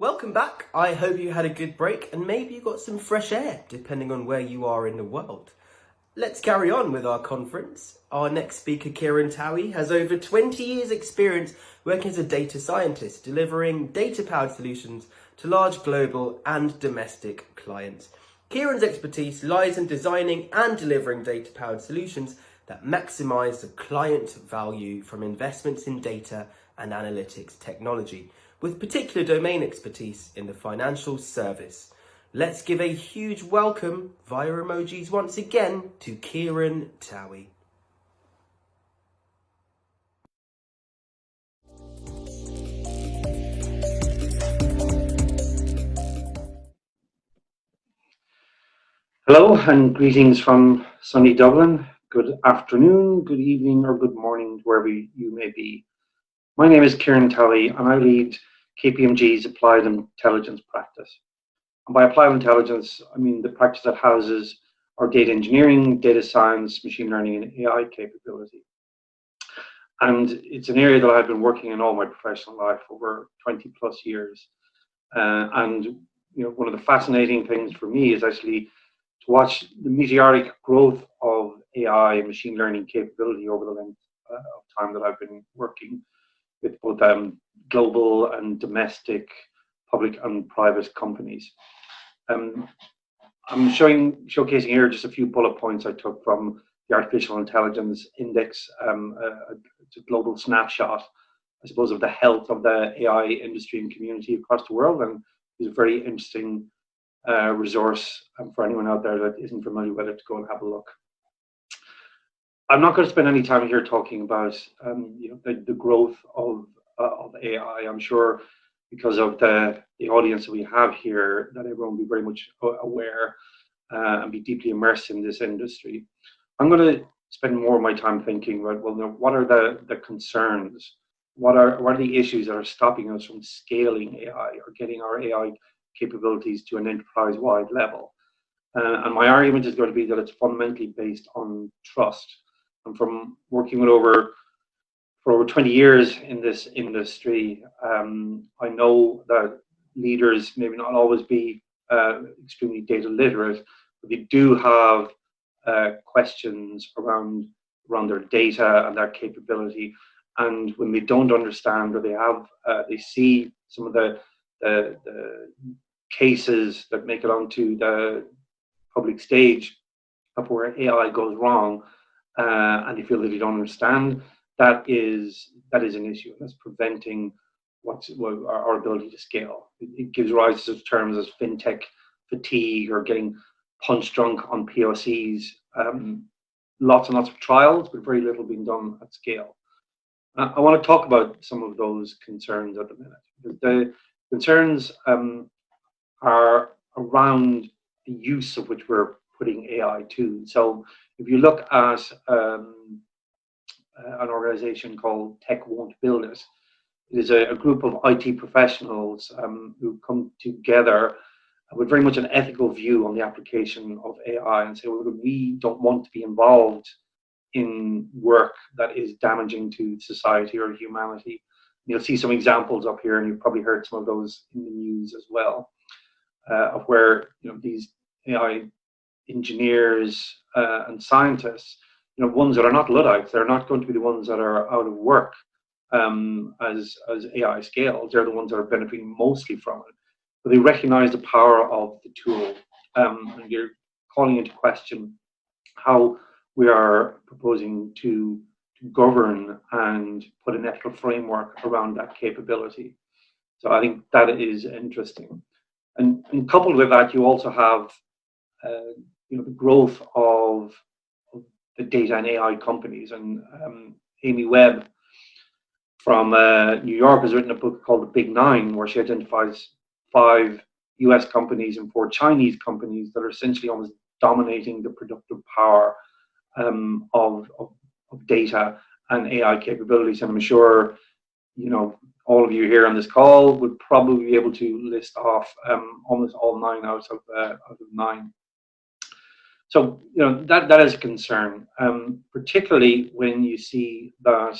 Welcome back. I hope you had a good break and maybe you got some fresh air, depending on where you are in the world. Let's carry on with our conference. Our next speaker, Kieran Towie, has over 20 years experience working as a data scientist, delivering data-powered solutions to large global and domestic clients. Kieran's expertise lies in designing and delivering data-powered solutions that maximize the client value from investments in data and analytics technology, with particular domain expertise in the financial service. Let's give a huge welcome via emojis once again to Kieran Towie. Hello and greetings from sunny Dublin. Good afternoon, good evening, or good morning, wherever you may be. My name is Kieran Towie and I lead KPMG's Applied Intelligence practice. And by applied intelligence, I mean the practice that houses our data engineering, data science, machine learning, and AI capability. And it's an area that I've been working in all my professional life over 20 plus years. And one of the fascinating things for me is actually to watch the meteoric growth of AI and machine learning capability over the length of time that I've been working with both global and domestic public and private companies. I'm showcasing here just a few bullet points I took from the Artificial Intelligence Index. It's a global snapshot, I suppose, of the health of the AI industry and community across the world, and it's a very interesting resource for anyone out there that isn't familiar with it to go and have a look. I'm not going to spend any time here talking about the growth of AI. I'm sure because of the audience that we have here that everyone will be very much aware and be deeply immersed in this industry. I'm going to spend more of my time thinking about, well, what are the concerns? What are the issues that are stopping us from scaling AI or getting our AI capabilities to an enterprise-wide level? And my argument is going to be that it's fundamentally based on trust. And from working for over 20 years in this industry, I know that leaders maybe not always be extremely data literate, but they do have questions around their data and their capability. And when they don't understand, or they see some of the cases that make it onto the public stage of where AI goes wrong, and they feel that they don't understand, that is an issue. That's preventing our ability to scale. It gives rise to terms as fintech fatigue or getting punch drunk on POCs. Lots and lots of trials, but very little being done at scale. I want to talk about some of those concerns at the minute. The concerns are around the use of which we're putting AI to. So if you look at an organization called Tech Won't Build It, it is a group of IT professionals who come together with very much an ethical view on the application of AI and say, well, we don't want to be involved in work that is damaging to society or humanity. You'll see some examples up here, and you've probably heard some of those in the news as well, of where these AI engineers and scientists, ones that are not Luddites, they're not going to be the ones that are out of work as AI scales. They're the ones that are benefiting mostly from it. But they recognize the power of the tool, and you're calling into question how we are proposing to govern and put an ethical framework around that capability. So I think that is interesting. And coupled with that, you also have the growth of the data and AI companies. And Amy Webb from New York has written a book called The Big Nine, where she identifies 5 US companies and 4 Chinese companies that are essentially almost dominating the productive power of data and AI capabilities. And I'm sure all of you here on this call would probably be able to list off almost all 9 out of 9. So that is a concern, particularly when you see that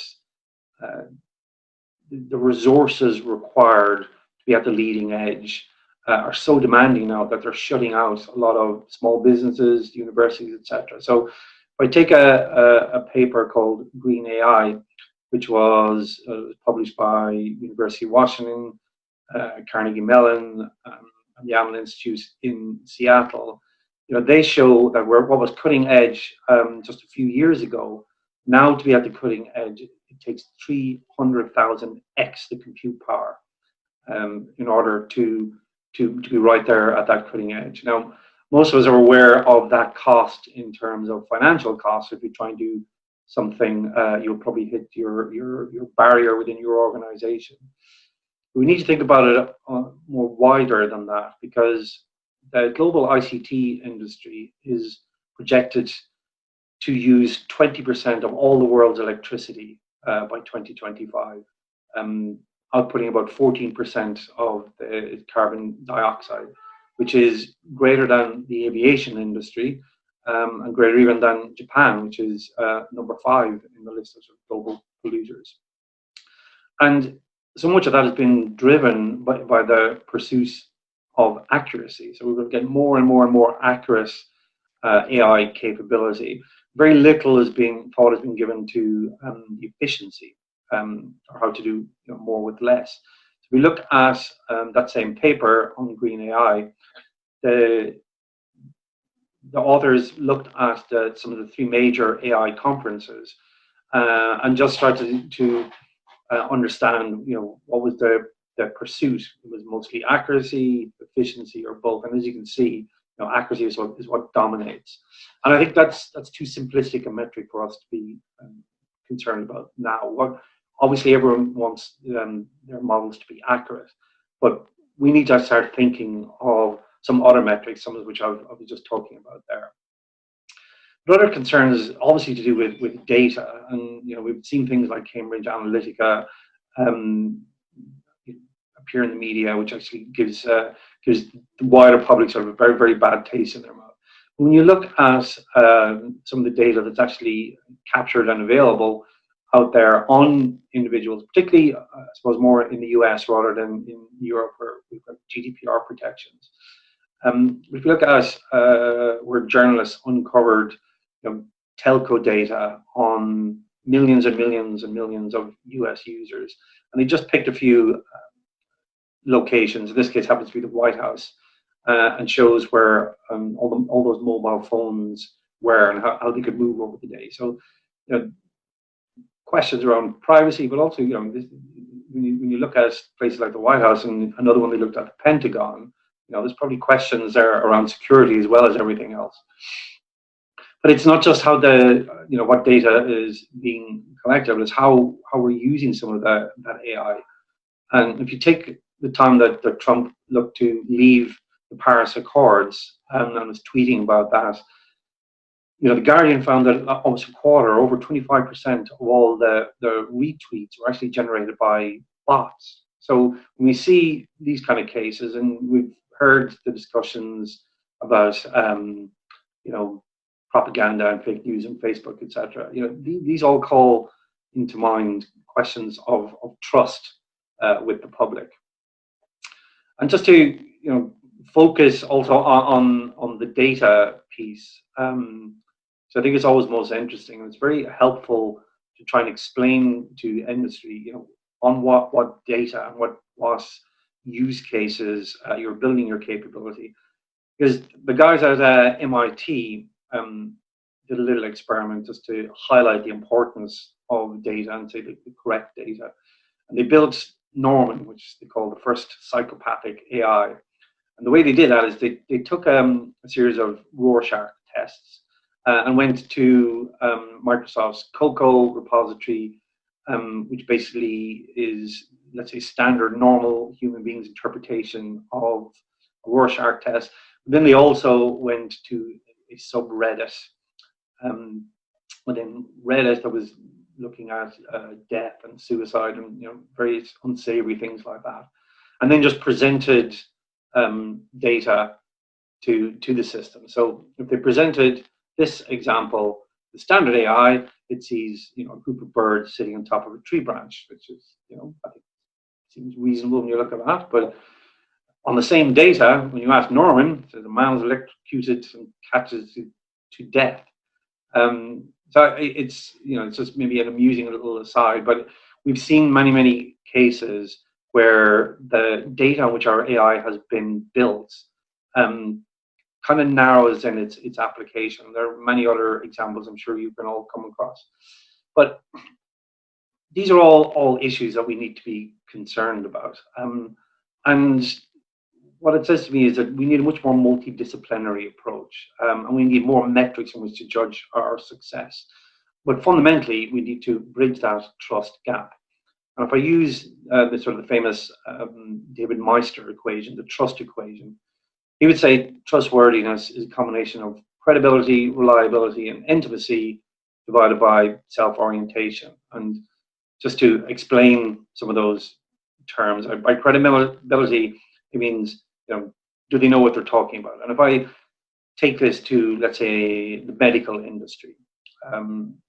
the resources required be at the leading edge are so demanding now that they're shutting out a lot of small businesses, universities, etc. So if I take a paper called Green AI, which was published by University of Washington, Carnegie Mellon, and the Allen Institute in Seattle, they show that what was cutting edge just a few years ago, now to be at the cutting edge, it takes 300,000x the compute power in order to be right there at that cutting edge. Now, most of us are aware of that cost in terms of financial costs. If you try and do something, you'll probably hit your barrier within your organization. We need to think about it more wider than that, because the global ICT industry is projected to use 20% of all the world's electricity by 2025, outputting about 14% of the carbon dioxide, which is greater than the aviation industry and greater even than Japan, which is number 5 in the list of global polluters. And so much of that has been driven by the pursuit of accuracy. So we're going to get more and more and more accurate AI capability. Very little thought has been given to efficiency, or how to do more with less. So we look at that same paper on Green AI. The authors looked at some of the 3 major AI conferences and just started to understand, what was the pursuit. It was mostly accuracy, efficiency, or both. And as you can see, accuracy is what dominates. And I think that's too simplistic a metric for us to be concerned about now. Obviously, everyone wants their models to be accurate, but we need to start thinking of some other metrics, some of which I was just talking about there. Another concern is obviously to do with data, and we've seen things like Cambridge Analytica appear in the media, which actually gives the wider public sort of a very, very bad taste in their mouth. When you look at some of the data that's actually captured and available out there on individuals, particularly I suppose more in the US rather than in Europe, where we've got GDPR protections. If you look at where journalists uncovered telco data on millions and millions and millions of US users, and they just picked a few locations. In this case, happens to be the White House, and shows where all those mobile phones were and how they could move over the day. So, questions around privacy, but also, when you look at places like the White House, and another one they looked at, the Pentagon, there's probably questions there around security as well as everything else. But it's not just how what data is being collected, but it's how we're using some of that AI. And if you take the time that Trump looked to leave the Paris Accords and was tweeting about that, the Guardian found that almost a quarter, over 25% of all the retweets were actually generated by bots. So when we see these kind of cases, and we've heard the discussions about propaganda and fake news on Facebook, etc. These all call into mind questions of trust with the public. And just to focus also on the data piece. So I think it's always most interesting, and it's very helpful to try and explain to industry, on what data and what use cases you're building your capability. Because the guys at MIT did a little experiment just to highlight the importance of data and say the correct data. And they built Norman, which they call the First Psychopathic Ai. And the way they did that is they took a series of Rorschach tests and went to Microsoft's COCO repository, which basically is, let's say, standard normal human beings interpretation of a Rorschach test. Then they also went to a subreddit within Reddit that was looking at death and suicide and various unsavory things like that, and then just presented data to the system. So if they presented this example, the standard AI, it sees a group of birds sitting on top of a tree branch, which is I think seems reasonable when you look at that. But on the same data, when you ask Norman, so the man was electrocuted and catches to death. So it's it's just maybe an amusing little aside, but we've seen many cases where the data on which our AI has been built kind of narrows in its application. There are many other examples I'm sure you can all come across, but these are all issues that we need to be concerned about. And what it says to me is that we need a much more multidisciplinary approach, and we need more metrics in which to judge our success. But fundamentally, we need to bridge that trust gap. And if I use the sort of the famous David Meister equation, the trust equation, he would say trustworthiness is a combination of credibility, reliability, and intimacy divided by self-orientation. And just to explain some of those terms, by credibility, it means, do they know what they're talking about? And if I take this to, let's say, the medical industry,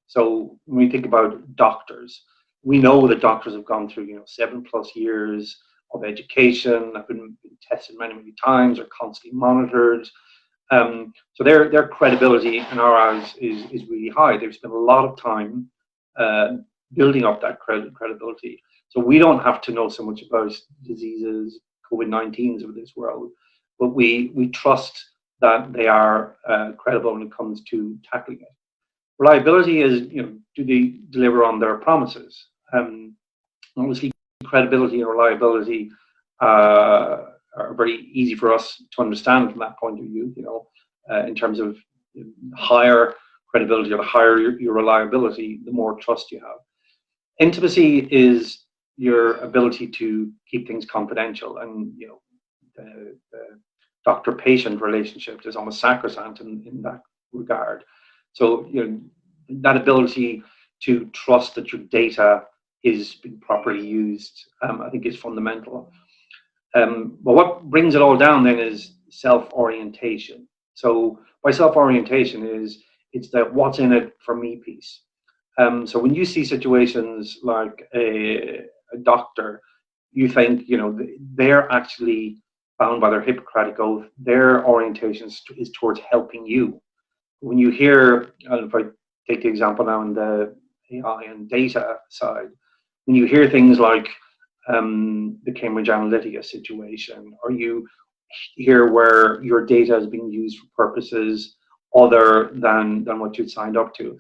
so when we think about doctors, we know that doctors have gone through, 7+ years of education, have been tested many times, are constantly monitored. So their credibility in our eyes is really high. They've spent a lot of time building up that credibility. So we don't have to know so much about diseases, COVID-19s of this world, but we trust that they are credible when it comes to tackling it. Reliability is, do they deliver on their promises? Obviously, credibility and reliability are very easy for us to understand from that point of view. In terms of higher credibility or the higher your reliability, the more trust you have. Intimacy is your ability to keep things confidential, and the doctor-patient relationship is almost sacrosanct in that regard. So that ability to trust that your data is being properly used, I think, is fundamental. But what brings it all down then is self-orientation. So by self-orientation it's that what's in it for me piece. So when you see situations like a doctor, you think they're actually bound by their Hippocratic oath. Their orientation is towards helping you. When you hear, if I take the example now in the AI and data side, when you hear things like the Cambridge Analytica situation, or you hear where your data is being used for purposes other than what you'd signed up to,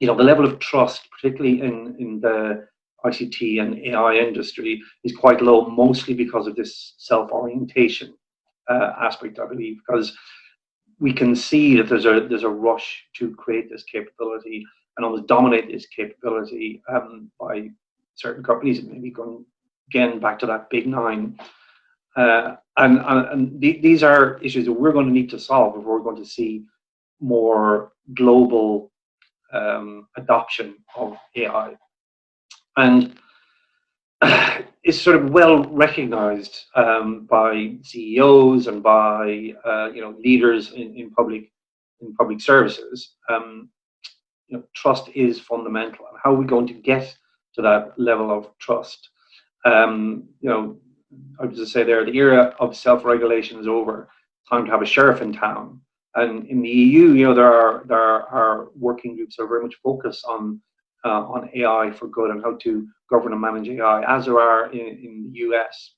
the level of trust, particularly in the ICT and AI industry, is quite low, mostly because of this self-orientation aspect, I believe, because we can see that there's a rush to create this capability and almost dominate this capability by certain companies, maybe going again back to that big nine. And these are issues that we're going to need to solve if we're going to see more global adoption of AI. And it's sort of well recognized by CEOs and by leaders in public services. Trust is fundamental, and how are we going to get to that level of trust? I would just say there, the era of self-regulation is over. Time to have a sheriff in town. And in the EU, there are working groups that are very much focused on AI for good and how to govern and manage AI, as there are in the US.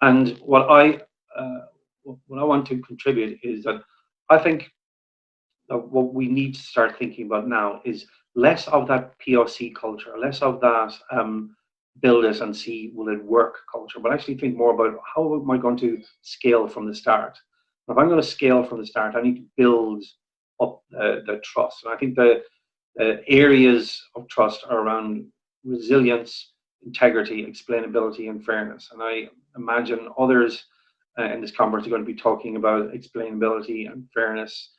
And what I want to contribute is that I think that what we need to start thinking about now is less of that POC culture, less of that build it and see will it work culture, but actually think more about how am I going to scale from the start. If I'm going to scale from the start, I need to build up the trust. And I think the areas of trust are around resilience, integrity, explainability, and fairness. And I imagine others in this conference are going to be talking about explainability and fairness,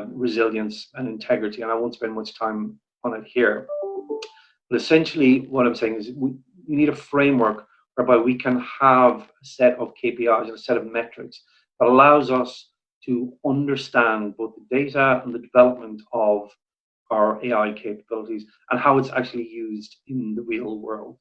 resilience, and integrity. And I won't spend much time on it here. But essentially, what I'm saying is we need a framework whereby we can have a set of KPIs and a set of metrics that allows us to understand both the data and the development of our AI capabilities and how it's actually used in the real world.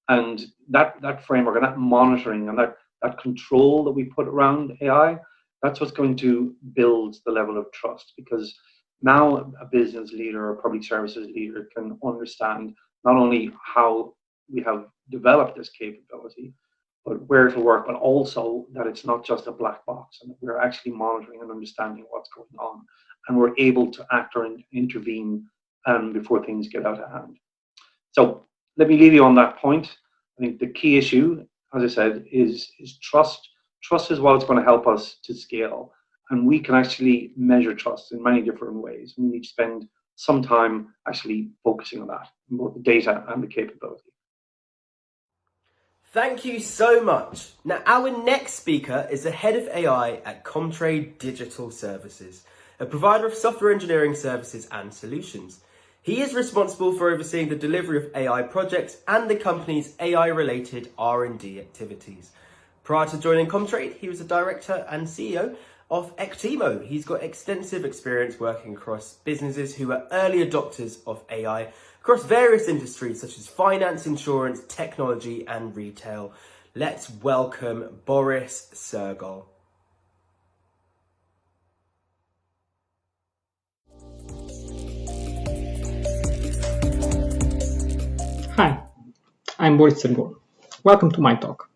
And that framework and that monitoring and that control that we put around AI, that's what's going to build the level of trust, because now a business leader or public services leader can understand not only how we have developed this capability, but where to work, but also that it's not just a black box, and that we're actually monitoring and understanding what's going on, and we're able to act or intervene before things get out of hand. So let me leave you on that point. I think the key issue, as I said, is trust. Trust is what's going to help us to scale, and we can actually measure trust in many different ways. We need to spend some time actually focusing on that, both the data and the capability. Thank you so much. Now, our next speaker is the head of AI at Comtrade Digital Services, a provider of software engineering services and solutions. He is responsible for overseeing the delivery of AI projects and the company's AI-related R&D activities. Prior to joining Comtrade, he was the director and CEO of Ectimo. He's got extensive experience working across businesses who are early adopters of AI across various industries such as finance, insurance, technology, and retail. Let's welcome Boris Sergol. Hi, I'm Boris Sergol. Welcome to my talk.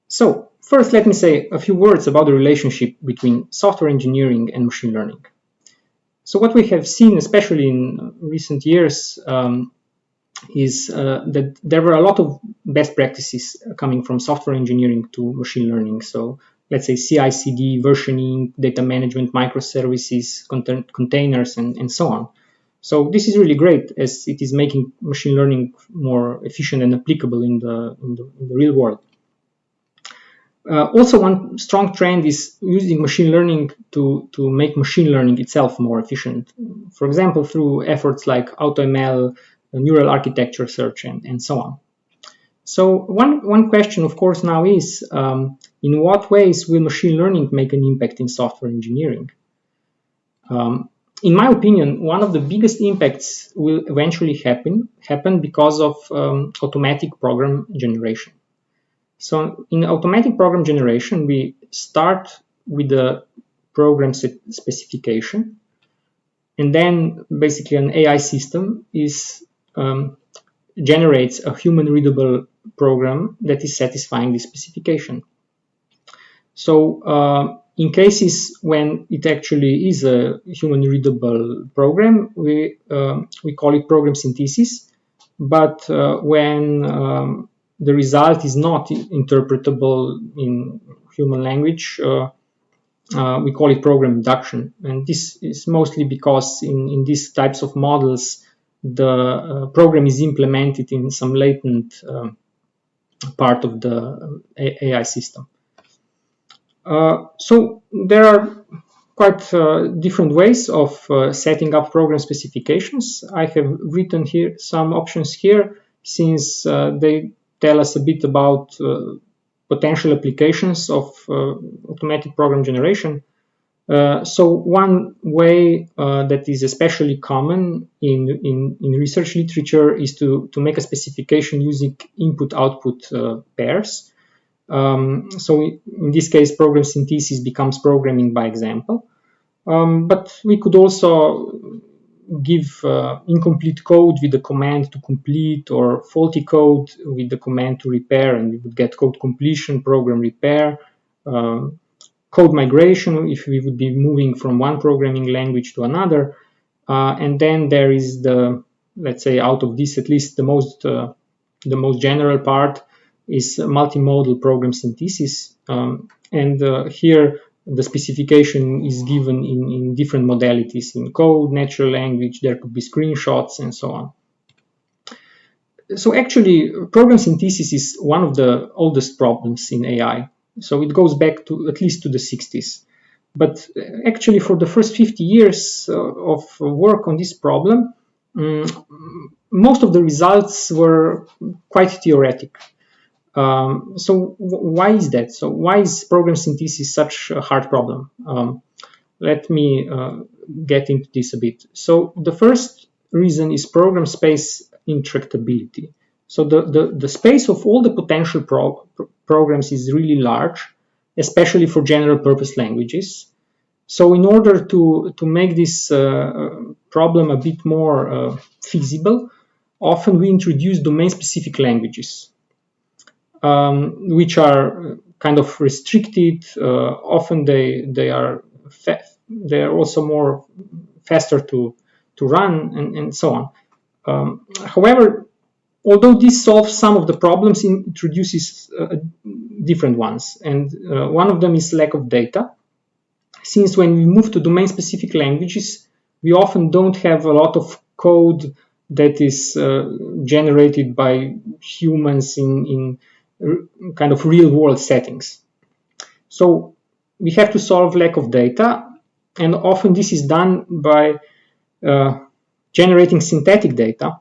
So, first let me say a few words about the relationship between software engineering and machine learning. So what we have seen, especially in recent years, is that there were a lot of best practices coming from software engineering to machine learning. So let's say CI/CD, versioning, data management, microservices, containers, and so on. So this is really great, as it is making machine learning more efficient and applicable in the real world. Also, one strong trend is using machine learning to make machine learning itself more efficient. For example, through efforts like AutoML, neural architecture search, and so on. So one question, of course, now is, in what ways will machine learning make an impact in software engineering? In my opinion, one of the biggest impacts will eventually happen because of automatic program generation. So in automatic program generation, we start with the program specification, and then basically an AI system generates a human-readable program that is satisfying the specification. So in cases when it actually is a human-readable program, we call it program synthesis. But when the result is not interpretable in human language, we call it program induction. And this is mostly because in these types of models, the program is implemented in some latent part of the AI system. So there are quite different ways of setting up program specifications. I have written here some options here, since they tell us a bit about potential applications of automatic program generation. So one way that is especially common in research literature is to make a specification using input-output pairs. So in this case, program synthesis becomes programming by example. But we could also give incomplete code with the command to complete, or faulty code with the command to repair, and we would get code completion, program repair, code migration if we would be moving from one programming language to another. And then there is let's say out of this, at least the most general part is multimodal program synthesis. And here the specification is given in different modalities, in code, natural language, there could be screenshots, and so on. So actually, program synthesis is one of the oldest problems in AI. So it goes back to at least to the 60s. But actually, for the first 50 years of work on this problem, most of the results were quite theoretic. So why is that? So why is program synthesis such a hard problem? Let me get into this a bit. So the first reason is program space intractability. So the space of all the potential programs is really large, especially for general purpose languages. So in order to make this problem a bit more feasible, often we introduce domain-specific languages, which are kind of restricted. Often they are also more faster to run and so on. However, although this solves some of the problems, it introduces different ones, and one of them is lack of data. Since when we move to domain-specific languages, we often don't have a lot of code that is generated by humans in kind of real-world settings. So we have to solve lack of data, and often this is done by generating synthetic data.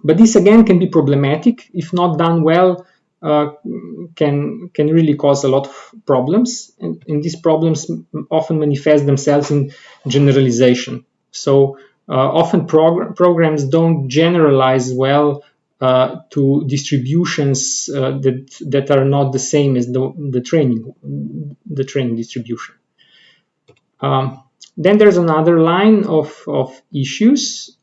But this again can be problematic if not done well. Can really cause a lot of problems, and these problems often manifest themselves in generalization. So often programs don't generalize well to distributions that are not the same as the training distribution. Then there's another line of issues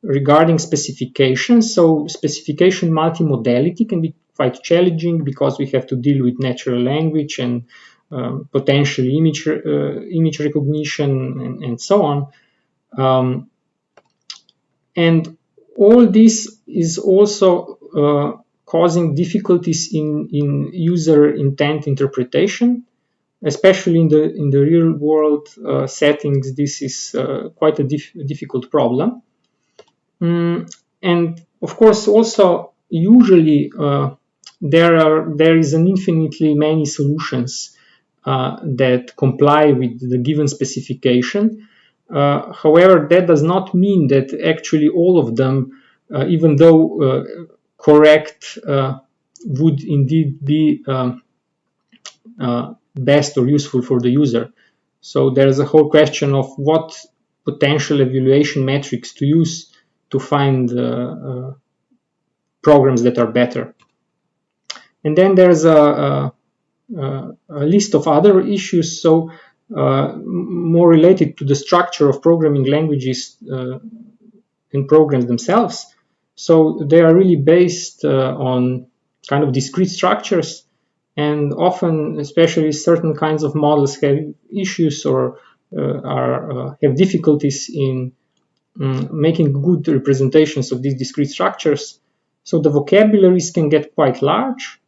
regarding specification. So specification multimodality can be quite challenging because we have to deal with natural language and potential image recognition and so on. And all this is also causing difficulties in user intent interpretation, especially in the real world settings. This is quite a difficult problem. And of course, also usually there is an infinitely many solutions that comply with the given specification. However, that does not mean that actually all of them, even though correct, would indeed be best or useful for the user. So there's a whole question of what potential evaluation metrics to use to find programs that are better. And then there's a list of other issues, so more related to the structure of programming languages and programs themselves. So they are really based on kind of discrete structures, and often, especially certain kinds of models have issues or have difficulties in making good representations of these discrete structures. So the vocabularies can get quite large,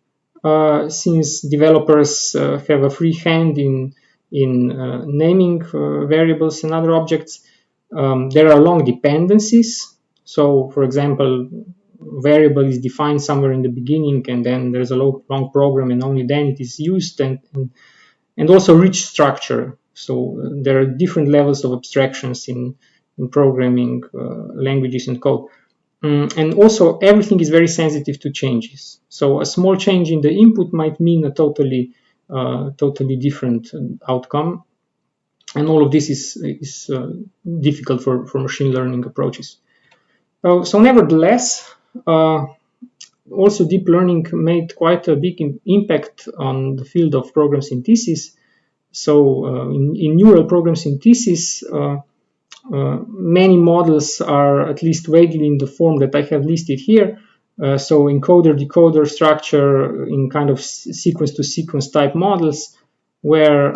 since developers have a free hand in naming variables and other objects. There are long dependencies. So, for example, variable is defined somewhere in the beginning, and then there's a long program, and only then it is used, and also rich structure. So there are different levels of abstractions in programming languages and code. And also everything is very sensitive to changes. So a small change in the input might mean a totally different outcome. And all of this is difficult for machine learning approaches. So nevertheless, also deep learning made quite a big impact on the field of program synthesis. So in neural program synthesis, many models are at least vaguely in the form that I have listed here. So encoder-decoder structure in kind of sequence-to-sequence type models, where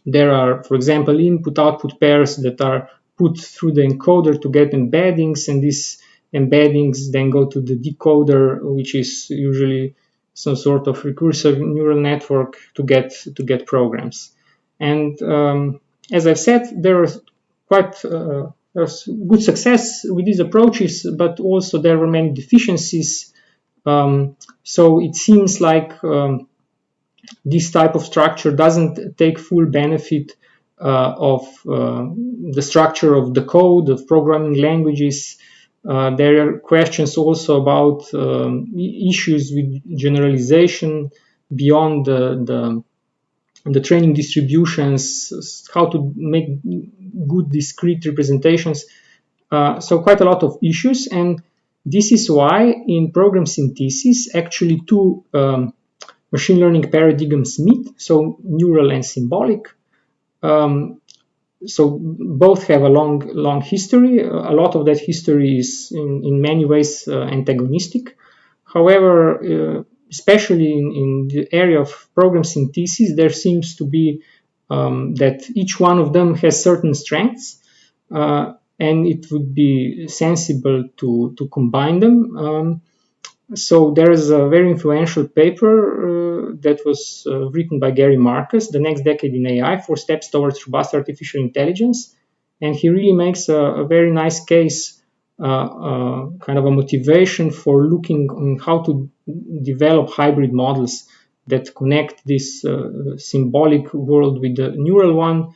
there are, for example, input-output pairs that are put through the encoder to get embeddings, and these embeddings then go to the decoder, which is usually some sort of recursive neural network to get programs. And as I've said, there's good success with these approaches, but also there were many deficiencies. So it seems like this type of structure doesn't take full benefit of the structure of the code of programming languages. There are questions also about issues with generalization beyond the training distributions, how to make good discrete representations. So quite a lot of issues, and This is why in program synthesis, actually two machine learning paradigms meet, so neural and symbolic. So both have a long history. A lot of that history is in many ways antagonistic. However, especially in the area of program synthesis, there seems to be that each one of them has certain strengths, and it would be sensible to combine them. So there is a very influential paper that was written by Gary Marcus, The Next Decade in AI, 4 Steps Towards Robust Artificial Intelligence. And he really makes a very nice case, kind of a motivation for looking on how to develop hybrid models that connect this symbolic world with the neural one.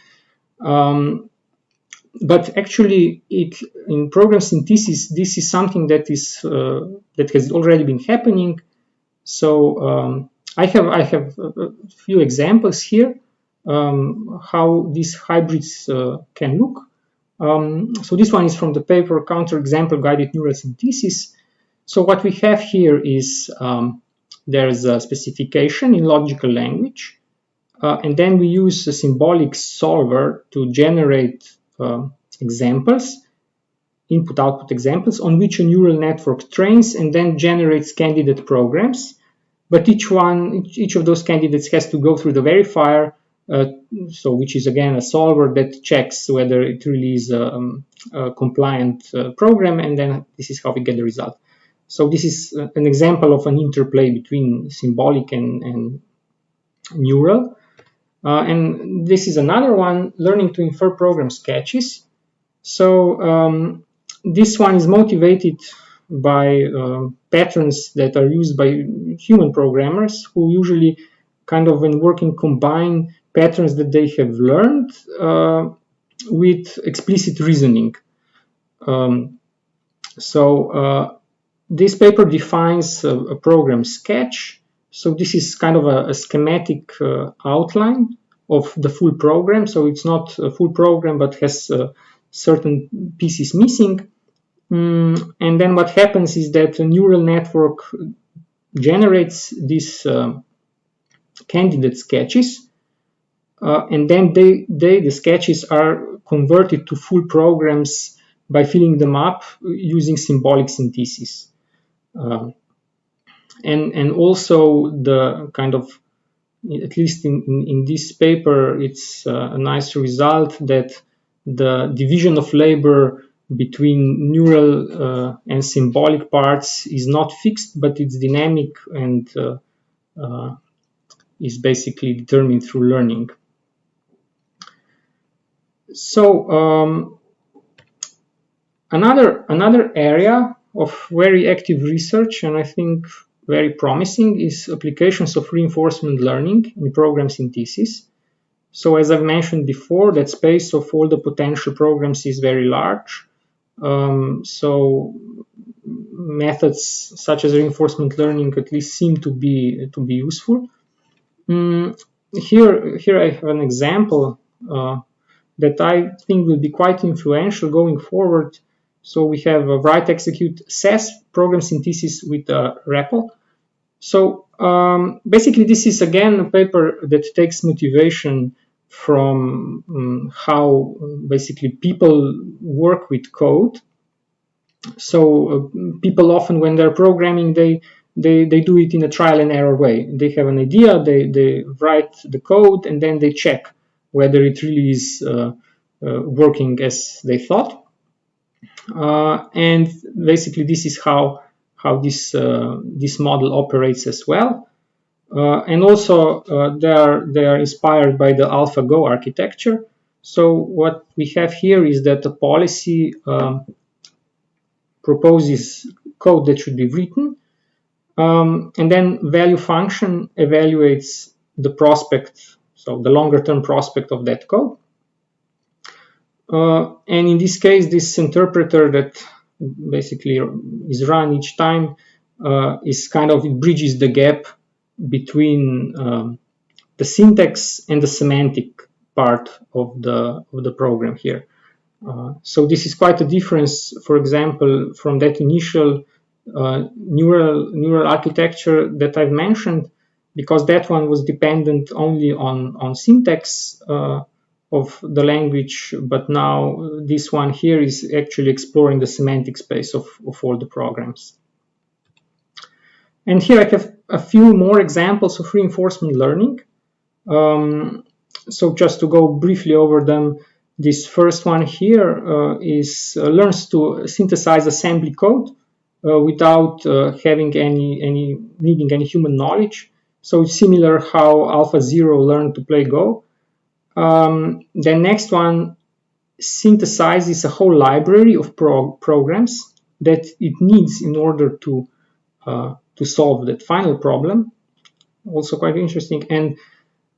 But actually, in program synthesis, this is something that has already been happening. So I have a few examples here how these hybrids can look. So this one is from the paper Counterexample Guided Neural Synthesis. So what we have here is there's a specification in logical language, and then we use a symbolic solver to generate examples, input-output examples, on which a neural network trains and then generates candidate programs. But each of those candidates has to go through the verifier, so which is again a solver that checks whether it really is a compliant program, and then this is how we get the result. So this is an example of an interplay between symbolic and neural. And this is another one, learning to infer program sketches. So this one is motivated by patterns that are used by human programmers who usually kind of, when working, combine patterns that they have learned with explicit reasoning. This paper defines a program sketch. So this is kind of a schematic outline of the full program. So it's not a full program, but has certain pieces missing. And then what happens is that a neural network generates these candidate sketches, and then the sketches are converted to full programs by filling them up using symbolic synthesis. And also the kind of, at least in this paper, it's a nice result that the division of labor between neural and symbolic parts is not fixed, but it's dynamic and is basically determined through learning. So another area of very active research, and I think very promising, is applications of reinforcement learning in program synthesis. So as I've mentioned before, that space of all the potential programs is very large. So methods such as reinforcement learning at least seem to be useful. Here I have an example that I think will be quite influential going forward. So we have a write execute SAS program synthesis with REPL. So basically this is again a paper that takes motivation from how basically people work with code. So people often, when they're programming, they do it in a trial and error way. They have an idea, they write the code, and then they check whether it really is working as they thought. And basically this is how this model operates as well. And also they are inspired by the AlphaGo architecture. So what we have here is that the policy proposes code that should be written, and then value function evaluates the prospect, so the longer term prospect of that code. And in this case, this interpreter that basically is run each time is kind of, it bridges the gap between the syntax and the semantic part of the program here. So this is quite a difference, for example, from that initial neural architecture that I've mentioned, because that one was dependent only on syntax of the language, but now this one here is actually exploring the semantic space of all the programs. And here I have a few more examples of reinforcement learning. So just to go briefly over them, this first one here learns to synthesize assembly code without having needing any human knowledge. So it's similar how AlphaZero learned to play Go. The next one synthesizes a whole library of programs that it needs in order to solve that final problem. Also quite interesting. And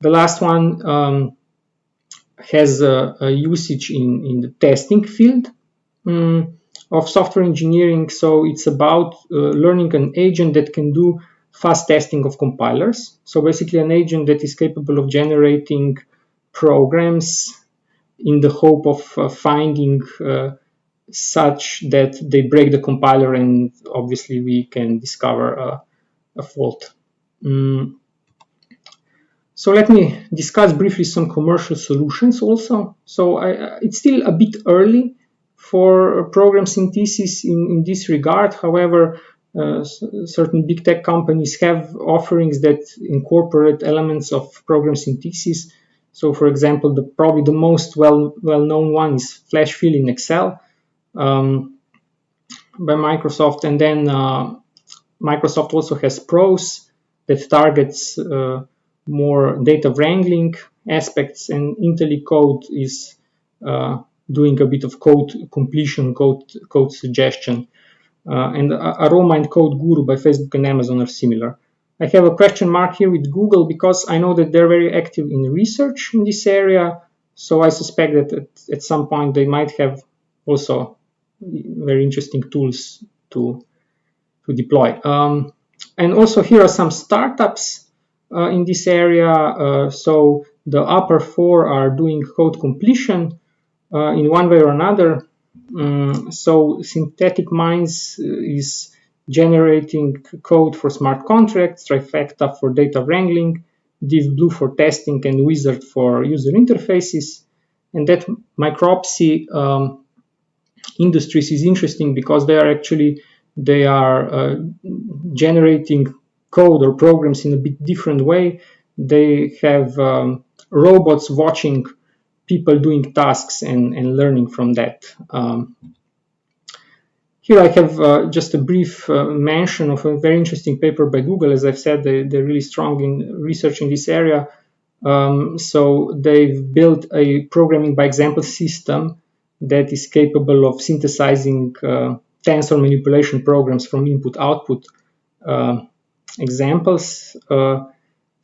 the last one has a usage in the testing field of software engineering. So it's about learning an agent that can do fast testing of compilers. So basically an agent that is capable of generating programs in the hope of finding such that they break the compiler, and obviously we can discover a fault. So let me discuss briefly some commercial solutions also. So it's still a bit early for program synthesis in this regard. However, certain big tech companies have offerings that incorporate elements of program synthesis. So for example, probably the most well-known one is flash fill in Excel by Microsoft. And then Microsoft also has Prose that targets more data wrangling aspects, and IntelliCode is doing a bit of code completion, code suggestion. And Aroma and Code Guru by Facebook and Amazon are similar. I have a question mark here with Google because I know that they're very active in research in this area. So I suspect that at some point they might have also very interesting tools to deploy. And also here are some startups in this area. So the upper four are doing code completion in one way or another. So Synthetic Minds is generating code for smart contracts, Trifecta for data wrangling, DivBlue for testing, and Wizard for user interfaces. And that Micropsy Industries is interesting because they are generating code or programs in a bit different way. They have robots watching people doing tasks and learning from that. Here I have just a brief mention of a very interesting paper by Google. As I've said, they're really strong in research in this area. So they've built a programming by example system that is capable of synthesizing tensor manipulation programs from input-output examples.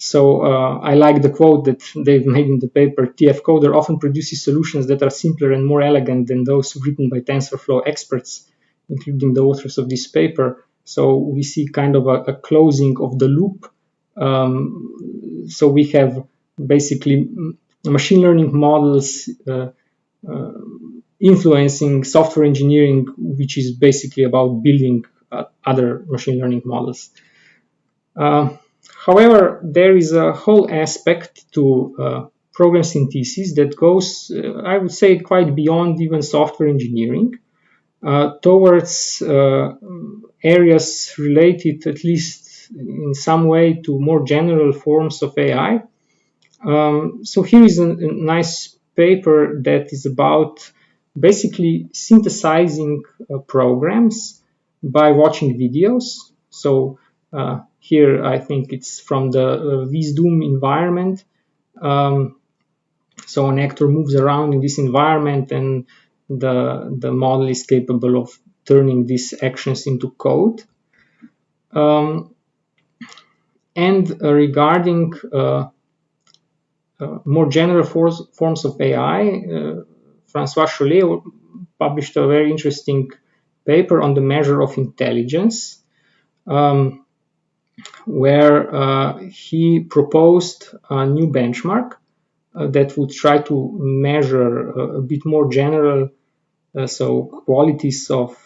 So I like the quote that they've made in the paper: TF Coder often produces solutions that are simpler and more elegant than those written by TensorFlow experts, including the authors of this paper. So we see kind of a closing of the loop. So we have basically machine learning models influencing software engineering, which is basically about building other machine learning models. However, there is a whole aspect to program synthesis that goes, I would say, quite beyond even software engineering, towards areas related, at least in some way, to more general forms of AI. So here is a nice paper that is about basically synthesizing programs by watching videos. So here I think it's from the Wisdom environment. So an actor moves around in this environment, and the model is capable of turning these actions into code. And regarding more general forms of AI, François Chollet published a very interesting paper on the measure of intelligence, where he proposed a new benchmark that would try to measure a bit more general so qualities of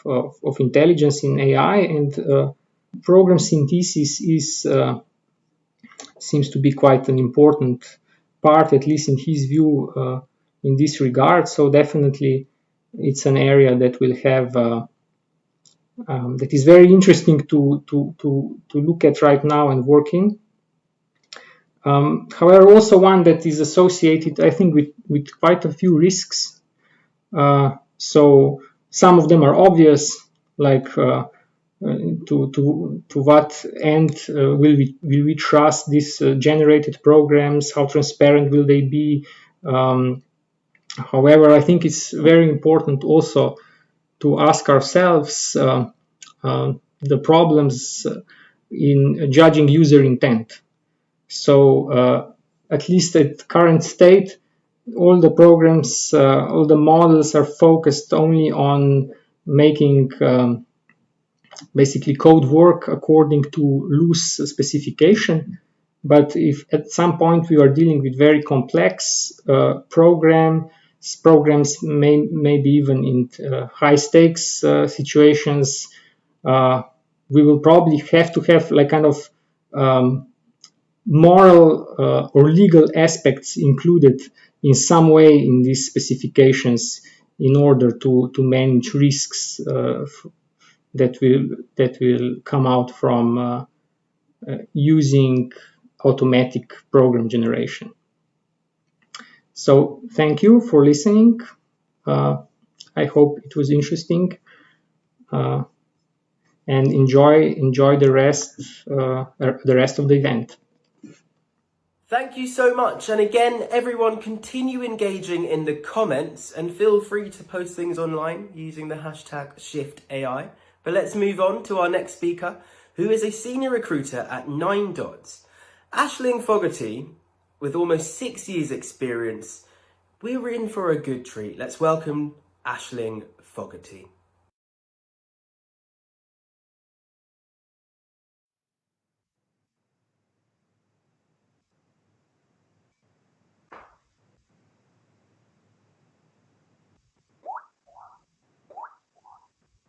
intelligence in AI, and program synthesis is seems to be quite an important part, at least in his view, in this regard. So definitely, it's an area that will have that is very interesting to look at right now and working. However, also one that is associated, I think, with quite a few risks. So some of them are obvious, like to what end will we trust these generated programs? How transparent will they be? However, I think it's very important also to ask ourselves the problems in judging user intent. So at least at current state, all the programs, all the models are focused only on making basically code work according to loose specification. But if at some point we are dealing with very complex programs, maybe even in high stakes situations, we will probably have to have like kind of moral or legal aspects included in some way in these specifications in order to manage risks that will come out from using automatic program generation. So thank you for listening. I hope it was interesting, and enjoy the rest of the event. Thank you so much. And again, everyone continue engaging in the comments and feel free to post things online using the hashtag ShiftAI. But let's move on to our next speaker, who is a senior recruiter at 9dots. Ashley Fogerty, with almost 6 years experience, we're in for a good treat. Let's welcome Ashley Fogerty.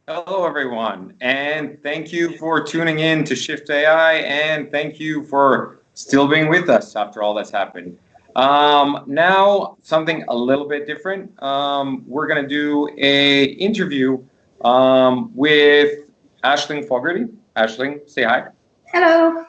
Hello, everyone, and thank you for tuning in to Shift AI, and thank you for still being with us after all that's happened. Now, something a little bit different. We're going to do an interview with Ashley Fogerty. Ashley, say hi. Hello.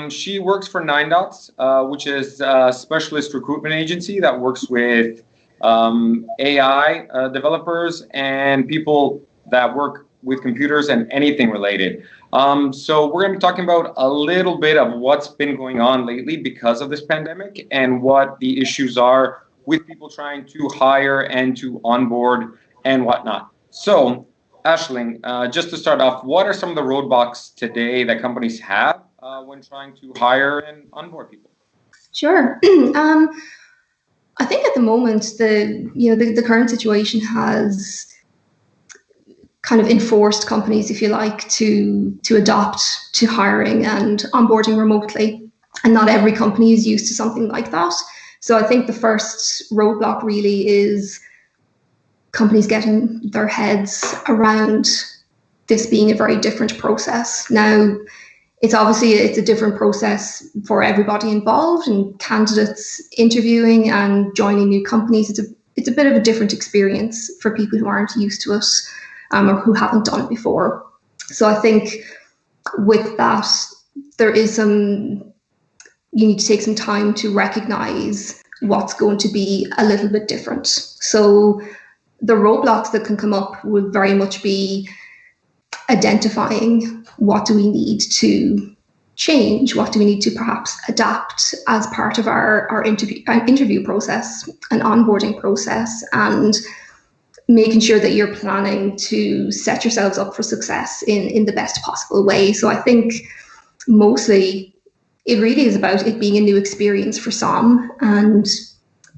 She works for 9dots, which is a specialist recruitment agency that works with AI developers and people that work with computers and anything related. So we're going to be talking about a little bit of what's been going on lately because of this pandemic and what the issues are with people trying to hire and to onboard and whatnot. So, Ashley, just to start off, what are some of the roadblocks today that companies have when trying to hire and onboard people? Sure. I think at the moment the current situation has kind of enforced companies, if you like, to adopt to hiring and onboarding remotely, and not every company is used to something like that. So I think the first roadblock really is companies getting their heads around this being a very different process. Now, it's a different process for everybody involved, and candidates interviewing and joining new companies. It's a bit of a different experience for people who aren't used to it or who haven't done it before. So I think with that, you need to take some time to recognize what's going to be a little bit different. So the roadblocks that can come up will very much be identifying what do we need to change, what do we need to perhaps adapt as part of our interview process and onboarding process, and making sure that you're planning to set yourselves up for success in the best possible way. So I think mostly it really is about it being a new experience for some, and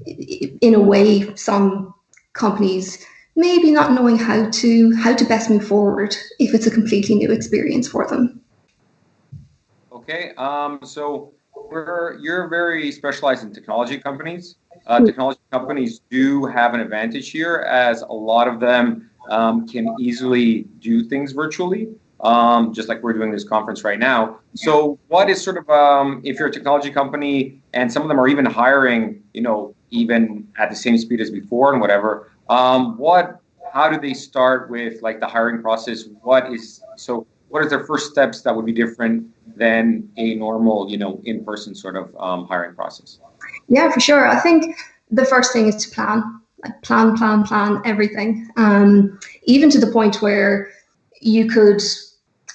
in a way some companies maybe not knowing how to best move forward if it's a completely new experience for them. Okay, so you're very specialized in technology companies. technology companies do have an advantage here, as a lot of them can easily do things virtually, just like we're doing this conference right now. So what is sort of, if you're a technology company and some of them are even hiring, even at the same speed as before and whatever, how do they start with like the hiring process? What are their first steps that would be different than a normal, in-person sort of hiring process? Yeah, for sure. I think the first thing is to plan, like plan everything. Even to the point where you could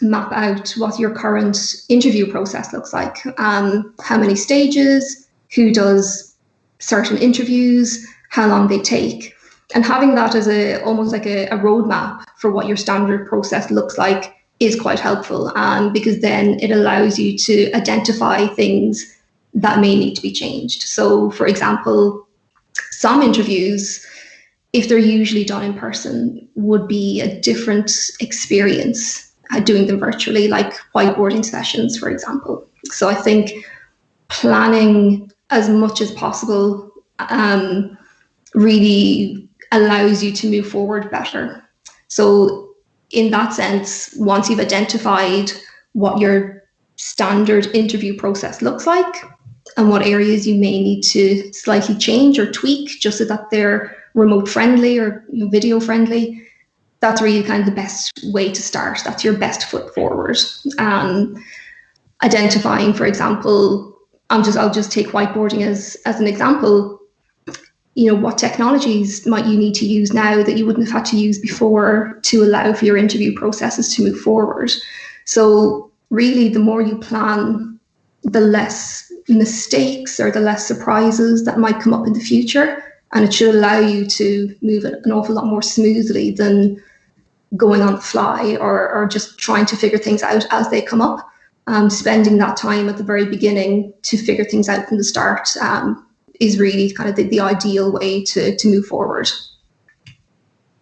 map out what your current interview process looks like. How many stages, who does certain interviews, how long they take. And having that as almost like a roadmap for what your standard process looks like is quite helpful, because then it allows you to identify things that may need to be changed. So, for example, some interviews, if they're usually done in person, would be a different experience doing them virtually, like whiteboarding sessions, for example. So I think planning as much as possible really allows you to move forward better. So in that sense, once you've identified what your standard interview process looks like and what areas you may need to slightly change or tweak just so that they're remote friendly or video friendly, that's really kind of the best way to start. That's your best foot forward. Identifying, for example, I'll just take whiteboarding as an example. What technologies might you need to use now that you wouldn't have had to use before to allow for your interview processes to move forward? So really, the more you plan, the less mistakes or the less surprises that might come up in the future. And it should allow you to move an awful lot more smoothly than going on the fly or just trying to figure things out as they come up. Spending that time at the very beginning to figure things out from the start is really kind of the ideal way to move forward.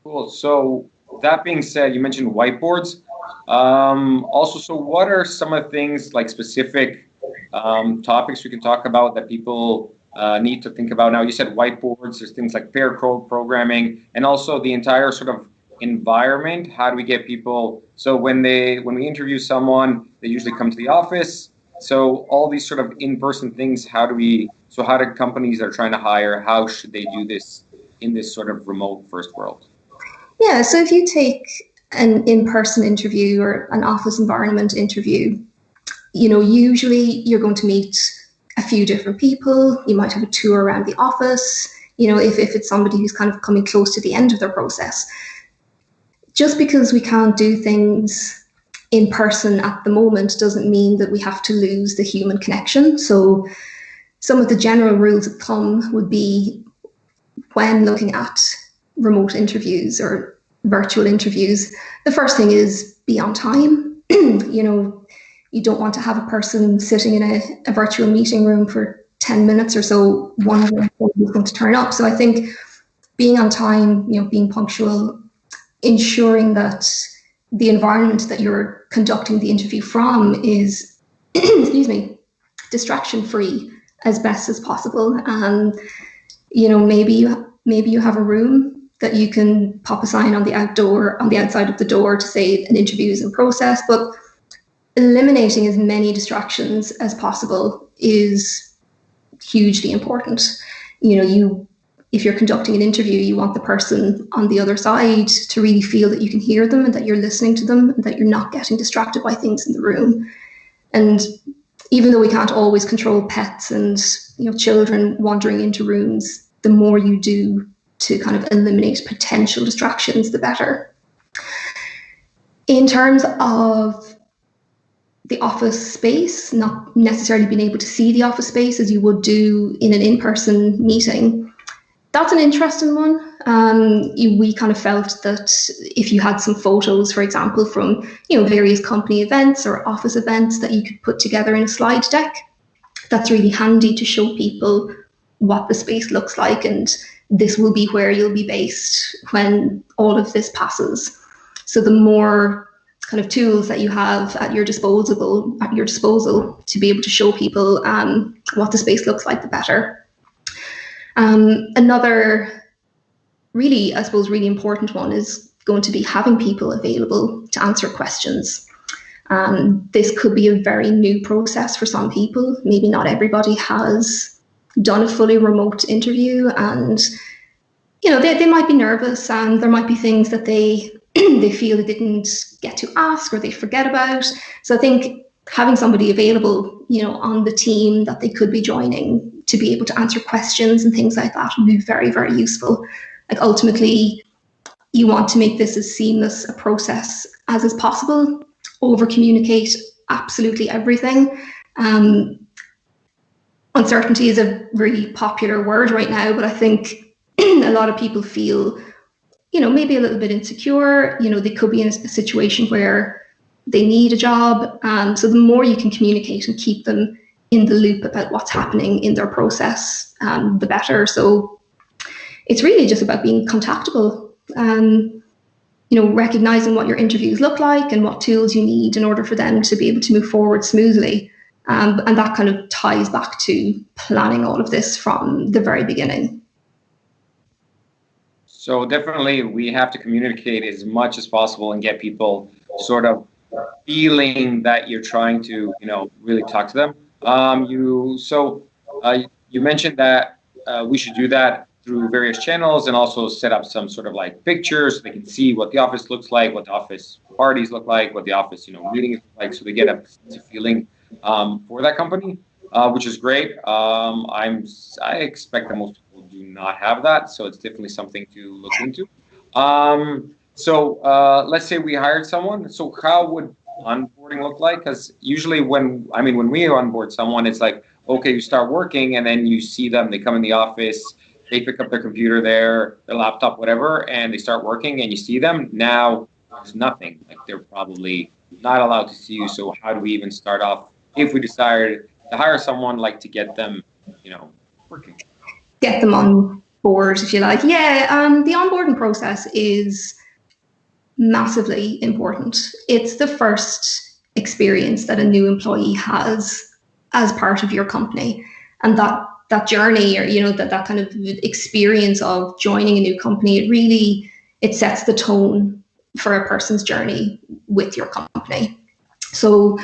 Cool. So that being said, you mentioned whiteboards. Also, so what are some of the things, like specific topics we can talk about that people need to think about now? You said whiteboards, there's things like pair code programming, and also the entire sort of environment. How do we get people, so when we interview someone, they usually come to the office. So all these sort of in-person things, how do companies that are trying to hire, how should they do this in this sort of remote first world? Yeah, so if you take an in-person interview or an office environment interview, usually you're going to meet a few different people. You might have a tour around the office, if it's somebody who's kind of coming close to the end of their process. Just because we can't do things in person at the moment doesn't mean that we have to lose the human connection. So some of the general rules of thumb would be, when looking at remote interviews or virtual interviews, the first thing is be on time. You don't want to have a person sitting in a virtual meeting room for 10 minutes or so wondering who's going to turn up. So I think being on time, being punctual, ensuring that the environment that you're conducting the interview from is, distraction-free as best as possible. And, maybe you have a room that you can pop a sign on the outside of the door to say an interview is in process, but eliminating as many distractions as possible is hugely important. If you're conducting an interview, you want the person on the other side to really feel that you can hear them and that you're listening to them and that you're not getting distracted by things in the room. And even though we can't always control pets and children wandering into rooms, the more you do to kind of eliminate potential distractions, the better. In terms of the office space, not necessarily being able to see the office space as you would do in an in-person meeting, that's an interesting one. We kind of felt that if you had some photos, for example, from various company events or office events that you could put together in a slide deck, that's really handy to show people what the space looks like, and this will be where you'll be based when all of this passes. So the more kind of tools that you have at your disposal to be able to show people what the space looks like, the better. Another really, I suppose, really important one is going to be having people available to answer questions. This could be a very new process for some people. Maybe not everybody has done a fully remote interview, and they might be nervous, and there might be things that they they feel they didn't get to ask or they forget about. So I think having somebody available, on the team that they could be joining to be able to answer questions and things like that would be very, very useful. Like ultimately, you want to make this as seamless a process as is possible. Over communicate absolutely everything. Uncertainty is a really popular word right now, but I think a lot of people feel, maybe a little bit insecure. They could be in a situation where they need a job. So the more you can communicate and keep them in the loop about what's happening in their process, the better. So it's really just about being contactable. Recognizing what your interviews look like and what tools you need in order for them to be able to move forward smoothly. And that kind of ties back to planning all of this from the very beginning. So definitely we have to communicate as much as possible and get people sort of feeling that you're trying to, really talk to them. You mentioned that we should do that through various channels and also set up some sort of like pictures so they can see what the office looks like, what the office parties look like, what the office, meetings look like, so they get a feeling for that company, which is great. I expect that most people do not have that, so it's definitely something to look into. Let's say we hired someone. So how would onboarding look like? Because usually when we onboard someone, it's like, okay, you start working and then you see them, they come in the office, they pick up their computer their laptop, whatever, and they start working and you see them. Now there's nothing. Like they're probably not allowed to see you. So how do we even start off if we decide to hire someone, like to get them, working? Get them on board, if you like. Yeah, the onboarding process is massively important. It's the first experience that a new employee has as part of your company, and that journey, or that kind of experience of joining a new company, it sets the tone for a person's journey with your company. So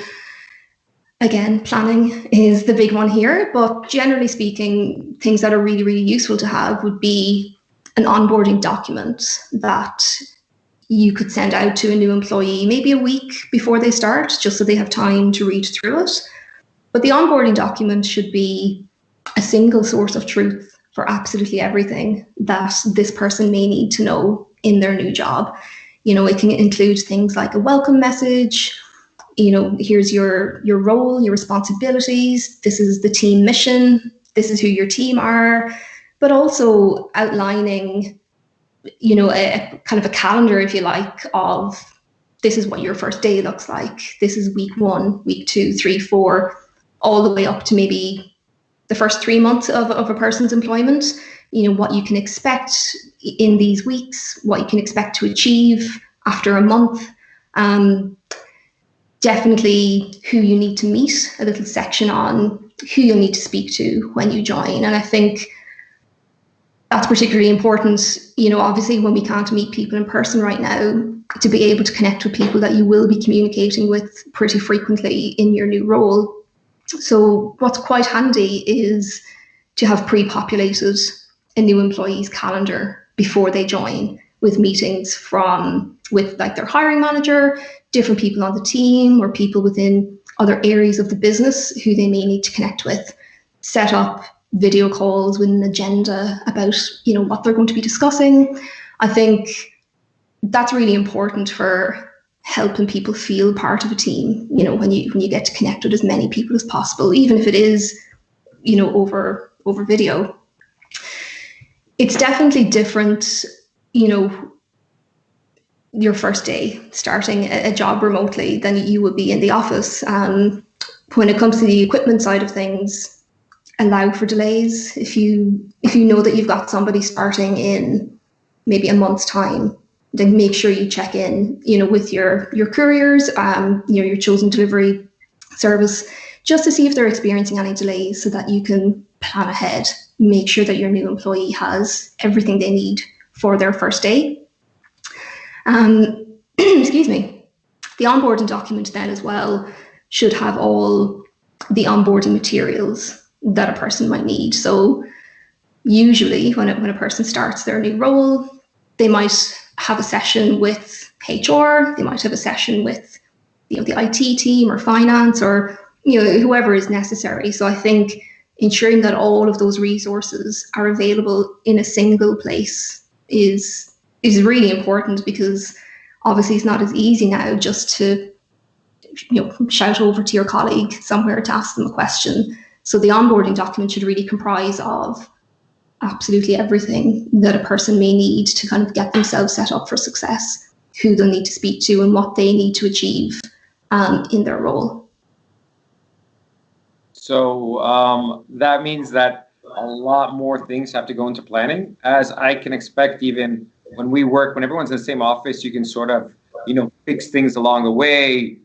again, planning is the big one here, but generally speaking, things that are really, really useful to have would be an onboarding document that you could send out to a new employee maybe a week before they start, just so they have time to read through it. But the onboarding document should be a single source of truth for absolutely everything that this person may need to know in their new job. It can include things like a welcome message, here's your role, your responsibilities, this is the team mission, this is who your team are, but also outlining, a kind of a calendar, if you like, of this is what your first day looks like. This is week 1, week 2, 3, 4, all the way up to maybe the first 3 months of a person's employment. What you can expect in these weeks, what you can expect to achieve after a month. Definitely who you need to meet, a little section on who you'll need to speak to when you join. And I think that's particularly important, obviously when we can't meet people in person right now, to be able to connect with people that you will be communicating with pretty frequently in your new role. So what's quite handy is to have pre-populated a new employee's calendar before they join, with meetings with like their hiring manager, different people on the team, or people within other areas of the business who they may need to connect with. Set up video calls with an agenda about what they're going to be discussing. I think that's really important for helping people feel part of a team, when you get to connect with as many people as possible, even if it is over video. It's definitely different, your first day starting a job remotely than you would be in the office. When it comes to the equipment side of things, allow for delays. If you know that you've got somebody starting in maybe a month's time, then make sure you check in, with your couriers, your chosen delivery service, just to see if they're experiencing any delays, so that you can plan ahead make sure that your new employee has everything they need for their first day. Excuse me. The onboarding document then as well should have all the onboarding materials that a person might need. So usually when a person starts their new role, they might have a session with HR, they might have a session with the IT team or finance, or whoever is necessary. So I think ensuring that all of those resources are available in a single place is really important, because obviously it's not as easy now just to shout over to your colleague somewhere to ask them a question. So the onboarding document should really comprise of absolutely everything that a person may need to kind of get themselves set up for success, who they'll need to speak to and what they need to achieve in their role. So that means that a lot more things have to go into planning, as I can expect. Even when we work, when everyone's in the same office, you can sort of, fix things along the way,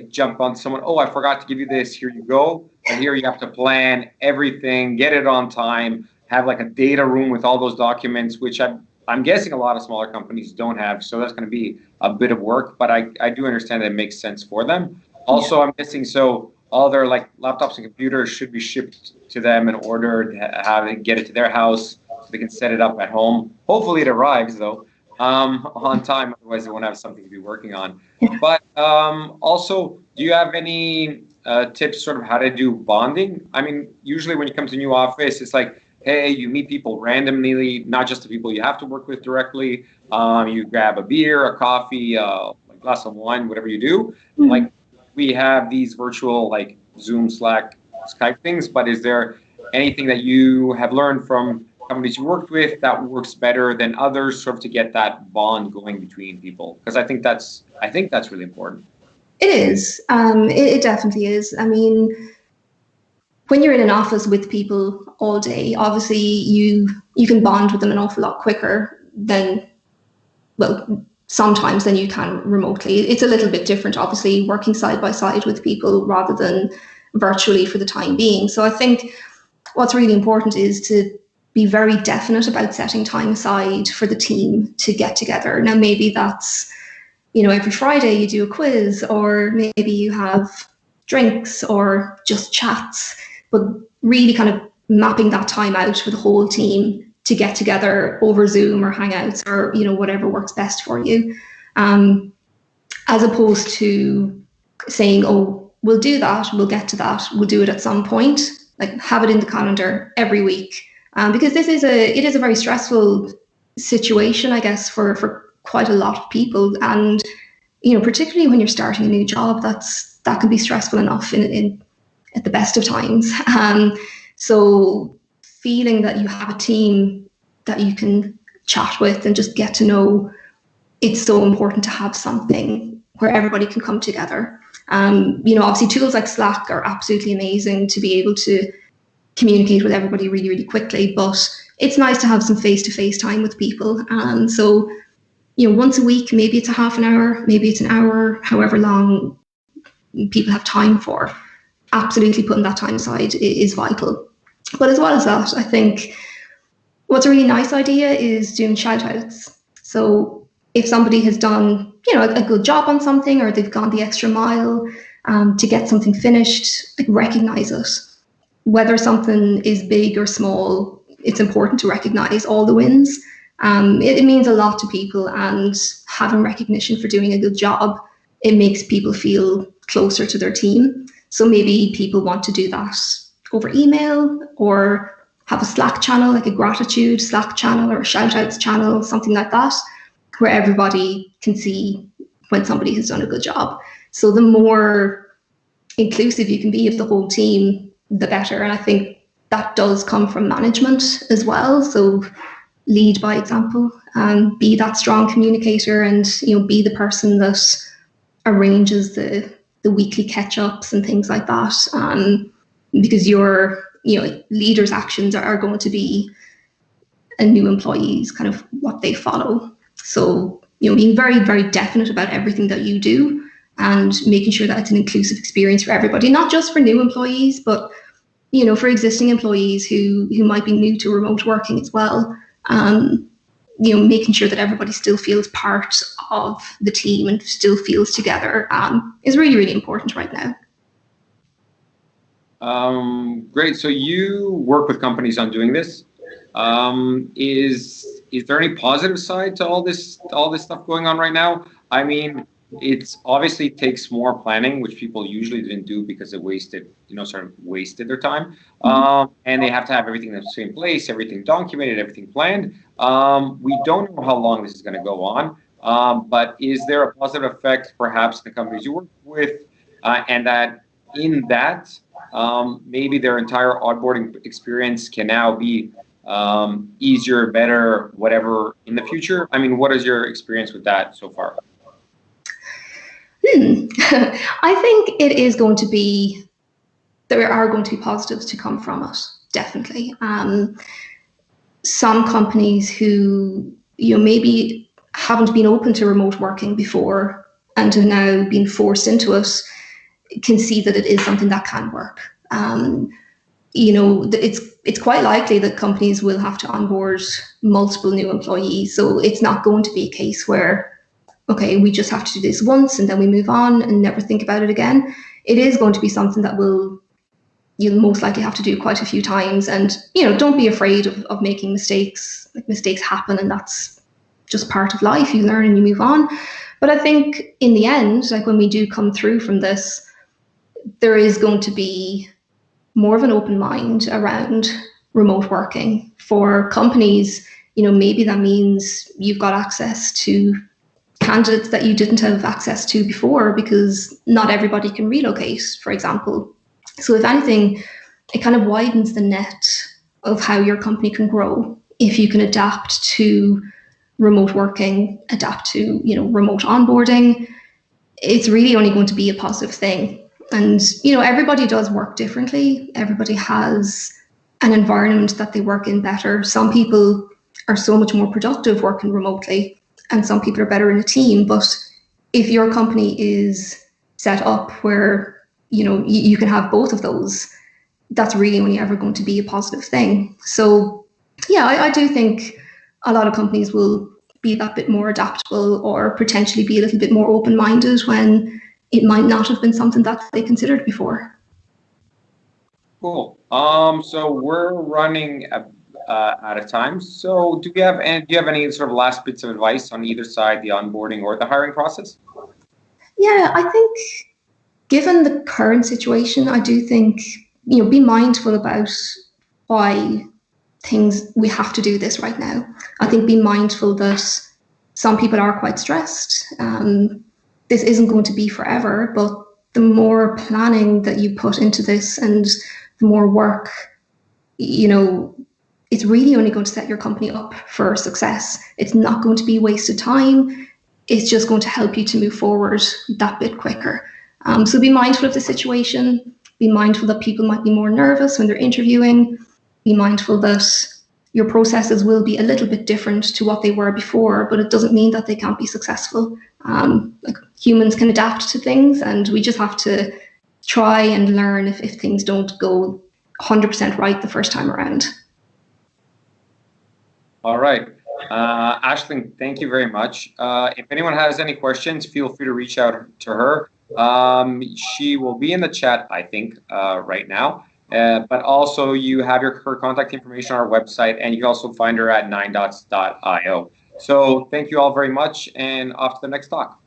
jump on someone, oh, I forgot to give you this, here you go. And here you have to plan everything, get it on time, have like a data room with all those documents, which I'm guessing a lot of smaller companies don't have. So that's going to be a bit of work, but I do understand that it makes sense for them. Also, I'm guessing so all their like laptops and computers should be shipped to them in order to have it, get it to their house so they can set it up at home. Hopefully it arrives though on time, otherwise they won't have something to be working on. But also, do you have any tips sort of how to do bonding? I mean, usually when you come to a new office, it's like, hey, you meet people randomly, not just the people you have to work with directly. You grab a beer, a coffee, a glass of wine, whatever you do. Mm-hmm. Like we have these virtual like Zoom, Slack, Skype things, but is there anything that you have learned from companies you worked with that works better than others, sort of to get that bond going between people? Because I think that's really important. It is. It definitely is. I mean, when you're in an office with people all day, obviously you can bond with them an awful lot quicker than, well, sometimes than you can remotely. It's a little bit different, obviously, working side by side with people rather than virtually for the time being. So I think what's really important is to be very definite about setting time aside for the team to get together. Now, maybe that's, every Friday you do a quiz, or maybe you have drinks or just chats, but really kind of mapping that time out for the whole team to get together over Zoom or Hangouts or, whatever works best for you. As opposed to saying, oh, we'll do that, we'll get to that, we'll do it at some point, like have it in the calendar every week. Because it is a very stressful situation, I guess, for quite a lot of people. And, particularly when you're starting a new job, that can be stressful enough at the best of times. So feeling that you have a team that you can chat with and just get to know, it's so important to have something where everybody can come together. Obviously tools like Slack are absolutely amazing to be able to communicate with everybody really, really quickly, but it's nice to have some face-to-face time with people. So, once a week, maybe it's a half an hour, maybe it's an hour, however long people have time for. Absolutely putting that time aside is vital. But as well as that, I think what's a really nice idea is doing shout-outs. So if somebody has done, a good job on something, or they've gone the extra mile to get something finished, like recognize it. Whether something is big or small, it's important to recognize all the wins. It means a lot to people, and having recognition for doing a good job, it makes people feel closer to their team. So maybe people want to do that over email, or have a Slack channel, like a gratitude Slack channel or a shout outs channel, something like that, where everybody can see when somebody has done a good job. So the more inclusive you can be of the whole team, the better. And I think that does come from management as well. So lead by example, be that strong communicator, and be the person that arranges the weekly catch-ups and things like that, because your leaders' actions are going to be a new employee's kind of what they follow. So being very, very definite about everything that you do, and making sure that it's an inclusive experience for everybody, not just for new employees, but for existing employees who might be new to remote working as well, making sure that everybody still feels part of the team and still feels together is really, really important right now. Great. So you work with companies on doing this. Is there any positive side to all this stuff going on right now? I mean, it's obviously takes more planning, which people usually didn't do because it wasted their time. And they have to have everything in the same place, everything documented, everything planned. We don't know how long this is going to go on. But is there a positive effect, perhaps, in the companies you work with, and that in that maybe their entire onboarding experience can now be easier, better, whatever in the future? I mean, what is your experience with that so far? I think it is going to be, there are going to be positives to come from it, definitely. Some companies who maybe haven't been open to remote working before and have now been forced into it can see that it is something that can work. It's quite likely that companies will have to onboard multiple new employees. So it's not going to be a case where, okay, we just have to do this once and then we move on and never think about it again. It is going to be something that you'll most likely have to do quite a few times. And, don't be afraid of making mistakes. Like, mistakes happen, and that's just part of life. You learn and you move on. But I think in the end, like when we do come through from this, there is going to be more of an open mind around remote working. For companies, maybe that means you've got access to candidates that you didn't have access to before, because not everybody can relocate, for example. So if anything, it kind of widens the net of how your company can grow if you can adapt to remote working, adapt to remote onboarding. It's really only going to be a positive thing. And everybody does work differently. Everybody has an environment that they work in better. Some people are so much more productive working remotely, and some people are better in a team. But if your company is set up where you can have both of those, that's really only ever going to be a positive thing. So yeah, I do think a lot of companies will be that bit more adaptable, or potentially be a little bit more open-minded when it might not have been something that they considered before. Cool. So we're running out of time. So do you have any sort of last bits of advice on either side, the onboarding or the hiring process? Yeah, I think given the current situation, I do think, be mindful about why we have to do this right now. I think be mindful that some people are quite stressed. This isn't going to be forever, but the more planning that you put into this and the more work, it's really only going to set your company up for success. It's not going to be wasted time. It's just going to help you to move forward that bit quicker. So be mindful of the situation. Be mindful that people might be more nervous when they're interviewing. Be mindful that your processes will be a little bit different to what they were before, but it doesn't mean that they can't be successful. Like, humans can adapt to things, and we just have to try and learn if things don't go 100% right the first time around. All right. Ashley, thank you very much. If anyone has any questions, feel free to reach out to her. She will be in the chat, I think, right now. But also, you have her contact information on our website, and you can also find her at 9dots.io. So thank you all very much, and off to the next talk.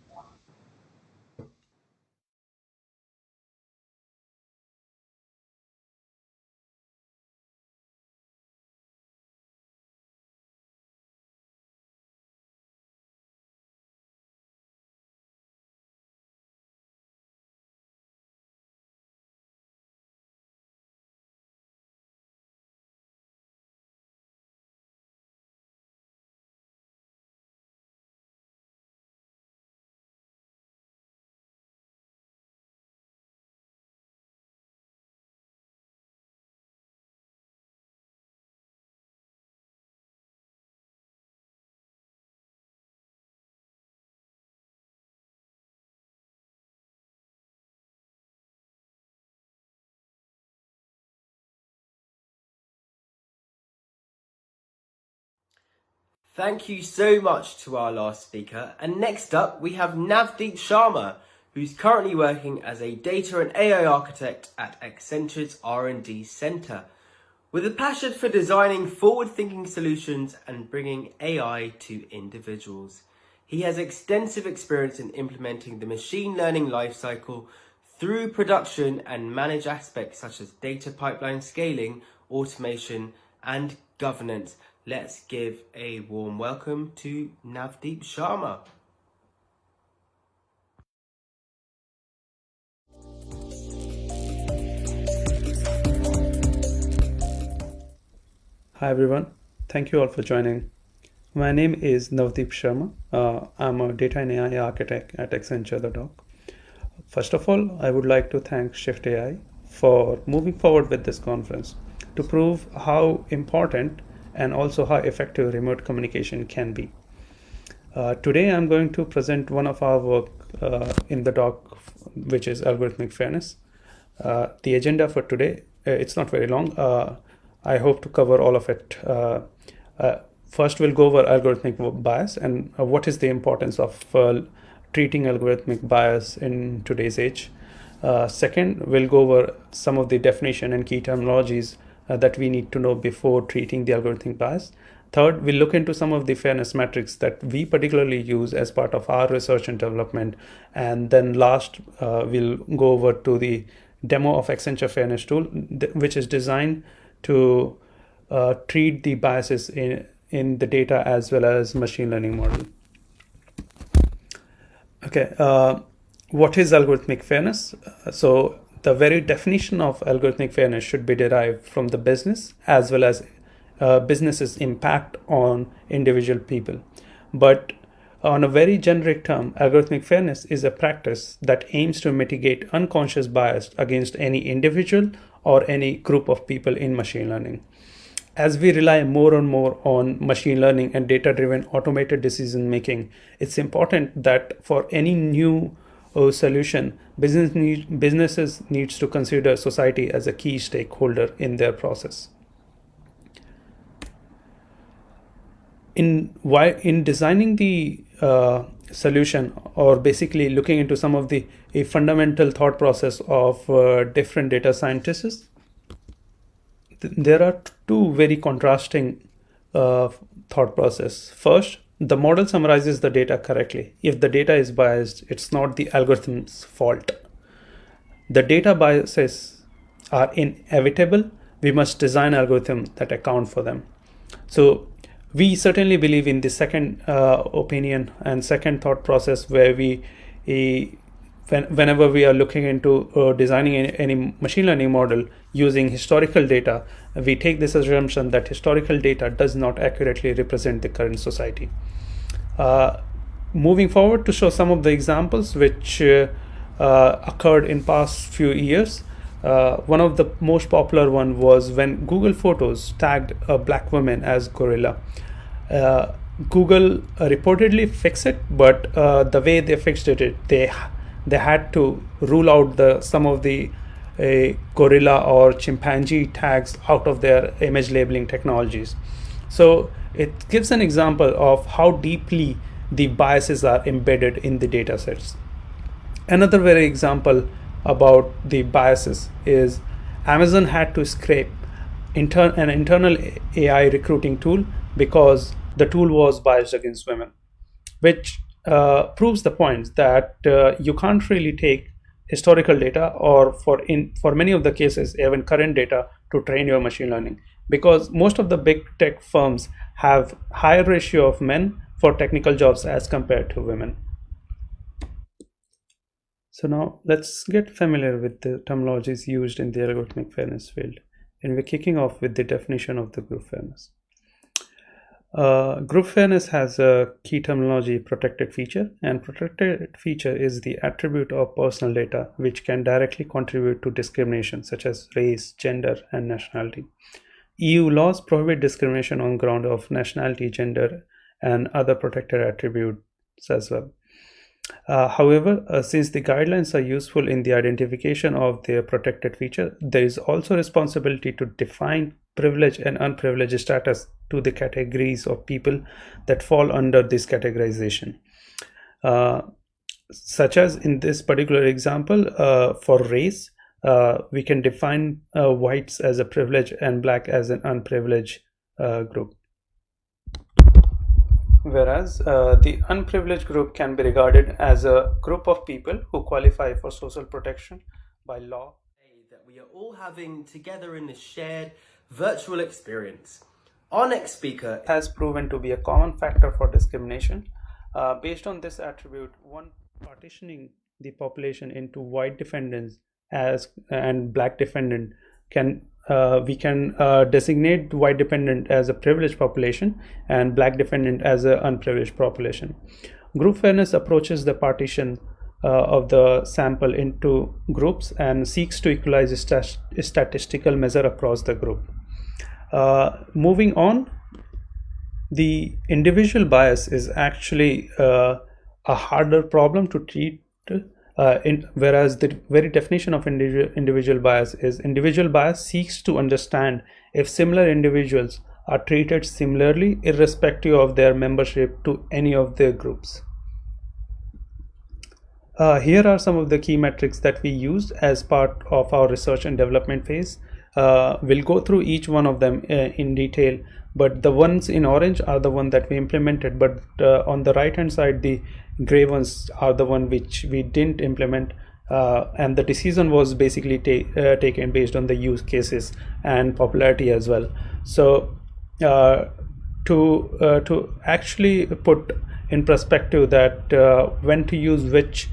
Thank you so much to our last speaker. And next up, we have Navdeep Sharma, who's currently working as a data and AI architect at Accenture's R&D Center, with a passion for designing forward-thinking solutions and bringing AI to individuals. He has extensive experience in implementing the machine learning lifecycle through production and manage aspects such as data pipeline scaling, automation, and governance. Let's give a warm welcome to Navdeep Sharma. Hi everyone, thank you all for joining. My name is Navdeep Sharma. I'm a data and AI architect at Accenture, the doc. First of all, I would like to thank Shift AI for moving forward with this conference to prove how important and also how effective remote communication can be. Today I'm going to present one of our work in the doc, which is Algorithmic Fairness. The agenda for today, it's not very long. I hope to cover all of it. First, we'll go over algorithmic bias and what is the importance of treating algorithmic bias in today's age. Second, we'll go over some of the definition and key terminologies that we need to know before treating the algorithmic bias. Third, we'll look into some of the fairness metrics that we particularly use as part of our research and development. And then last, we'll go over to the demo of Accenture Fairness tool, which is designed to treat the biases in the data as well as machine learning model. Okay, what is algorithmic fairness? So the very definition of algorithmic fairness should be derived from the business as well as business's impact on individual people. But on a very generic term, algorithmic fairness is a practice that aims to mitigate unconscious bias against any individual or any group of people in machine learning. As we rely more and more on machine learning and data-driven automated decision making, it's important that for any new solution, businesses needs to consider society as a key stakeholder in their process. In designing the solution, or basically looking into some of the fundamental thought process of different data scientists, there are two very contrasting thought process. First, the model summarizes the data correctly. If the data is biased, it's not the algorithm's fault. The data biases are inevitable. We must design algorithms that account for them. So we certainly believe in the second opinion and second thought process, where whenever we are looking into designing any machine learning model using historical data, we take this assumption that historical data does not accurately represent the current society. Moving forward to show some of the examples which occurred in past few years. One of the most popular one was when Google Photos tagged a black woman as gorilla. Google reportedly fixed it, but the way they fixed it, they had to rule out some of the gorilla or chimpanzee tags out of their image labeling technologies. So it gives an example of how deeply the biases are embedded in the data sets. Another very example about the biases is Amazon had to scrape an internal AI recruiting tool because the tool was biased against women, which proves the point that you can't really take historical data, or for many of the cases even current data, to train your machine learning, because most of the big tech firms have higher ratio of men for technical jobs as compared to women. So now let's get familiar with the terminologies used in the algorithmic fairness field, and we're kicking off with the definition of the group fairness. Group fairness has a key terminology, protected feature, and protected feature is the attribute of personal data which can directly contribute to discrimination such as race, gender, and nationality. EU laws prohibit discrimination on ground of nationality, gender, and other protected attributes as well. However, since the guidelines are useful in the identification of their protected feature, there is also responsibility to define privileged and unprivileged status to the categories of people that fall under this categorization. Such as in this particular example, for race, we can define whites as a privileged and black as an unprivileged group. Whereas the unprivileged group can be regarded as a group of people who qualify for social protection by law. That we are all having together in this shared virtual experience. Our next speaker has proven to be a common factor for discrimination. Based on this attribute, one partitioning the population into white defendants and black defendant we can designate white defendant as a privileged population and black defendant as an unprivileged population. Group fairness approaches the partition of the sample into groups and seeks to equalize a statistical measure across the group. Moving on, the individual bias is actually a harder problem to treat, whereas the very definition of individual bias is individual bias seeks to understand if similar individuals are treated similarly irrespective of their membership to any of their groups. Here are some of the key metrics that we used as part of our research and development phase. We'll go through each one of them in detail, but the ones in orange are the one that we implemented, but on the right hand side the gray ones are the one which we didn't implement, and the decision was basically taken based on the use cases and popularity as well. So to actually put in perspective that when to use which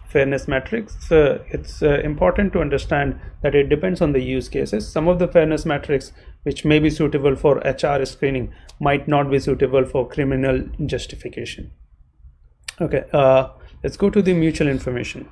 fairness metrics, it's important to understand that it depends on the use cases. Some of the fairness metrics which may be suitable for HR screening might not be suitable for criminal justification. Okay, let's go to the mutual information.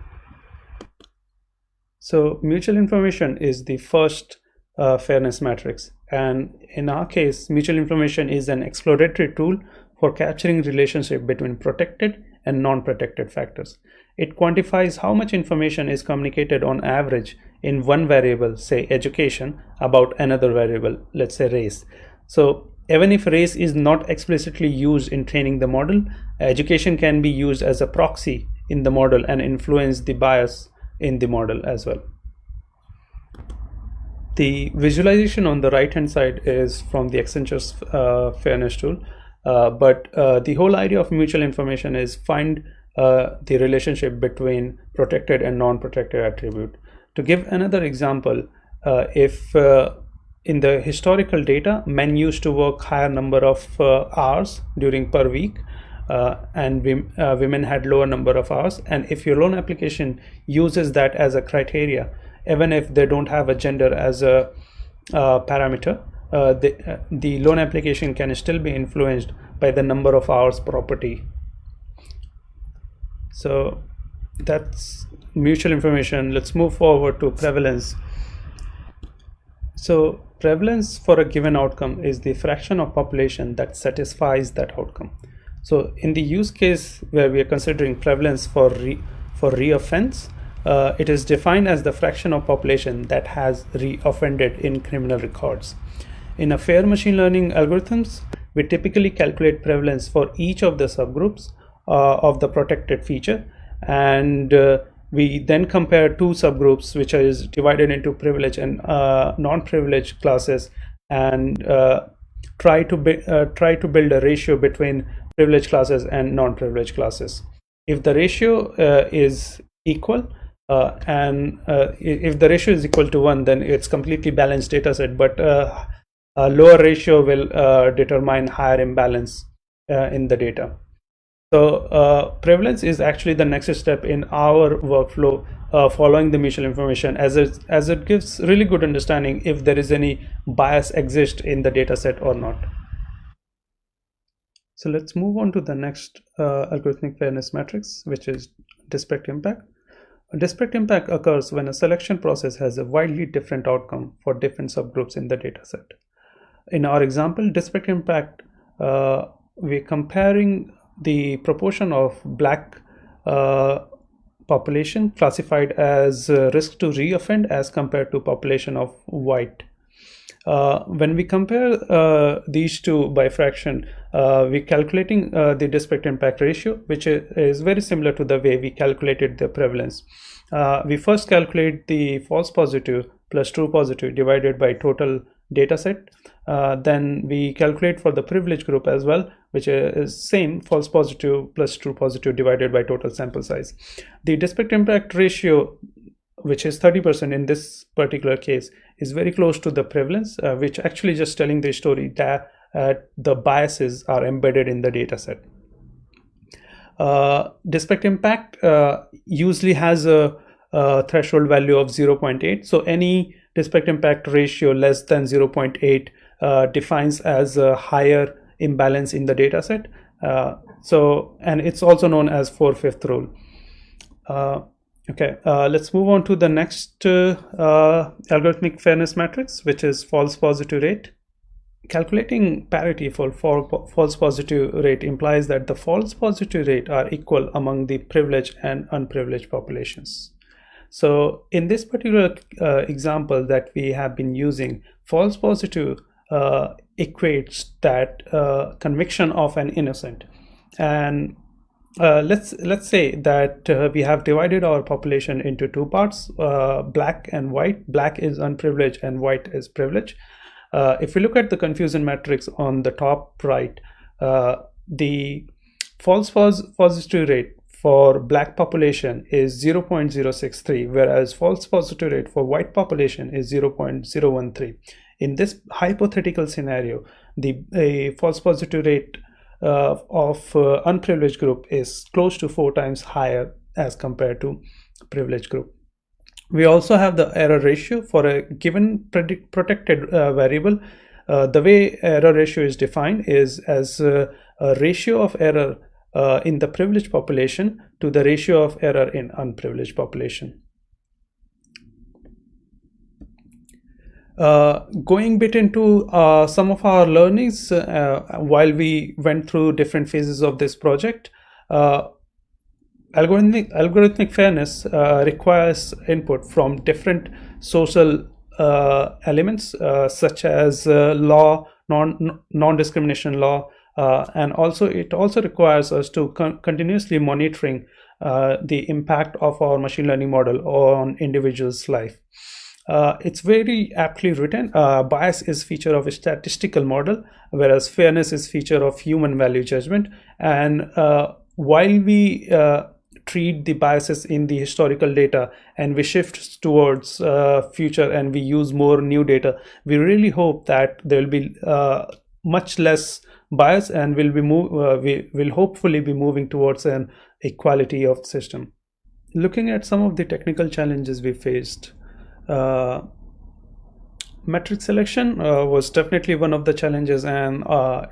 So mutual information is the first fairness matrix, and in our case mutual information is an exploratory tool for capturing relationship between protected and non-protected factors. It quantifies how much information is communicated on average in one variable, say education, about another variable, let's say race. So even if race is not explicitly used in training the model, education can be used as a proxy in the model and influence the bias in the model as well. The visualization on the right hand side is from the Accenture's fairness tool, but the whole idea of mutual information is find the relationship between protected and non-protected attribute. To give another example, if in the historical data men used to work higher number of hours during per week, and women had lower number of hours, and if your loan application uses that as a criteria, even if they don't have a gender as a parameter, the loan application can still be influenced by the number of hours property. So that's mutual information. Let's move forward to prevalence. So prevalence for a given outcome is the fraction of population that satisfies that outcome. So in the use case where we are considering prevalence for reoffense, it is defined as the fraction of population that has reoffended in criminal records. In a fair machine learning algorithms, we typically calculate prevalence for each of the subgroups of the protected feature, and we then compare two subgroups which is divided into privileged and non-privileged classes, and try to build a ratio between privileged classes and non-privileged classes. If the ratio is equal, if the ratio is equal to 1, then it's completely balanced data set, but a lower ratio will determine higher imbalance in the data. So prevalence is actually the next step in our workflow following the mutual information, as it gives really good understanding if there is any bias exist in the data set or not. So let's move on to the next algorithmic fairness matrix, which is disparate impact. A disparate impact occurs when a selection process has a widely different outcome for different subgroups in the data set. In our example, disparate impact, we're comparing the proportion of black population classified as risk to reoffend as compared to population of white. When we compare these two by fraction, we're calculating the disparate impact ratio, which is very similar to the way we calculated the prevalence. We first calculate the false positive plus true positive divided by total data set. Then we calculate for the privilege group as well, which is same, false positive plus true positive divided by total sample size. The disparate impact ratio, which is 30% in this particular case, is very close to the prevalence, which actually just telling the story that the biases are embedded in the data set. Disparate impact usually has a threshold value of 0.8. So any disparate impact ratio less than 0.8 defines as a higher imbalance in the data set. And it's also known as 4/5 rule. Okay, let's move on to the next algorithmic fairness matrix, which is false positive rate. Calculating parity for false positive rate implies that the false positive rate are equal among the privileged and unprivileged populations. So in this particular example that we have been using, false positive equates that conviction of an innocent. And let's say that we have divided our population into two parts, black and white. Black is unprivileged and white is privileged. If we look at the confusion matrix on the top right, the false positive rate for black population is 0.063, whereas false positive rate for white population is 0.013. In this hypothetical scenario, the false positive rate of unprivileged group is close to 4 times higher as compared to privileged group. We also have the error ratio for a given protected variable. The way error ratio is defined is as a ratio of error in the privileged population to the ratio of error in unprivileged population. Going bit into some of our learnings while we went through different phases of this project, algorithmic fairness requires input from different social elements such as law, non-discrimination law, and it also requires us to continuously monitoring the impact of our machine learning model on individuals' life. It's very aptly written. Bias is feature of a statistical model, whereas fairness is feature of human value judgment. And while we treat the biases in the historical data and we shift towards future and we use more new data, we really hope that there will be much less bias and we will hopefully be moving towards an equality of the system. Looking at some of the technical challenges we faced, metric selection was definitely one of the challenges, and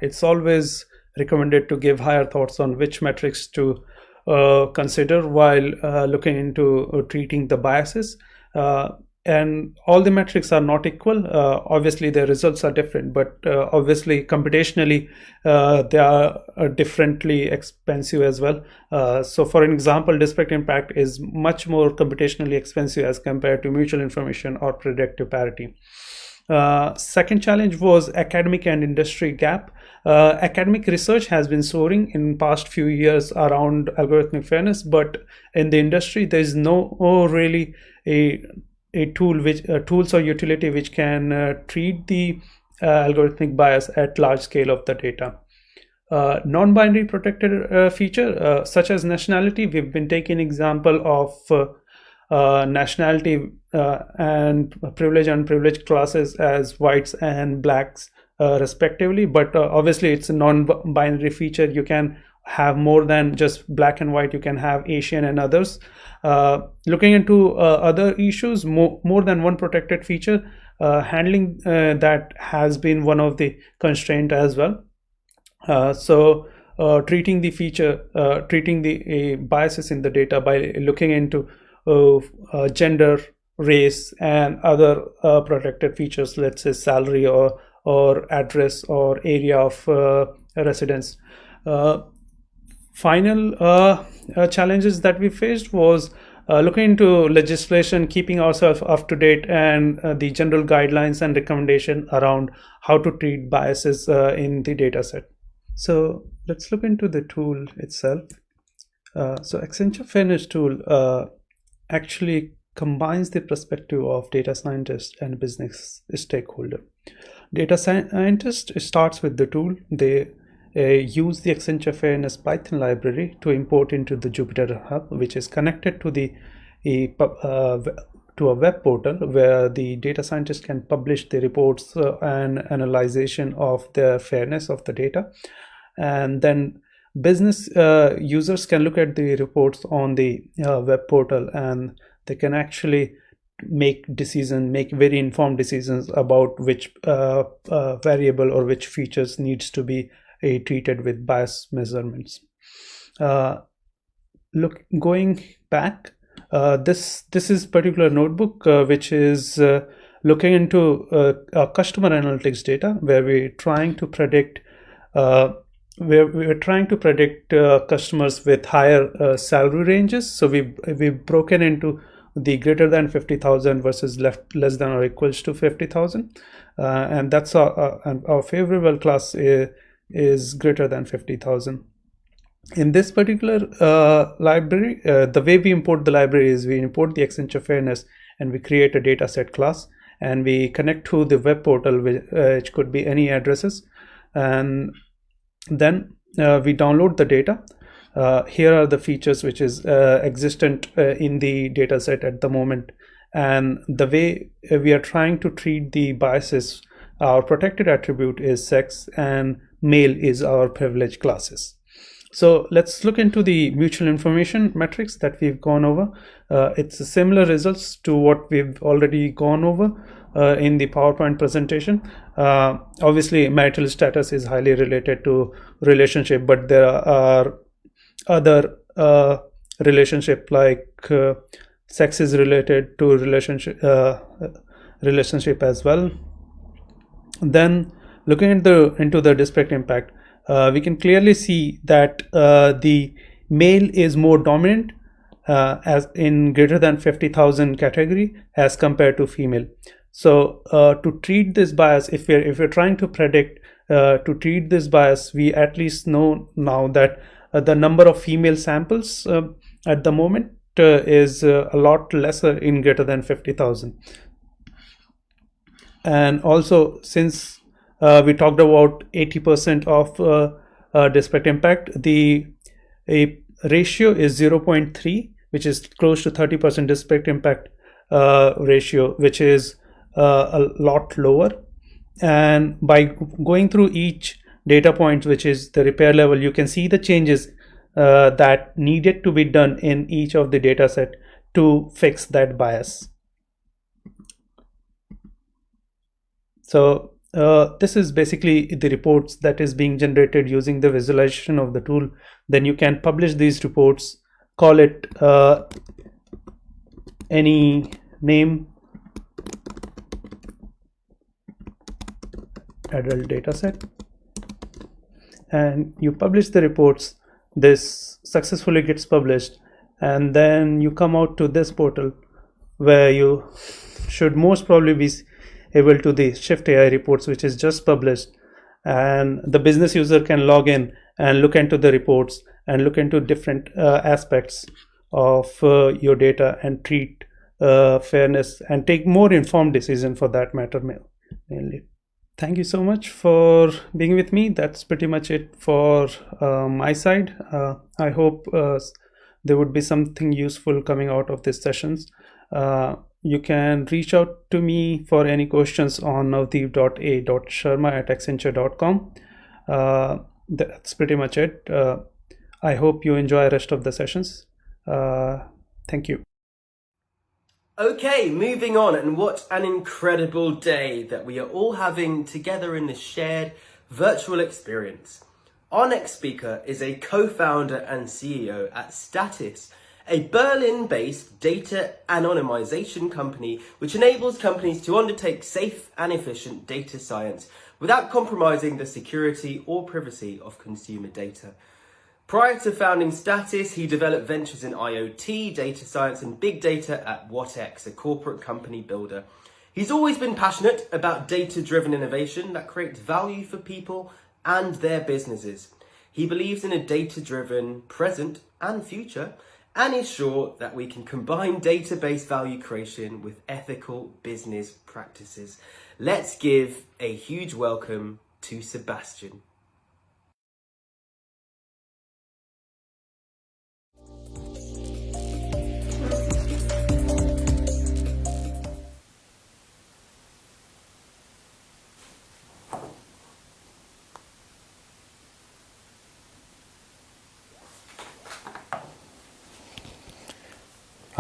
it's always recommended to give higher thoughts on which metrics to consider while looking into treating the biases. And all the metrics are not equal. Obviously, the results are different, but obviously, computationally, they are differently expensive as well. So, for an example, disparate impact is much more computationally expensive as compared to mutual information or predictive parity. Second challenge was academic and industry gap. Academic research has been soaring in past few years around algorithmic fairness, but in the industry, there is no really a tool tools or utility which can treat the algorithmic bias at large scale of the data. Non-binary protected feature such as nationality, we've been taking example of nationality and privileged and unprivileged classes as whites and blacks respectively, but obviously it's a non-binary feature. You can have more than just black and white. You can have Asian and others. Looking into other issues, more than one protected feature, handling that has been one of the constraint as well. So treating the biases in the data by looking into gender, race, and other protected features, let's say salary or address or area of residence. final challenges that we faced was looking into legislation, keeping ourselves up to date, and the general guidelines and recommendation around how to treat biases in the dataset. So let's look into the tool itself. So Accenture Fairness tool actually combines the perspective of data scientist and business stakeholder. Data scientist starts with the tool. They use the Accenture Fairness Python library to import into the Jupyter Hub, which is connected to to a web portal where the data scientist can publish the reports and analyzation of the fairness of the data. And then business users can look at the reports on the web portal, and they can actually make very informed decisions about which variable or which features needs to be treated with bias measurements. Going back, this is particular notebook which is looking into customer analytics data, where we're trying to predict customers with higher salary ranges. So we've broken into the greater than 50,000 versus less than or equals to 50,000, and that's our favorable class is greater than 50,000. In this particular library, the way we import the library is we import the Accenture Fairness and we create a dataset class, and we connect to the web portal, which could be any addresses, and then we download the data. Here are the features which is existent in the dataset at the moment, and the way we are trying to treat the biases, our protected attribute is sex and male is our privileged classes. So let's look into the mutual information metrics that we've gone over. It's similar results to what we've already gone over in the PowerPoint presentation. Obviously, marital status is highly related to relationship, but there are other relationship like sex is related to relationship as well. Then looking into the disparate impact, we can clearly see that the male is more dominant as in greater than 50,000 category as compared to female. So to treat this bias, if we're trying to predict to treat this bias, we at least know now that the number of female samples at the moment is a lot lesser in greater than 50,000. And also, since we talked about 80% of disparate impact, the ratio is 0.3, which is close to 30% disparate impact ratio, which is a lot lower. And by going through each data point, which is the repair level, you can see the changes that needed to be done in each of the data set to fix that bias. So this is basically the reports that is being generated using the visualization of the tool. Then you can publish these reports, call it any name, adult data set, and you publish the reports. This successfully gets published, and then you come out to this portal where you should most probably be able to the Shift AI reports, which is just published, and the business user can log in and look into the reports and look into different aspects of your data and treat fairness and take more informed decision for that matter mainly. Thank you so much for being with me. That's pretty much it for my side. I hope there would be something useful coming out of these sessions. You can reach out to me for any questions on navdeep.a.sharma@accenture.com. That's pretty much it. I hope you enjoy the rest of the sessions. Thank you. Okay, moving on, and what an incredible day that we are all having together in this shared virtual experience. Our next speaker is a co-founder and CEO at Status, a Berlin-based data anonymization company which enables companies to undertake safe and efficient data science without compromising the security or privacy of consumer data. Prior to founding Status, he developed ventures in IoT, data science and big data at WhatX, a corporate company builder. He's always been passionate about data-driven innovation that creates value for people and their businesses. He believes in a data-driven present and future, and is sure that we can combine database value creation with ethical business practices. Let's give a huge welcome to Sebastian.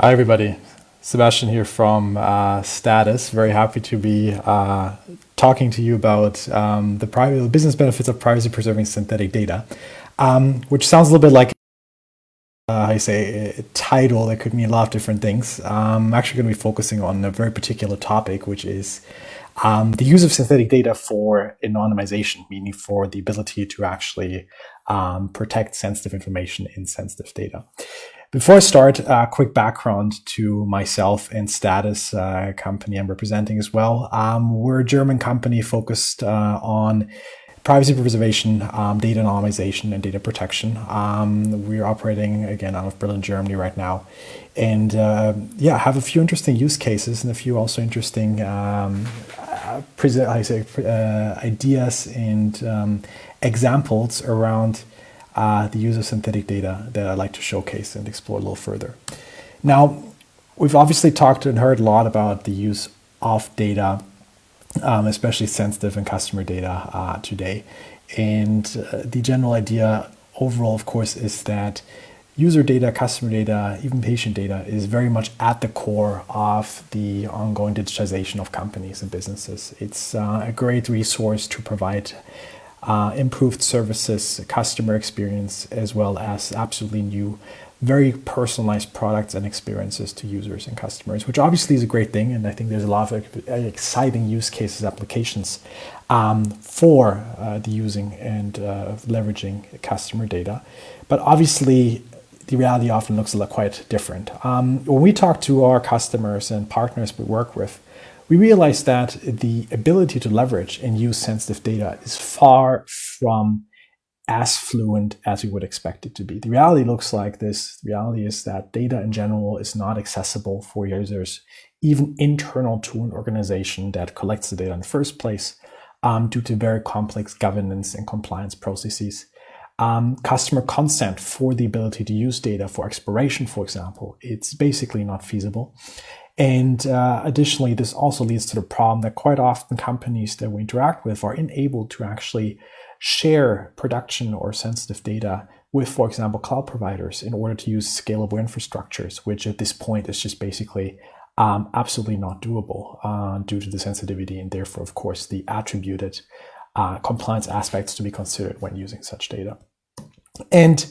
Hi everybody, Sebastian here from Status. Very happy to be talking to you about the business benefits of privacy-preserving synthetic data, which sounds a little bit like a title that could mean a lot of different things. I'm actually going to be focusing on a very particular topic, which is the use of synthetic data for anonymization, meaning for the ability to actually protect sensitive information in sensitive data. Before I start, a quick background to myself and Status, company I'm representing as well. We're a German company focused on privacy preservation, data anonymization, and data protection. We're operating, again, out of Berlin, Germany right now. And have a few interesting use cases and a few also interesting ideas and examples around the use of synthetic data that I'd like to showcase and explore a little further. Now, we've obviously talked and heard a lot about the use of data, especially sensitive and customer data today. And the general idea overall, of course, is that user data, customer data, even patient data is very much at the core of the ongoing digitization of companies and businesses. It's a great resource to provide improved services, customer experience, as well as absolutely new, very personalized products and experiences to users and customers, which obviously is a great thing. And I think there's a lot of exciting use cases, applications for the using and leveraging customer data. But obviously, the reality often looks quite different. When we talk to our customers and partners we work with, we realize that the ability to leverage and use sensitive data is far from as fluent as we would expect it to be. The reality looks like this. The reality is that data in general is not accessible for users, even internal to an organization that collects the data in the first place, due to very complex governance and compliance processes. Customer consent for the ability to use data for exploration, for example, it's basically not feasible. And additionally, this also leads to the problem that quite often companies that we interact with are unable to actually share production or sensitive data with, for example, cloud providers in order to use scalable infrastructures, which at this point is just basically absolutely not doable due to the sensitivity and therefore, of course, the attributed compliance aspects to be considered when using such data. And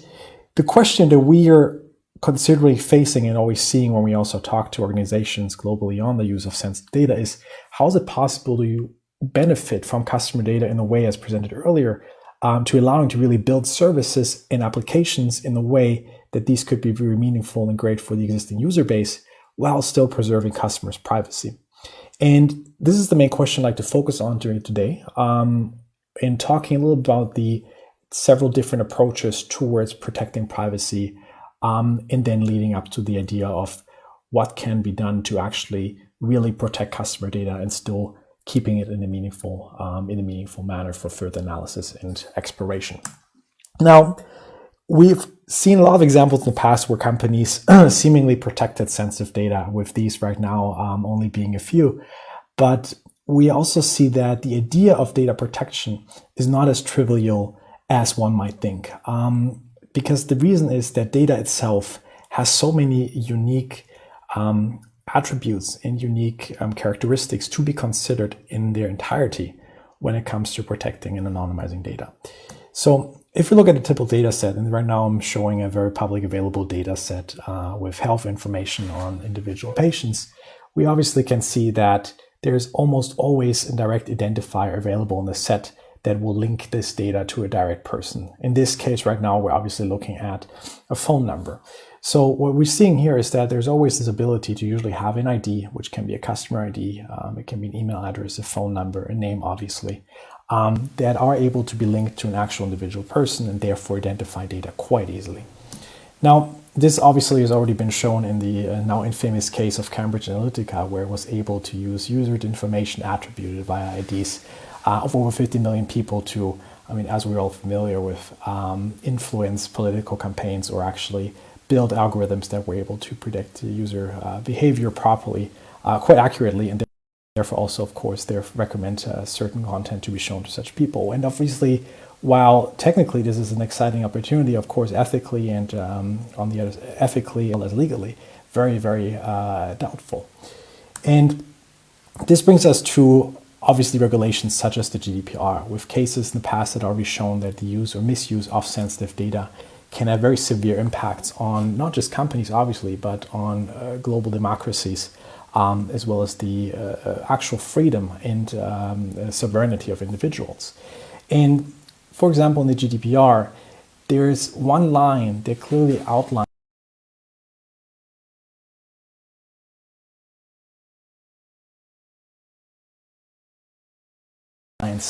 the question that we are considerably facing and always seeing when we also talk to organizations globally on the use of sensitive data is, how is it possible to benefit from customer data in the way as presented earlier, to allowing to really build services and applications in the way that these could be very meaningful and great for the existing user base while still preserving customers' privacy. And this is the main question I'd like to focus on during today, in talking a little about the several different approaches towards protecting privacy, and then leading up to the idea of what can be done to actually really protect customer data and still keeping it in a meaningful manner for further analysis and exploration. Now, we've seen a lot of examples in the past where companies seemingly protected sensitive data, with these right now only being a few. But we also see that the idea of data protection is not as trivial as one might think. Because the reason is that data itself has so many unique attributes and unique characteristics to be considered in their entirety when it comes to protecting and anonymizing data. So if we look at a typical data set, and right now I'm showing a very public available data set with health information on individual patients, we obviously can see that there's almost always a direct identifier available in the set that will link this data to a direct person. In this case right now, we're obviously looking at a phone number. So what we're seeing here is that there's always this ability to usually have an ID, which can be a customer ID, it can be an email address, a phone number, a name, obviously, that are able to be linked to an actual individual person and therefore identify data quite easily. Now, this obviously has already been shown in the now infamous case of Cambridge Analytica, where it was able to use user information attributed via IDs of over 50 million people to, I mean, as we're all familiar with, influence political campaigns or actually build algorithms that were able to predict user behavior properly, quite accurately, and therefore also, of course, they recommend certain content to be shown to such people. And obviously, while technically this is an exciting opportunity, of course, ethically and on the other, ethically as well as legally, very, very doubtful. And this brings us to obviously regulations such as the GDPR, with cases in the past that already shown that the use or misuse of sensitive data can have very severe impacts on not just companies, obviously, but on global democracies, as well as the actual freedom and sovereignty of individuals. And for example, in the GDPR, there's one line that clearly outlines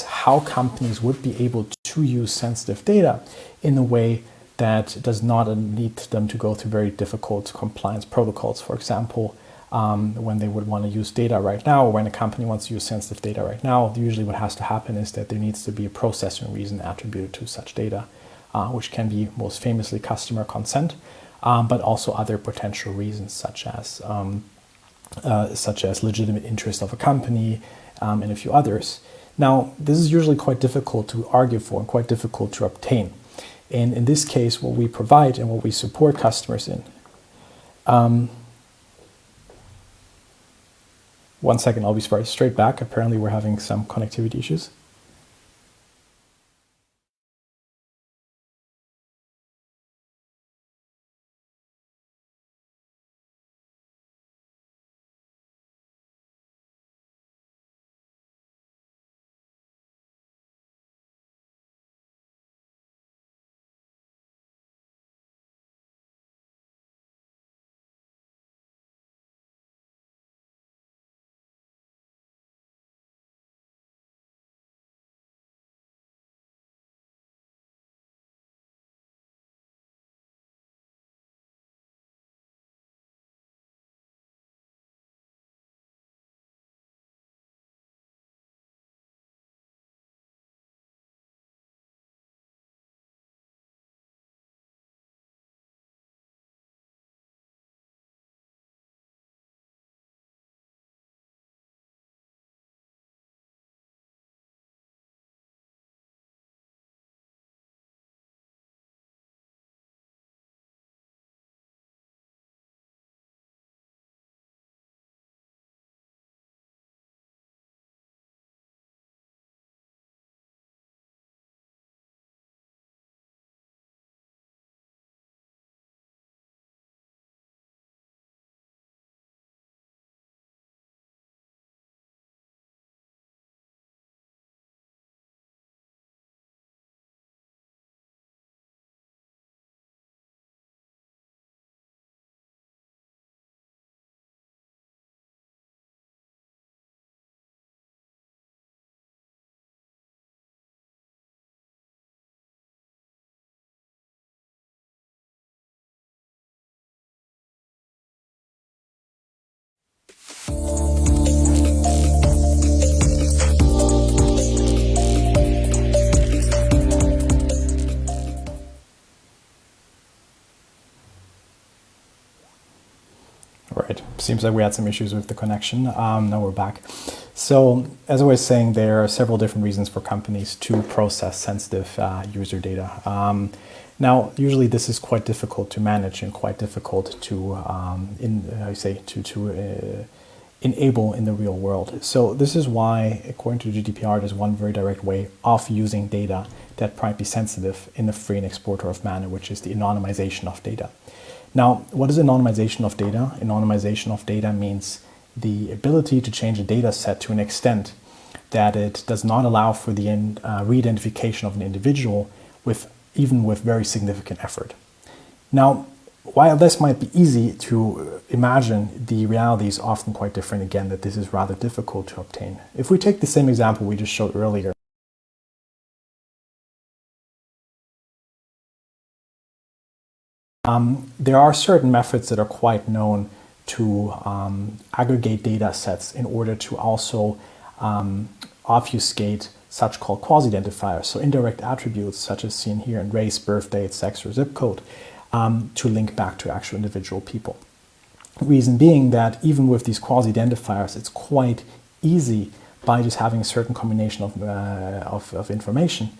how companies would be able to use sensitive data in a way that does not need them to go through very difficult compliance protocols. For example, when they would want to use data right now, or when a company wants to use sensitive data right now, usually what has to happen is that there needs to be a processing reason attributed to such data, which can be most famously customer consent, but also other potential reasons such as legitimate interest of a company and a few others. Now, this is usually quite difficult to argue for and quite difficult to obtain. And in this case, what we provide and what we support customers in. One second, I'll be straight back. Apparently, we're having some connectivity issues. Right. Seems like we had some issues with the connection. Now we're back. So, as I was saying, there are several different reasons for companies to process sensitive user data. Now, usually this is quite difficult to manage and quite difficult to enable in the real world. So this is why, according to GDPR, there's one very direct way of using data that might be sensitive in a free and exploitative manner, which is the anonymization of data. Now, what is anonymization of data? Anonymization of data means the ability to change a data set to an extent that it does not allow for the re-identification of an individual even with very significant effort. Now, while this might be easy to imagine, the reality is often quite different again, that this is rather difficult to obtain. If we take the same example we just showed earlier, there are certain methods that are quite known to aggregate data sets in order to also obfuscate such called quasi-identifiers, so indirect attributes such as seen here in race, birth date, sex, or zip code, to link back to actual individual people. Reason being that even with these quasi-identifiers, it's quite easy by just having a certain combination of information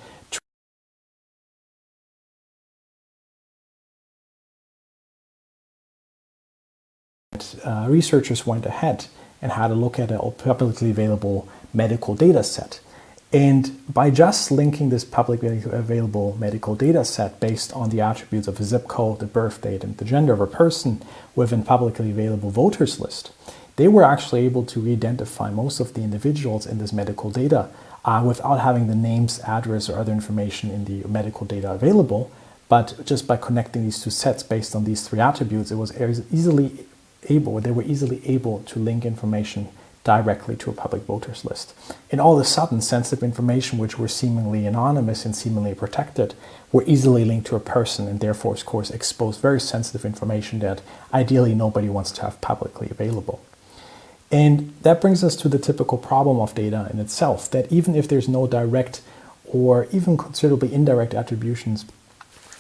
researchers went ahead and had a look at a publicly available medical data set. And by just linking this publicly available medical data set based on the attributes of a zip code, the birth date, and the gender of a person within publicly available voters list, they were actually able to identify most of the individuals in this medical data without having the names, address, or other information in the medical data available. But just by connecting these two sets based on these three attributes, they were easily able to link information directly to a public voters list. And all of a sudden, sensitive information which were seemingly anonymous and seemingly protected were easily linked to a person, and therefore, of course, exposed very sensitive information that ideally nobody wants to have publicly available. And that brings us to the typical problem of data in itself, that even if there's no direct or even considerably indirect attributions,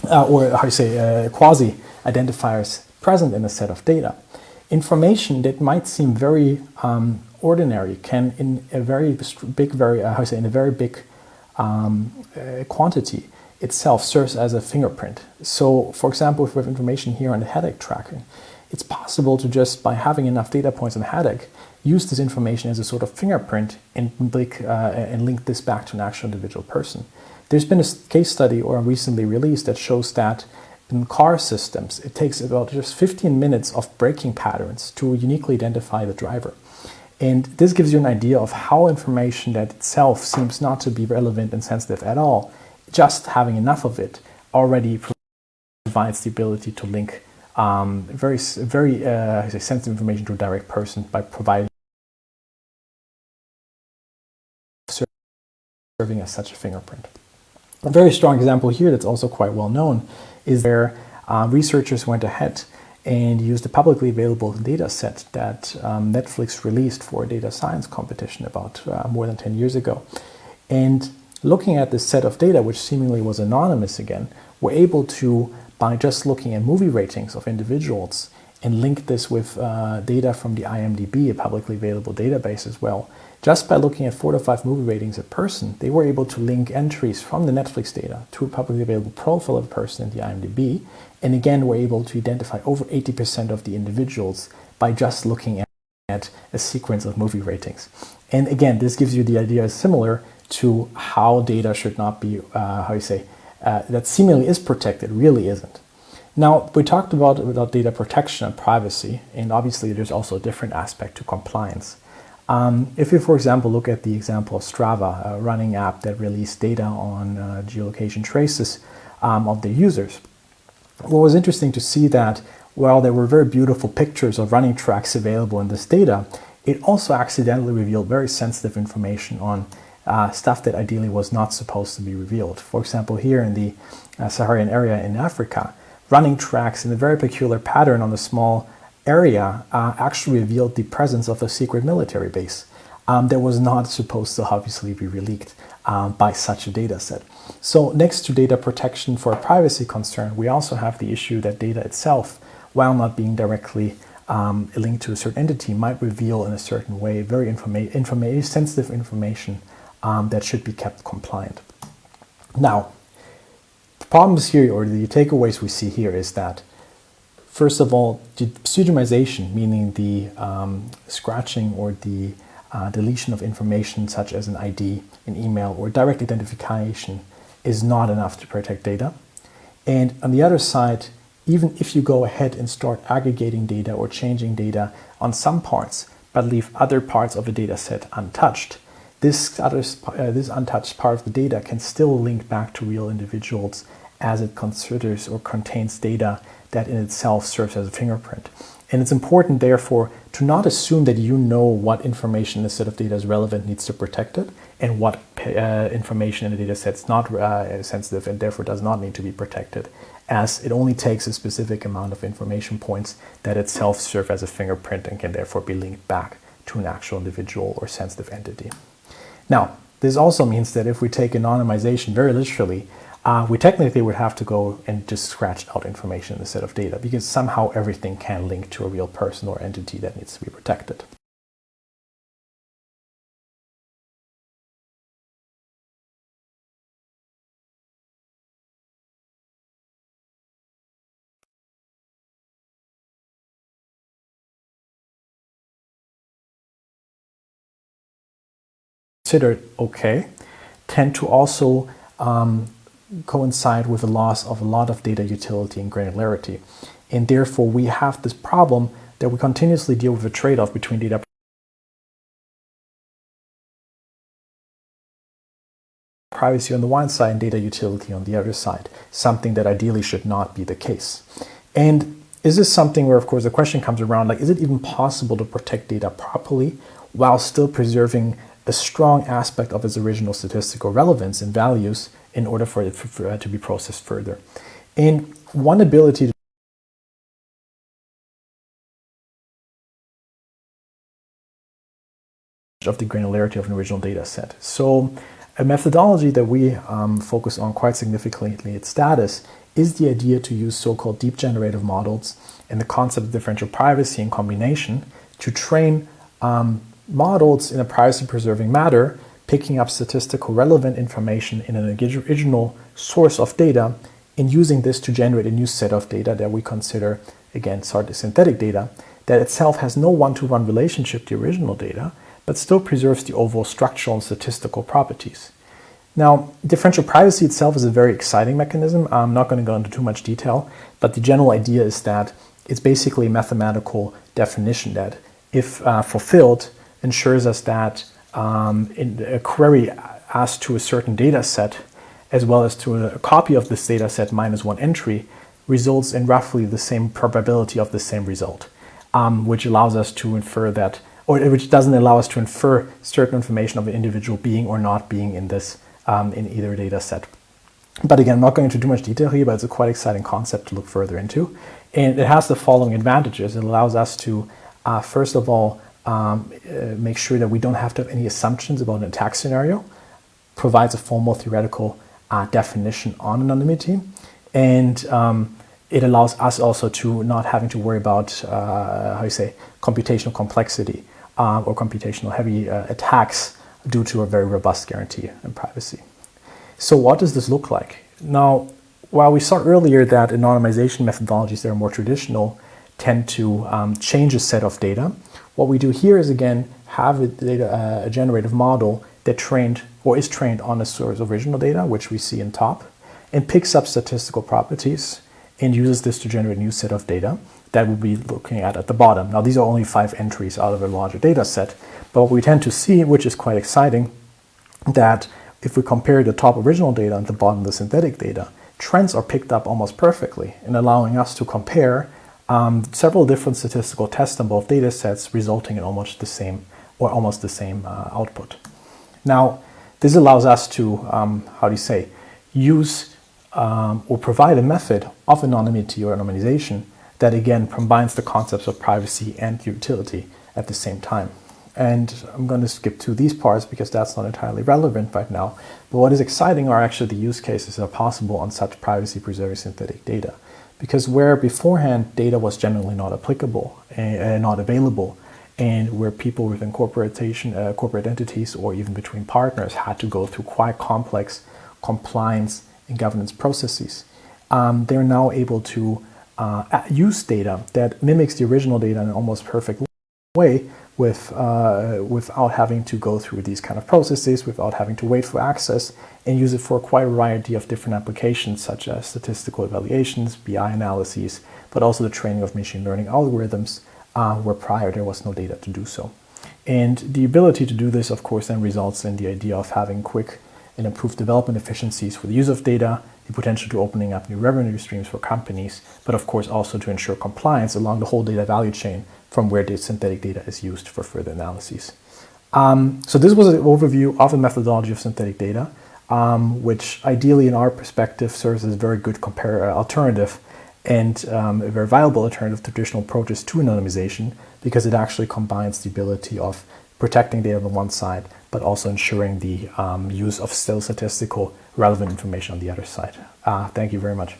quasi-identifiers present in a set of data, information that might seem very ordinary can, in a very big quantity itself, serves as a fingerprint. So, for example, if we have information here on the headache tracking, it's possible to just, by having enough data points on headache, use this information as a sort of fingerprint and link this back to an actual individual person. There's been a case study or recently released that shows that in car systems, it takes about just 15 minutes of braking patterns to uniquely identify the driver. And this gives you an idea of how information that itself seems not to be relevant and sensitive at all, just having enough of it already provides the ability to link very sensitive information to a direct person by providing serving as such a fingerprint. A very strong example here that's also quite well known is where researchers went ahead and used a publicly available data set that Netflix released for a data science competition about more than 10 years ago. And looking at this set of data, which seemingly was anonymous again, were able to, by just looking at movie ratings of individuals and link this with data from the IMDb, a publicly available database as well, just by looking at 4 to 5 movie ratings a person, they were able to link entries from the Netflix data to a publicly available profile of a person in the IMDb, and again were able to identify over 80% of the individuals by just looking at a sequence of movie ratings. And again, this gives you the idea similar to how data should not be, that seemingly is protected, really isn't. Now, we talked about data protection and privacy, and obviously there's also a different aspect to compliance. If we, for example, look at the example of Strava, a running app that released data on geolocation traces of their users, what was interesting to see that while there were very beautiful pictures of running tracks available in this data, it also accidentally revealed very sensitive information on stuff that ideally was not supposed to be revealed. For example, here in the Saharan area in Africa, running tracks in a very peculiar pattern on a small area actually revealed the presence of a secret military base that was not supposed to obviously be leaked by such a data set. So next to data protection for a privacy concern, we also have the issue that data itself, while not being directly linked to a certain entity, might reveal in a certain way very sensitive information that should be kept compliant. Now, the problems here, or the takeaways we see here, is that first of all, the pseudonymization, meaning the scratching or the deletion of information such as an ID, an email, or direct identification is not enough to protect data. And on the other side, even if you go ahead and start aggregating data or changing data on some parts, but leave other parts of the data set untouched, this untouched part of the data can still link back to real individuals as it considers or contains data that in itself serves as a fingerprint. And it's important, therefore, to not assume that you know what information in a set of data is relevant, needs to protect it, and what information in a data set is not sensitive and therefore does not need to be protected, as it only takes a specific amount of information points that itself serve as a fingerprint and can therefore be linked back to an actual individual or sensitive entity. Now, this also means that if we take anonymization very literally, we technically would have to go and just scratch out information in a set of data, because somehow everything can link to a real person or entity that needs to be protected. Considered okay, tend to also coincide with the loss of a lot of data utility and granularity. And therefore, we have this problem that we continuously deal with a trade-off between data privacy on the one side and data utility on the other side, something that ideally should not be the case. And is this something where, of course, the question comes around, like, is it even possible to protect data properly while still preserving a strong aspect of its original statistical relevance and values in order for it to be processed further? And one ability of the granularity of an original data set. So a methodology that we focus on quite significantly at Status is the idea to use so-called deep generative models and the concept of differential privacy in combination to train models in a privacy-preserving manner, picking up statistical relevant information in an original source of data and using this to generate a new set of data that we consider, again, synthetic data, that itself has no one-to-one relationship to the original data, but still preserves the overall structural and statistical properties. Now, differential privacy itself is a very exciting mechanism. I'm not going to go into too much detail, but the general idea is that it's basically a mathematical definition that, if fulfilled, ensures us that in a query asked to a certain data set, as well as to a copy of this data set minus one entry, results in roughly the same probability of the same result, which allows us to infer that, or which doesn't allow us to infer certain information of an individual being or not being in this, in either data set. But again, I'm not going into too much detail here, but it's a quite exciting concept to look further into. And it has the following advantages. It allows us to, first of all, make sure that we don't have to have any assumptions about an attack scenario, provides a formal theoretical definition on anonymity, and it allows us also to not having to worry about, computational complexity or computational heavy attacks due to a very robust guarantee in privacy. So what does this look like? Now, while we saw earlier that anonymization methodologies that are more traditional tend to change a set of data, what we do here is, again, have a generative model that trained or is trained on a source of original data, which we see in top, and picks up statistical properties and uses this to generate a new set of data that we'll be looking at the bottom. Now, these are only 5 entries out of a larger data set, but what we tend to see, which is quite exciting, that if we compare the top original data and the bottom the synthetic data, trends are picked up almost perfectly in allowing us to compare several different statistical tests on both data sets, resulting in almost the same output. Now, this allows us to, use or provide a method of anonymity or anonymization that, again, combines the concepts of privacy and utility at the same time. And I'm going to skip to these parts because that's not entirely relevant right now. But what is exciting are actually the use cases that are possible on such privacy-preserving synthetic data. Because where beforehand data was generally not applicable and not available, and where people within corporate entities or even between partners had to go through quite complex compliance and governance processes, they're now able to use data that mimics the original data in an almost perfect way without having to go through these kind of processes, without having to wait for access, and use it for quite a variety of different applications such as statistical evaluations, BI analyses, but also the training of machine learning algorithms where prior there was no data to do so. And the ability to do this, of course, then results in the idea of having quick and improved development efficiencies for the use of data, the potential to opening up new revenue streams for companies, but of course also to ensure compliance along the whole data value chain from where the synthetic data is used for further analyses. So this was an overview of the methodology of synthetic data, which ideally in our perspective serves as a very good alternative and a very viable alternative to traditional approaches to anonymization, because it actually combines the ability of protecting data on the one side, but also ensuring the use of still statistical relevant information on the other side. Thank you very much.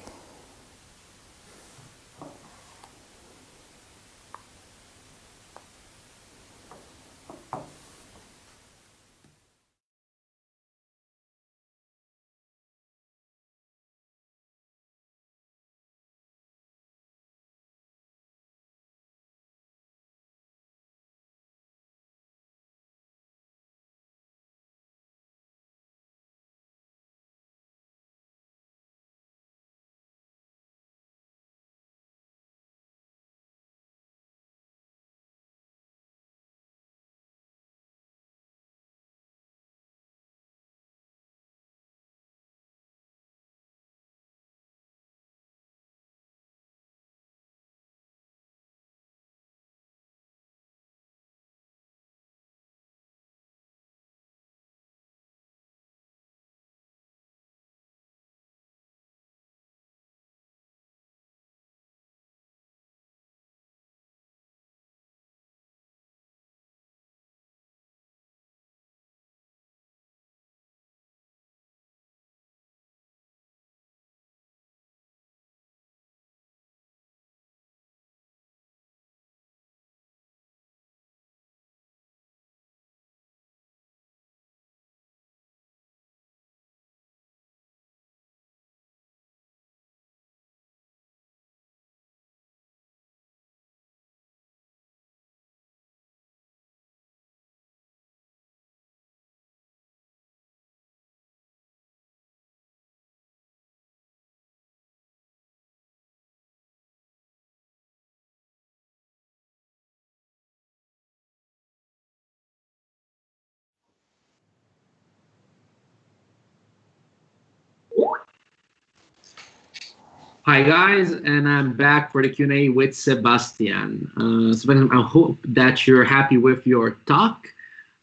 Hi guys, and I'm back for the Q&A with Sebastian. Sebastian, I hope that you're happy with your talk.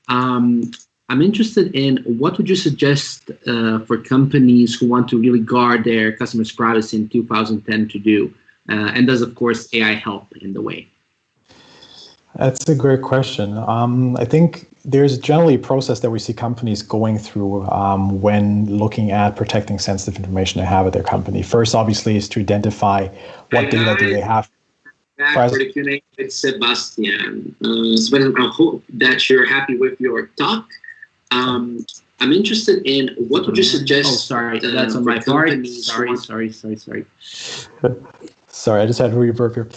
I'm interested in what would you suggest for companies who want to really guard their customers' privacy in 2010 to do? And does, of course, AI help in the way? That's a great question. I think there's generally a process that we see companies going through when looking at protecting sensitive information they have at their company. First, obviously, is to identify what data do they have. Back for the Q&A with Sebastian. Sebastian, I hope that you're happy with your talk. I'm interested in what would you suggest? Oh, sorry, that's on my part. Sorry. Sorry, I just had a reverb here.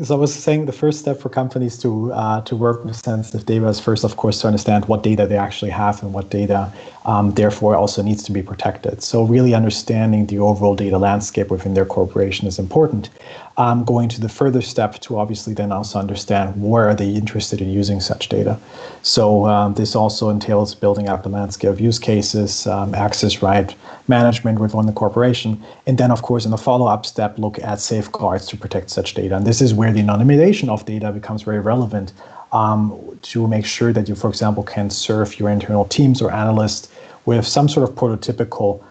So I was saying the first step for companies to work with sensitive data is first, of course, to understand what data they actually have and what data therefore also needs to be protected. So really understanding the overall data landscape within their corporation is important. Going to the further step to obviously then also understand where are they interested in using such data. So this also entails building up the landscape of use cases, access right management within the corporation, and then of course in the follow-up step look at safeguards to protect such data. And this is where the anonymization of data becomes very relevant to make sure that you, for example, can serve your internal teams or analysts with some sort of prototypical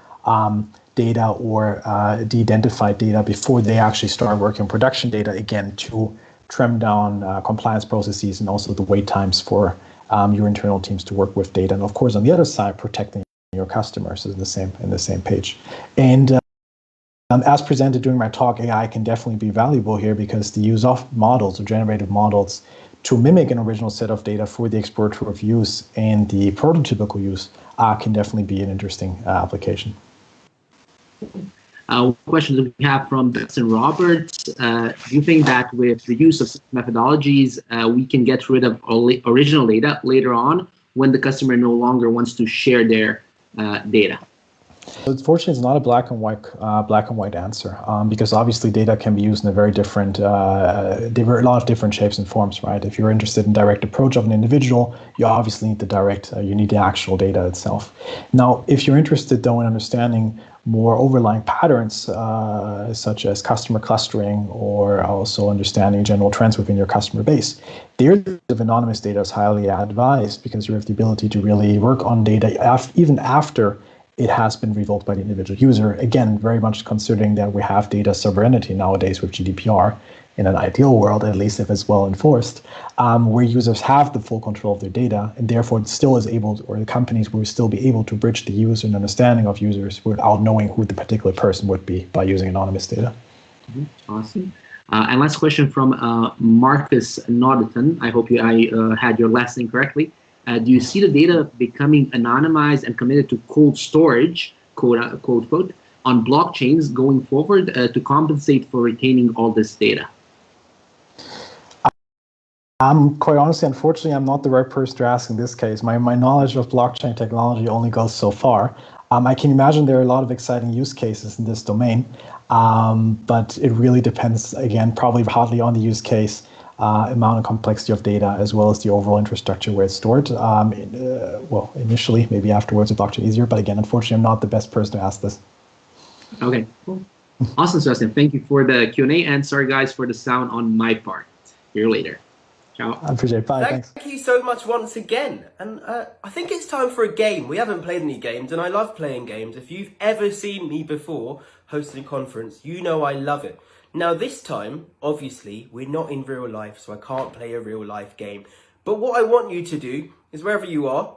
data or de-identified data before they actually start working on production data, again, to trim down compliance processes and also the wait times for your internal teams to work with data. And of course, on the other side, protecting your customers is in the same page. And as presented during my talk, AI can definitely be valuable here because the use of models or generative models to mimic an original set of data for the exploratory use and the prototypical use can definitely be an interesting application. Question that we have from Dustin Roberts. Do you think that with the use of methodologies, we can get rid of original data later on when the customer no longer wants to share their data? Unfortunately, it's not a black and white answer, because obviously data can be used in a very different, a lot of different shapes and forms, right? If you're interested in direct approach of an individual, you obviously need you need the actual data itself. Now, if you're interested though in understanding more overlying patterns, such as customer clustering, or also understanding general trends within your customer base, the use of anonymous data is highly advised, because you have the ability to really work on data even after it has been revoked by the individual user. Again, very much considering that we have data sovereignty nowadays with GDPR, in an ideal world, at least if it's well enforced, where users have the full control of their data, and therefore it still is able to, or the companies will still be able to bridge the user and understanding of users without knowing who the particular person would be by using anonymous data. Awesome. And last question from Marcus Norderton. I hope I had your last name correctly. Do you see the data becoming anonymized and committed to cold storage, quote unquote, on blockchains going forward to compensate for retaining all this data? Quite honestly, unfortunately, I'm not the right person to ask in this case. My knowledge of blockchain technology only goes so far. I can imagine there are a lot of exciting use cases in this domain, but it really depends, again, probably hardly on the use case, amount and complexity of data, as well as the overall infrastructure where it's stored. Well, initially, maybe afterwards, a blockchain easier, but again, unfortunately, I'm not the best person to ask this. Okay, cool. Awesome, Sebastian. Thank you for the Q&A, and sorry, guys, for the sound on my part. See you later. Ciao. I appreciate it. Bye. Thanks. Thank you so much once again. And I think it's time for a game. We haven't played any games, and I love playing games. If you've ever seen me before hosting a conference, you know I love it. Now this time, obviously, we're not in real life, so I can't play a real life game. But what I want you to do is, wherever you are,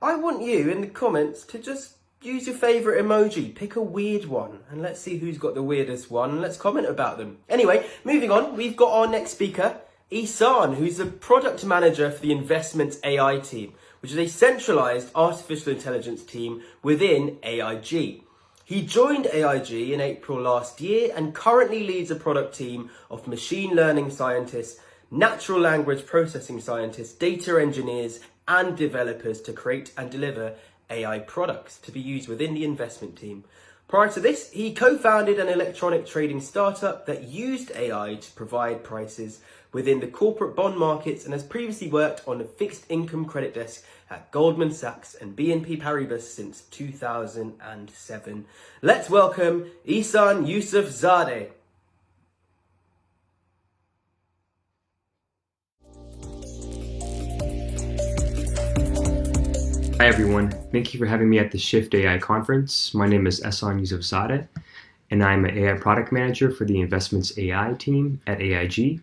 I want you in the comments to just use your favourite emoji. Pick a weird one, and let's see who's got the weirdest one, and let's comment about them. Anyway, moving on, we've got our next speaker, Ihsan, who's the product manager for the Investments AI team, which is a centralised artificial intelligence team within AIG. He joined AIG in April last year and currently leads a product team of machine learning scientists, natural language processing scientists, data engineers, and developers to create and deliver AI products to be used within the investment team. Prior to this, he co-founded an electronic trading startup that used AI to provide prices within the corporate bond markets, and has previously worked on the fixed income credit desk at Goldman Sachs and BNP Paribas since 2007. Let's welcome Ihsan Yousefzadeh. Hi everyone, thank you for having me at the Shift AI conference. My name is Ihsan Yousefzadeh, and I'm an AI product manager for the Investments AI team at AIG.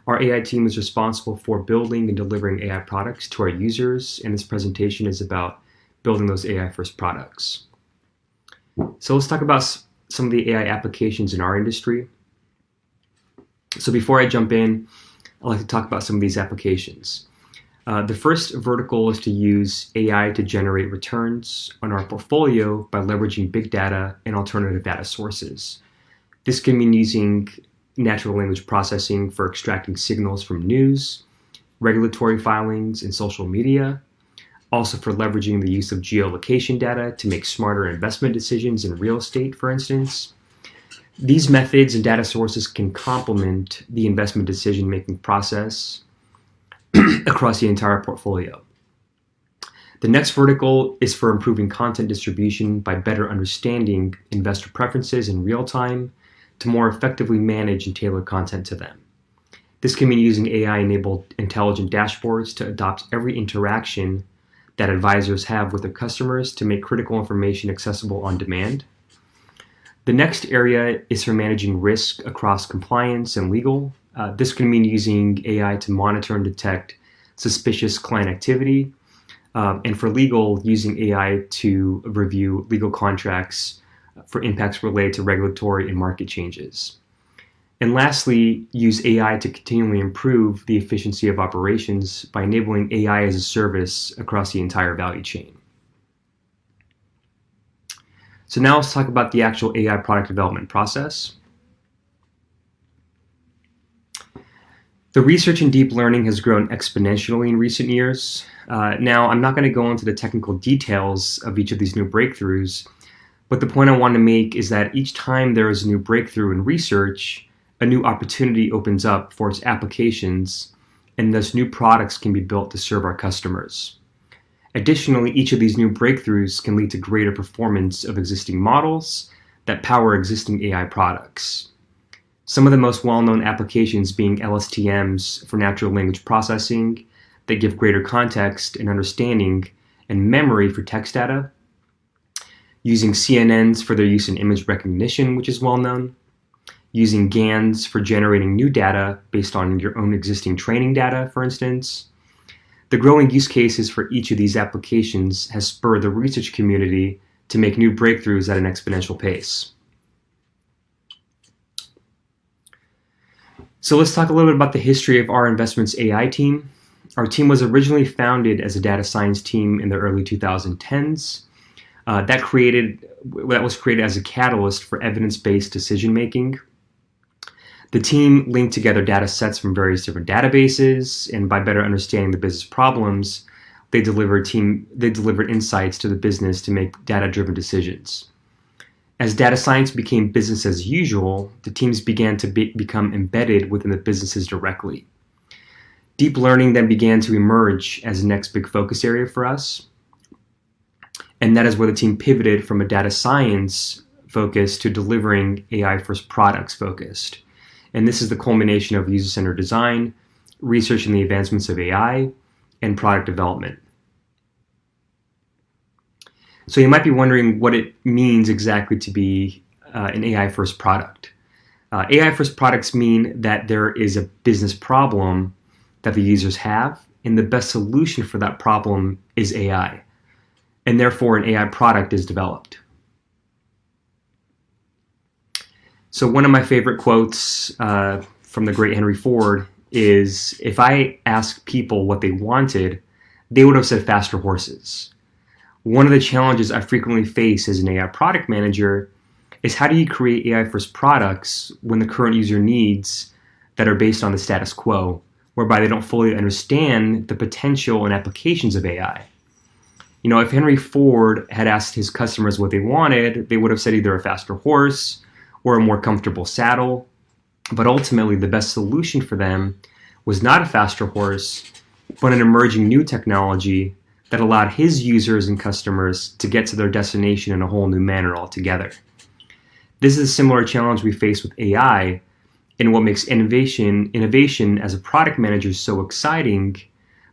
Our AI team is responsible for building and delivering AI products to our users, and this presentation is about building those AI first products. So let's talk about some of the AI applications in our industry. So before I jump in, I'd like to talk about some of these applications. The first vertical is to use AI to generate returns on our portfolio by leveraging big data and alternative data sources. This can mean using natural language processing for extracting signals from news, regulatory filings, and social media. Also for leveraging the use of geolocation data to make smarter investment decisions in real estate, for instance. These methods and data sources can complement the investment decision-making process across the entire portfolio. The next vertical is for improving content distribution by better understanding investor preferences in real time to more effectively manage and tailor content to them. This can mean using AI-enabled intelligent dashboards to adopt every interaction that advisors have with their customers to make critical information accessible on demand. The next area is for managing risk across compliance and legal. This can mean using AI to monitor and detect suspicious client activity, and for legal, using AI to review legal contracts for impacts related to regulatory and market changes. And lastly, use AI to continually improve the efficiency of operations by enabling AI as a service across the entire value chain. So now let's talk about the actual AI product development process. The research in deep learning has grown exponentially in recent years. Now, I'm not going to go into the technical details of each of these new breakthroughs, but the point I want to make is that each time there is a new breakthrough in research, a new opportunity opens up for its applications, and thus new products can be built to serve our customers. Additionally, each of these new breakthroughs can lead to greater performance of existing models that power existing AI products. Some of the most well-known applications being LSTMs for natural language processing that give greater context and understanding and memory for text data, using CNNs for their use in image recognition, which is well known, using GANs for generating new data based on your own existing training data, for instance. The growing use cases for each of these applications has spurred the research community to make new breakthroughs at an exponential pace. So let's talk a little bit about the history of our Investments AI team. Our team was originally founded as a data science team in the early 2010s. That was created as a catalyst for evidence-based decision-making. The team linked together data sets from various different databases, and by better understanding the business problems, they delivered insights to the business to make data-driven decisions. As data science became business as usual, the teams began to become embedded within the businesses directly. Deep learning then began to emerge as the next big focus area for us. And that is where the team pivoted from a data science focus to delivering AI-first products focused. And this is the culmination of user-centered design, research in the advancements of AI, and product development. So you might be wondering what it means exactly to be an AI-first product. AI-first products mean that there is a business problem that the users have, and the best solution for that problem is AI. And therefore, an AI product is developed. So one of my favorite quotes from the great Henry Ford is, if I asked people what they wanted, they would have said faster horses. One of the challenges I frequently face as an AI product manager is, how do you create AI-first products when the current user needs that are based on the status quo, whereby they don't fully understand the potential and applications of AI? You know, if Henry Ford had asked his customers what they wanted, they would have said either a faster horse or a more comfortable saddle. But ultimately, the best solution for them was not a faster horse, but an emerging new technology that allowed his users and customers to get to their destination in a whole new manner altogether. This is a similar challenge we face with AI, and what makes innovation as a product manager so exciting,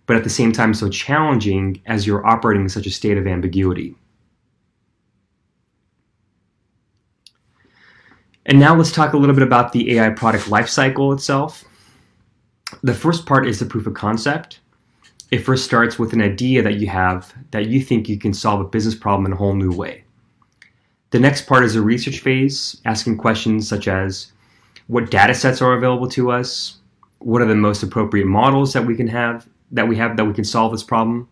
but at the same time so challenging as you're operating in such a state of ambiguity. And now let's talk a little bit about the AI product lifecycle itself. The first part is the proof of concept. It first starts with an idea that you have that you think you can solve a business problem in a whole new way. The next part is a research phase, asking questions such as, what data sets are available to us? What are the most appropriate models that we can solve this problem?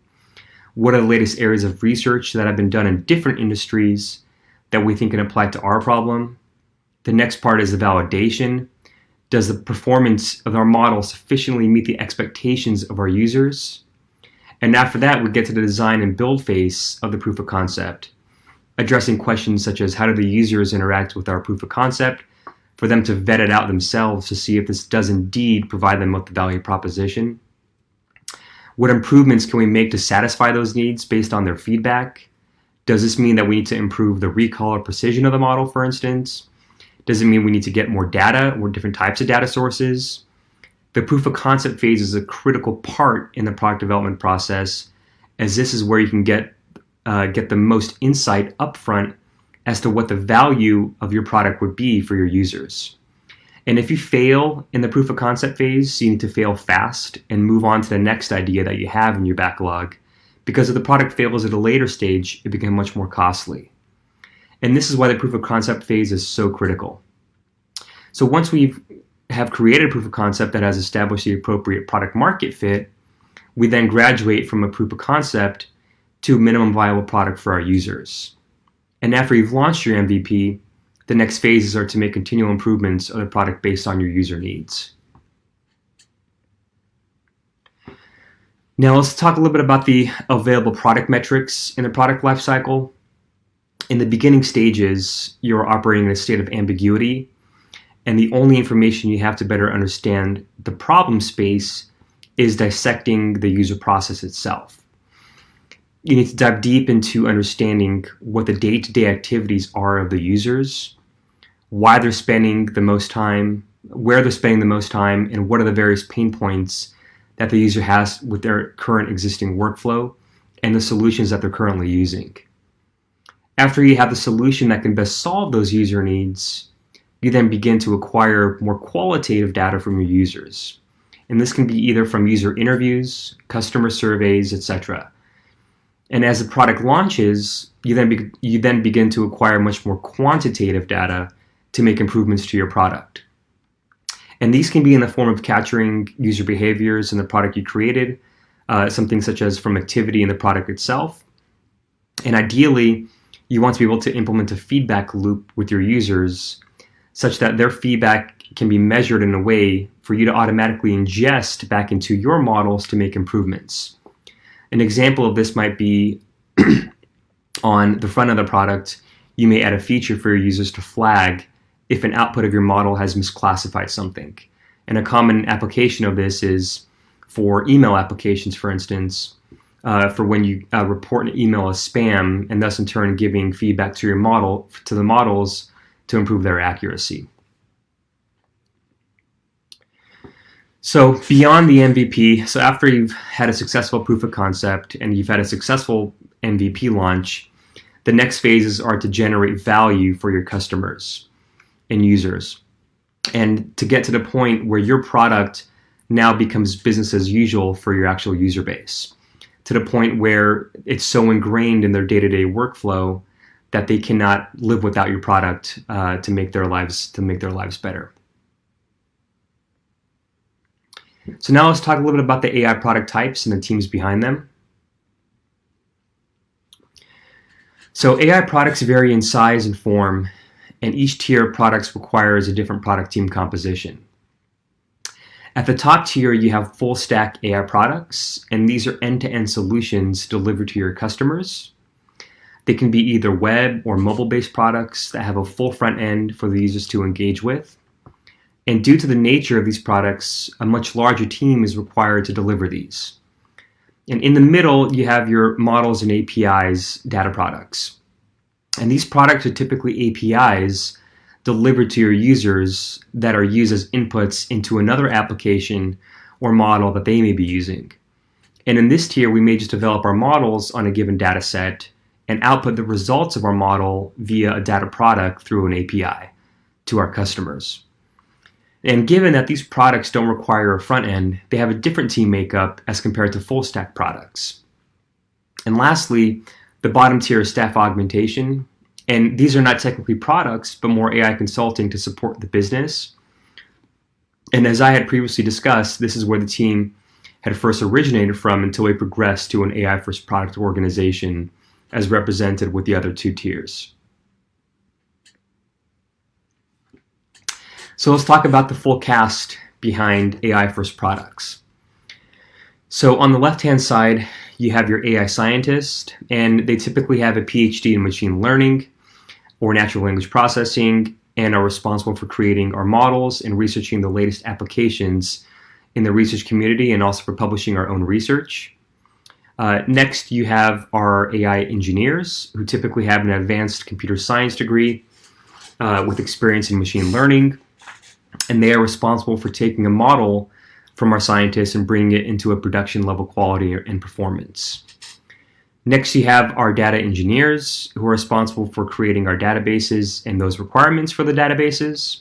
What are the latest areas of research that have been done in different industries that we think can apply to our problem? The next part is the validation. Does the performance of our model sufficiently meet the expectations of our users? And after that, we get to the design and build phase of the proof of concept, addressing questions such as, how do the users interact with our proof of concept, for them to vet it out themselves to see if this does indeed provide them with the value proposition? What improvements can we make to satisfy those needs based on their feedback? Does this mean that we need to improve the recall or precision of the model, for instance? Does it mean we need to get more data or different types of data sources? The proof of concept phase is a critical part in the product development process, as this is where you can get the most insight upfront as to what the value of your product would be for your users. And if you fail in the proof of concept phase, you need to fail fast and move on to the next idea that you have in your backlog, because if the product fails at a later stage, it becomes much more costly. And this is why the proof of concept phase is so critical. So once we have created a proof of concept that has established the appropriate product market fit, we then graduate from a proof of concept to a minimum viable product for our users. And after you've launched your MVP, the next phases are to make continual improvements of the product based on your user needs. Now let's talk a little bit about the available product metrics in the product lifecycle. In the beginning stages, you're operating in a state of ambiguity, and the only information you have to better understand the problem space is dissecting the user process itself. You need to dive deep into understanding what the day-to-day activities are of the users, why they're spending the most time, where they're spending the most time, and what are the various pain points that the user has with their current existing workflow and the solutions that they're currently using. After you have the solution that can best solve those user needs, you then begin to acquire more qualitative data from your users. And this can be either from user interviews, customer surveys, etc. And as the product launches, you then begin to acquire much more quantitative data to make improvements to your product. And these can be in the form of capturing user behaviors in the product you created, something such as from activity in the product itself. And ideally, you want to be able to implement a feedback loop with your users such that their feedback can be measured in a way for you to automatically ingest back into your models to make improvements. An example of this might be on the front of the product, you may add a feature for your users to flag if an output of your model has misclassified something. And a common application of this is for email applications, for instance, for when you report an email as spam, and thus in turn giving feedback to the models to improve their accuracy. So beyond the MVP, so after you've had a successful proof of concept and you've had a successful MVP launch, the next phases are to generate value for your customers and users, and to get to the point where your product now becomes business as usual for your actual user base, to the point where it's so ingrained in their day-to-day workflow that they cannot live without your product to make their lives better. So now let's talk a little bit about the AI product types and the teams behind them. So AI products vary in size and form, and each tier of products requires a different product team composition. At the top tier, you have full stack AI products, and these are end-to-end solutions delivered to your customers. They can be either web or mobile-based products that have a full front end for the users to engage with. And due to the nature of these products, a much larger team is required to deliver these. And in the middle, you have your models and APIs data products. And these products are typically APIs delivered to your users that are used as inputs into another application or model that they may be using. And in this tier, we may just develop our models on a given data set and output the results of our model via a data product through an API to our customers. And given that these products don't require a front end, they have a different team makeup as compared to full stack products. And lastly, the bottom tier is staff augmentation. And these are not technically products, but more AI consulting to support the business. And as I had previously discussed, this is where the team had first originated from until we progressed to an AI first product organization as represented with the other two tiers. So let's talk about the full cast behind AI first products. So on the left-hand side, you have your AI scientist, and they typically have a PhD in machine learning or natural language processing and are responsible for creating our models and researching the latest applications in the research community and also for publishing our own research. Next, you have our AI engineers who typically have an advanced computer science degree with experience in machine learning. And they are responsible for taking a model from our scientists and bringing it into a production level quality and performance. Next, you have our data engineers who are responsible for creating our databases and those requirements for the databases.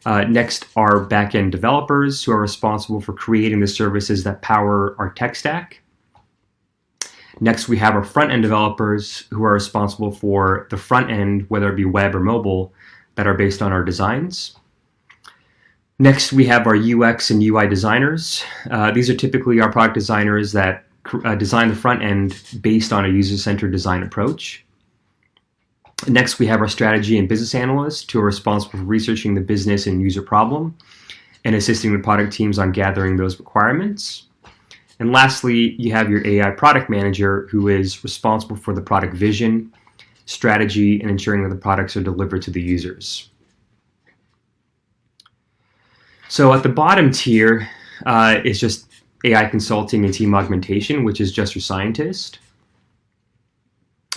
Next are back-end developers who are responsible for creating the services that power our tech stack. Next, we have our front-end developers who are responsible for the front end, whether it be web or mobile, that are based on our designs. Next, we have our UX and UI designers. These are typically our product designers that design the front end based on a user-centered design approach. Next, we have our strategy and business analysts who are responsible for researching the business and user problem and assisting the product teams on gathering those requirements. And lastly, you have your AI product manager, who is responsible for the product vision, strategy, and ensuring that the products are delivered to the users. So at the bottom tier is just AI consulting and team augmentation, which is just your scientist.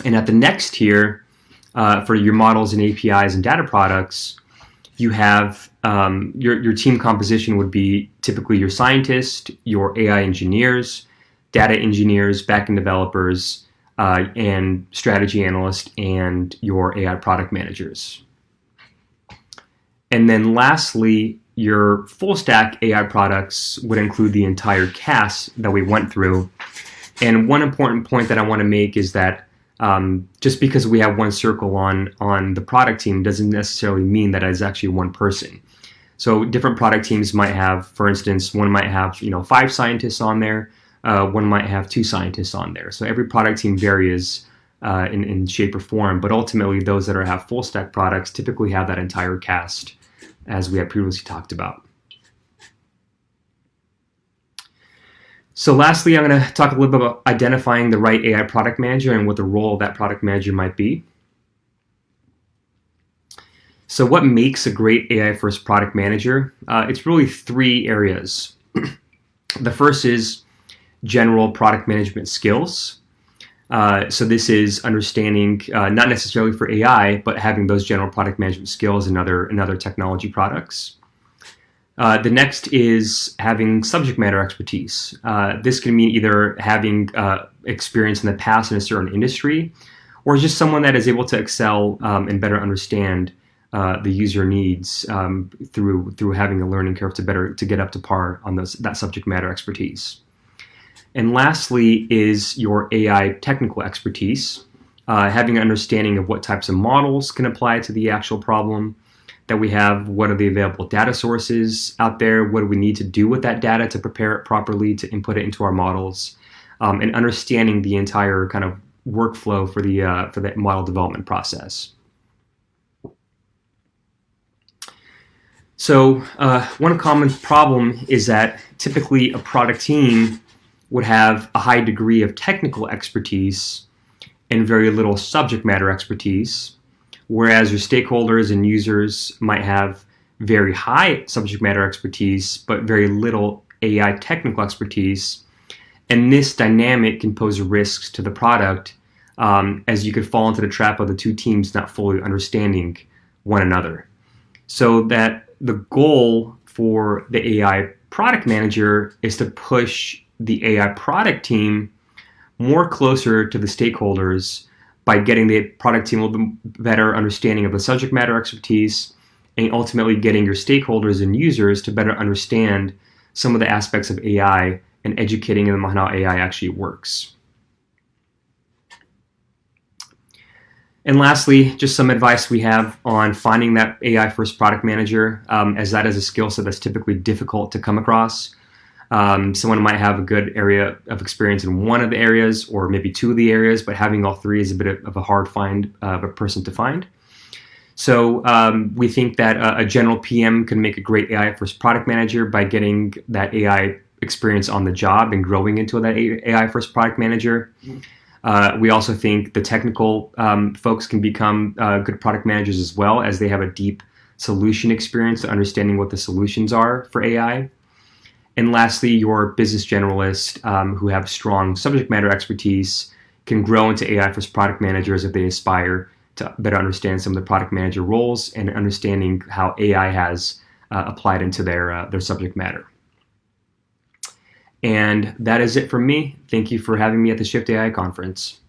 And at the next tier, for your models and APIs and data products, you have your team composition would be typically your scientist, your AI engineers, data engineers, backend developers, and strategy analysts, and your AI product managers. And then lastly, your full stack AI products would include the entire cast that we went through. And one important point that I want to make is that just because we have one circle on the product team doesn't necessarily mean that it's actually one person. So different product teams might have, for instance, one might have 5 scientists on there, one might have 2 scientists on there. So every product team varies in shape or form, but ultimately those that have full stack products typically have that entire cast, as we had previously talked about. So lastly, I'm going to talk a little bit about identifying the right AI product manager and what the role of that product manager might be. So what makes a great AI first product manager? It's really 3 areas. The first is general product management skills. So this is understanding, not necessarily for AI, but having those general product management skills in other technology products. The next is having subject matter expertise. This can mean either having experience in the past in a certain industry, or just someone that is able to excel and better understand the user needs through having a learning curve to get up to par on that subject matter expertise. And lastly is your AI technical expertise, having an understanding of what types of models can apply to the actual problem that we have, what are the available data sources out there, what do we need to do with that data to prepare it properly, to input it into our models, and understanding the entire kind of workflow for the model development process. So one common problem is that typically a product team would have a high degree of technical expertise and very little subject matter expertise, whereas your stakeholders and users might have very high subject matter expertise, but very little AI technical expertise. And this dynamic can pose risks to the product, as you could fall into the trap of the 2 teams not fully understanding one another. So that the goal for the AI product manager is to push the AI product team more closer to the stakeholders by getting the product team a little bit better understanding of the subject matter expertise, and ultimately getting your stakeholders and users to better understand some of the aspects of AI and educating them on how AI actually works. And lastly, just some advice we have on finding that AI first product manager, as that is a skill set that's typically difficult to come across. Someone might have a good area of experience in one of the areas, or maybe 2 of the areas, but having all 3 is a bit of a hard find of a person to find. So we think that a general PM can make a great AI first product manager by getting that AI experience on the job and growing into that AI first product manager. We also think the technical folks can become good product managers as well, as they have a deep solution experience to understanding what the solutions are for AI. And lastly, your business generalists who have strong subject matter expertise can grow into AI first product managers if they aspire to better understand some of the product manager roles and understanding how AI has applied into their subject matter. And that is it from me. Thank you for having me at the Shift AI conference.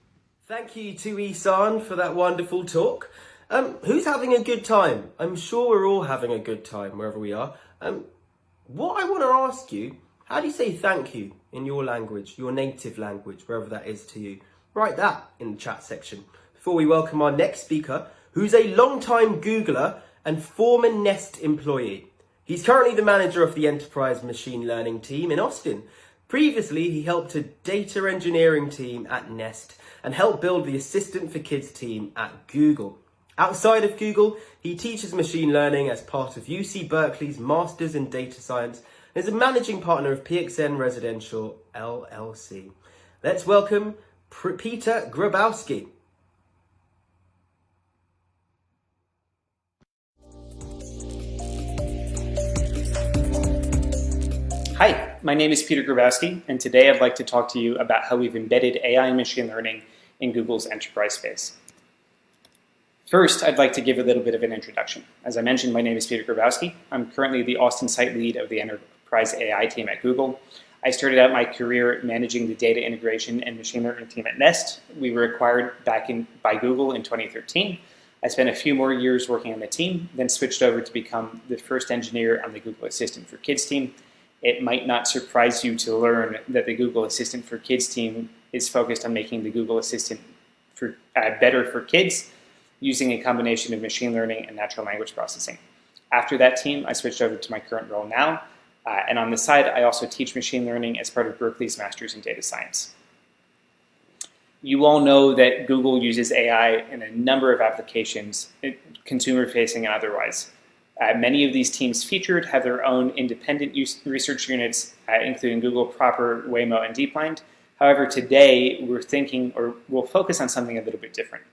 Thank you to Isan for that wonderful talk. Who's having a good time? I'm sure we're all having a good time wherever we are. What I want to ask you, how do you say thank you in your language, your native language, wherever that is to you? Write that in the chat section before we welcome our next speaker, who's a long-time Googler and former Nest employee. He's currently the manager of the enterprise machine learning team in Austin. Previously, he helped a data engineering team at Nest and helped build the Assistant for Kids team at Google. Outside of Google, he teaches machine learning as part of UC Berkeley's Masters in Data Science and is a managing partner of PXN Residential LLC. Let's welcome Peter Grabowski. Hi, my name is Peter Grabowski, and today I'd like to talk to you about how we've embedded AI and machine learning in Google's enterprise space. First, I'd like to give a little bit of an introduction. As I mentioned, my name is Peter Grabowski. I'm currently the Austin site lead of the enterprise AI team at Google. I started out my career managing the data integration and machine learning team at Nest. We were acquired by Google in 2013. I spent a few more years working on the team, then switched over to become the first engineer on the Google Assistant for Kids team. It might not surprise you to learn that the Google Assistant for Kids team is focused on making the Google Assistant better for kids, using a combination of machine learning and natural language processing. After that team, I switched over to my current role now, and on the side, I also teach machine learning as part of Berkeley's Masters in Data Science. You all know that Google uses AI in a number of applications, consumer-facing and otherwise. Many of these teams featured have their own independent research units, including Google Proper, Waymo, and DeepMind. However, today we'll focus on something a little bit different.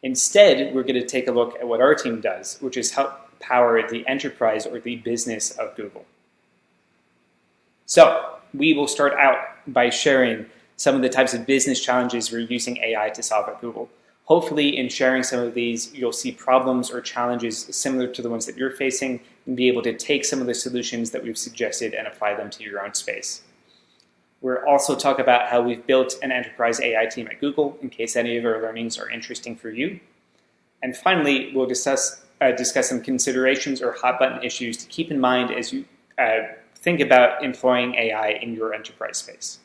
Instead, we're going to take a look at what our team does, which is help power the enterprise or the business of Google. So we will start out by sharing some of the types of business challenges we're using AI to solve at Google. Hopefully, in sharing some of these, you'll see problems or challenges similar to the ones that you're facing and be able to take some of the solutions that we've suggested and apply them to your own space. We'll also talk about how we've built an enterprise AI team at Google, in case any of our learnings are interesting for you. And finally, we'll discuss some considerations or hot button issues to keep in mind as you think about employing AI in your enterprise space.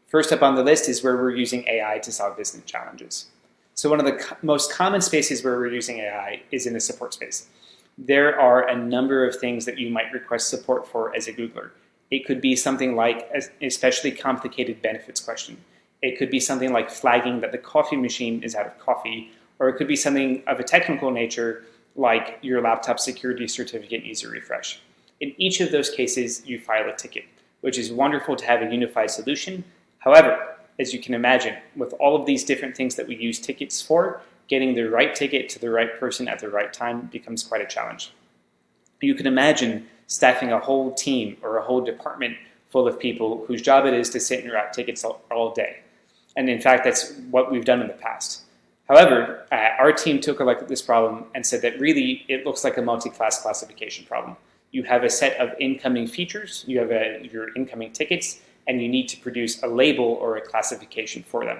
First up on the list is where we're using AI to solve business challenges. So one of the most common spaces where we're using AI is in the support space. There are a number of things that you might request support for as a Googler. It could be something like an especially complicated benefits question. It could be something like flagging that the coffee machine is out of coffee, or it could be something of a technical nature like your laptop security certificate needs a refresh. In each of those cases, you file a ticket, which is wonderful to have a unified solution. However, as you can imagine, with all of these different things that we use tickets for, getting the right ticket to the right person at the right time becomes quite a challenge. You can imagine staffing a whole team or a whole department full of people whose job it is to sit and wrap tickets all day. And in fact, that's what we've done in the past. However, our team took a look at this problem and said that really it looks like a multi-class classification problem. You have a set of incoming features, you have your incoming tickets, and you need to produce a label or a classification for them.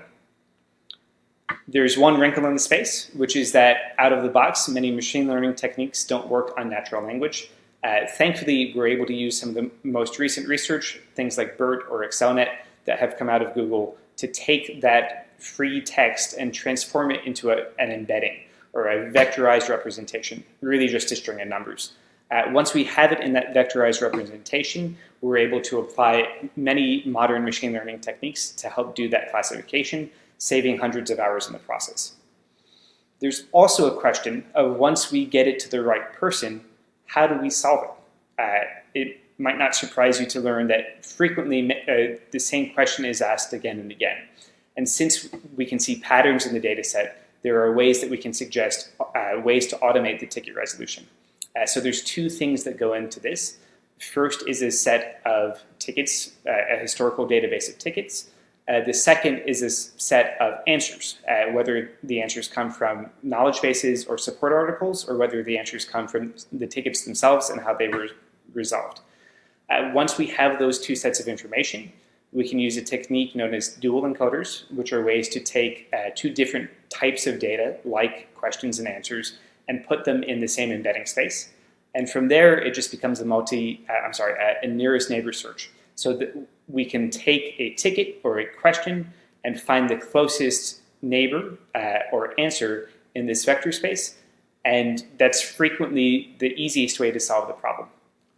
There's one wrinkle in the space, which is that out of the box, many machine learning techniques don't work on natural language. Thankfully, we're able to use some of the most recent research, things like BERT or ExcelNet, that have come out of Google to take that free text and transform it into an embedding or a vectorized representation, really just a string of numbers. Once we have it in that vectorized representation, we're able to apply many modern machine learning techniques to help do that classification, saving hundreds of hours in the process. There's also a question of once we get it to the right person, how do we solve it? It might not surprise you to learn that frequently the same question is asked again and again. And since we can see patterns in the data set, there are ways that we can suggest ways to automate the ticket resolution. So there's two things that go into this. First is a set of tickets, a historical database of tickets. The second is this set of answers, whether the answers come from knowledge bases or support articles, or whether the answers come from the tickets themselves and how they were resolved. Once we have those two sets of information, we can use a technique known as dual encoders, which are ways to take two different types of data, like questions and answers, and put them in the same embedding space. And from there, it just becomes a nearest neighbor search. So that we can take a ticket or a question and find the closest neighbor or answer in this vector space. And that's frequently the easiest way to solve the problem.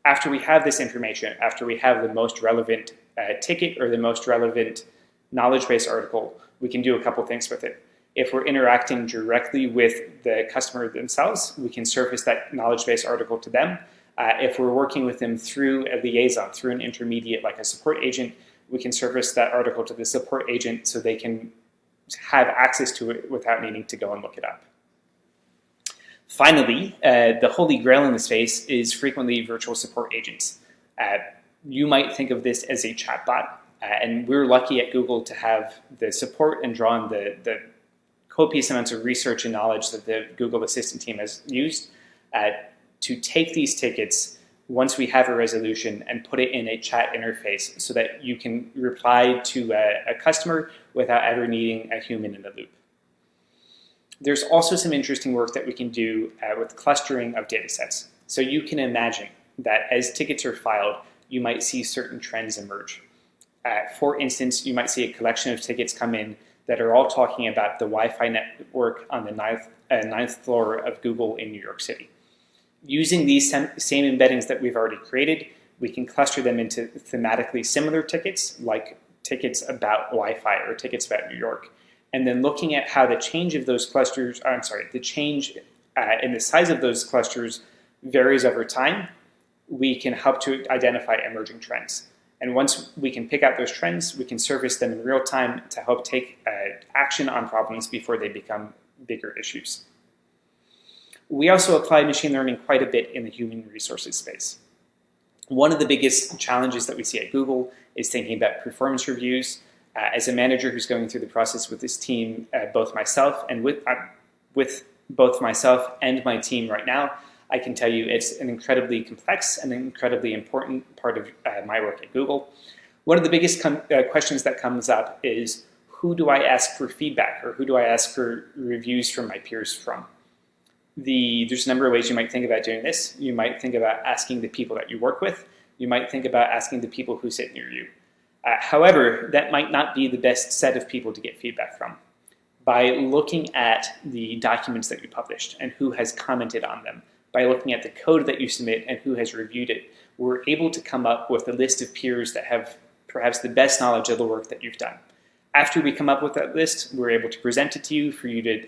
After we have this information, after we have the most relevant ticket or the most relevant knowledge base article, we can do a couple things with it. If we're interacting directly with the customer themselves, we can surface that knowledge base article to them. If we're working with them through a liaison, through an intermediate like a support agent, we can surface that article to the support agent so they can have access to it without needing to go and look it up. Finally, the holy grail in the space is frequently virtual support agents. You might think of this as a chatbot, and we're lucky at Google to have the support and draw on the copious amounts of research and knowledge that the Google Assistant team has used to take these tickets once we have a resolution and put it in a chat interface so that you can reply to a customer without ever needing a human in the loop. There's also some interesting work that we can do with clustering of data sets. So you can imagine that as tickets are filed, you might see certain trends emerge. For instance, you might see a collection of tickets come in that are all talking about the Wi-Fi network on the ninth floor of Google in New York City. Using these same embeddings that we've already created, we can cluster them into thematically similar tickets, like tickets about Wi-Fi or tickets about New York. And then looking at how the change of those clusters, the change in the size of those clusters varies over time, we can help to identify emerging trends. And once we can pick out those trends, we can surface them in real time to help take action on problems before they become bigger issues. We also apply machine learning quite a bit in the human resources space. One of the biggest challenges that we see at Google is thinking about performance reviews. As a manager who's going through the process with this team, both myself and with both myself and my team right now, I can tell you it's an incredibly complex and incredibly important part of my work at Google. One of the biggest questions that comes up is, who do I ask for feedback, or who do I ask for reviews from my peers from? There's a number of ways you might think about doing this. You might think about asking the people that you work with. You might think about asking the people who sit near you. However, that might not be the best set of people to get feedback from. By looking at the documents that you published and who has commented on them, by looking at the code that you submit and who has reviewed it, we're able to come up with a list of peers that have perhaps the best knowledge of the work that you've done. After we come up with that list, we're able to present it to you for you to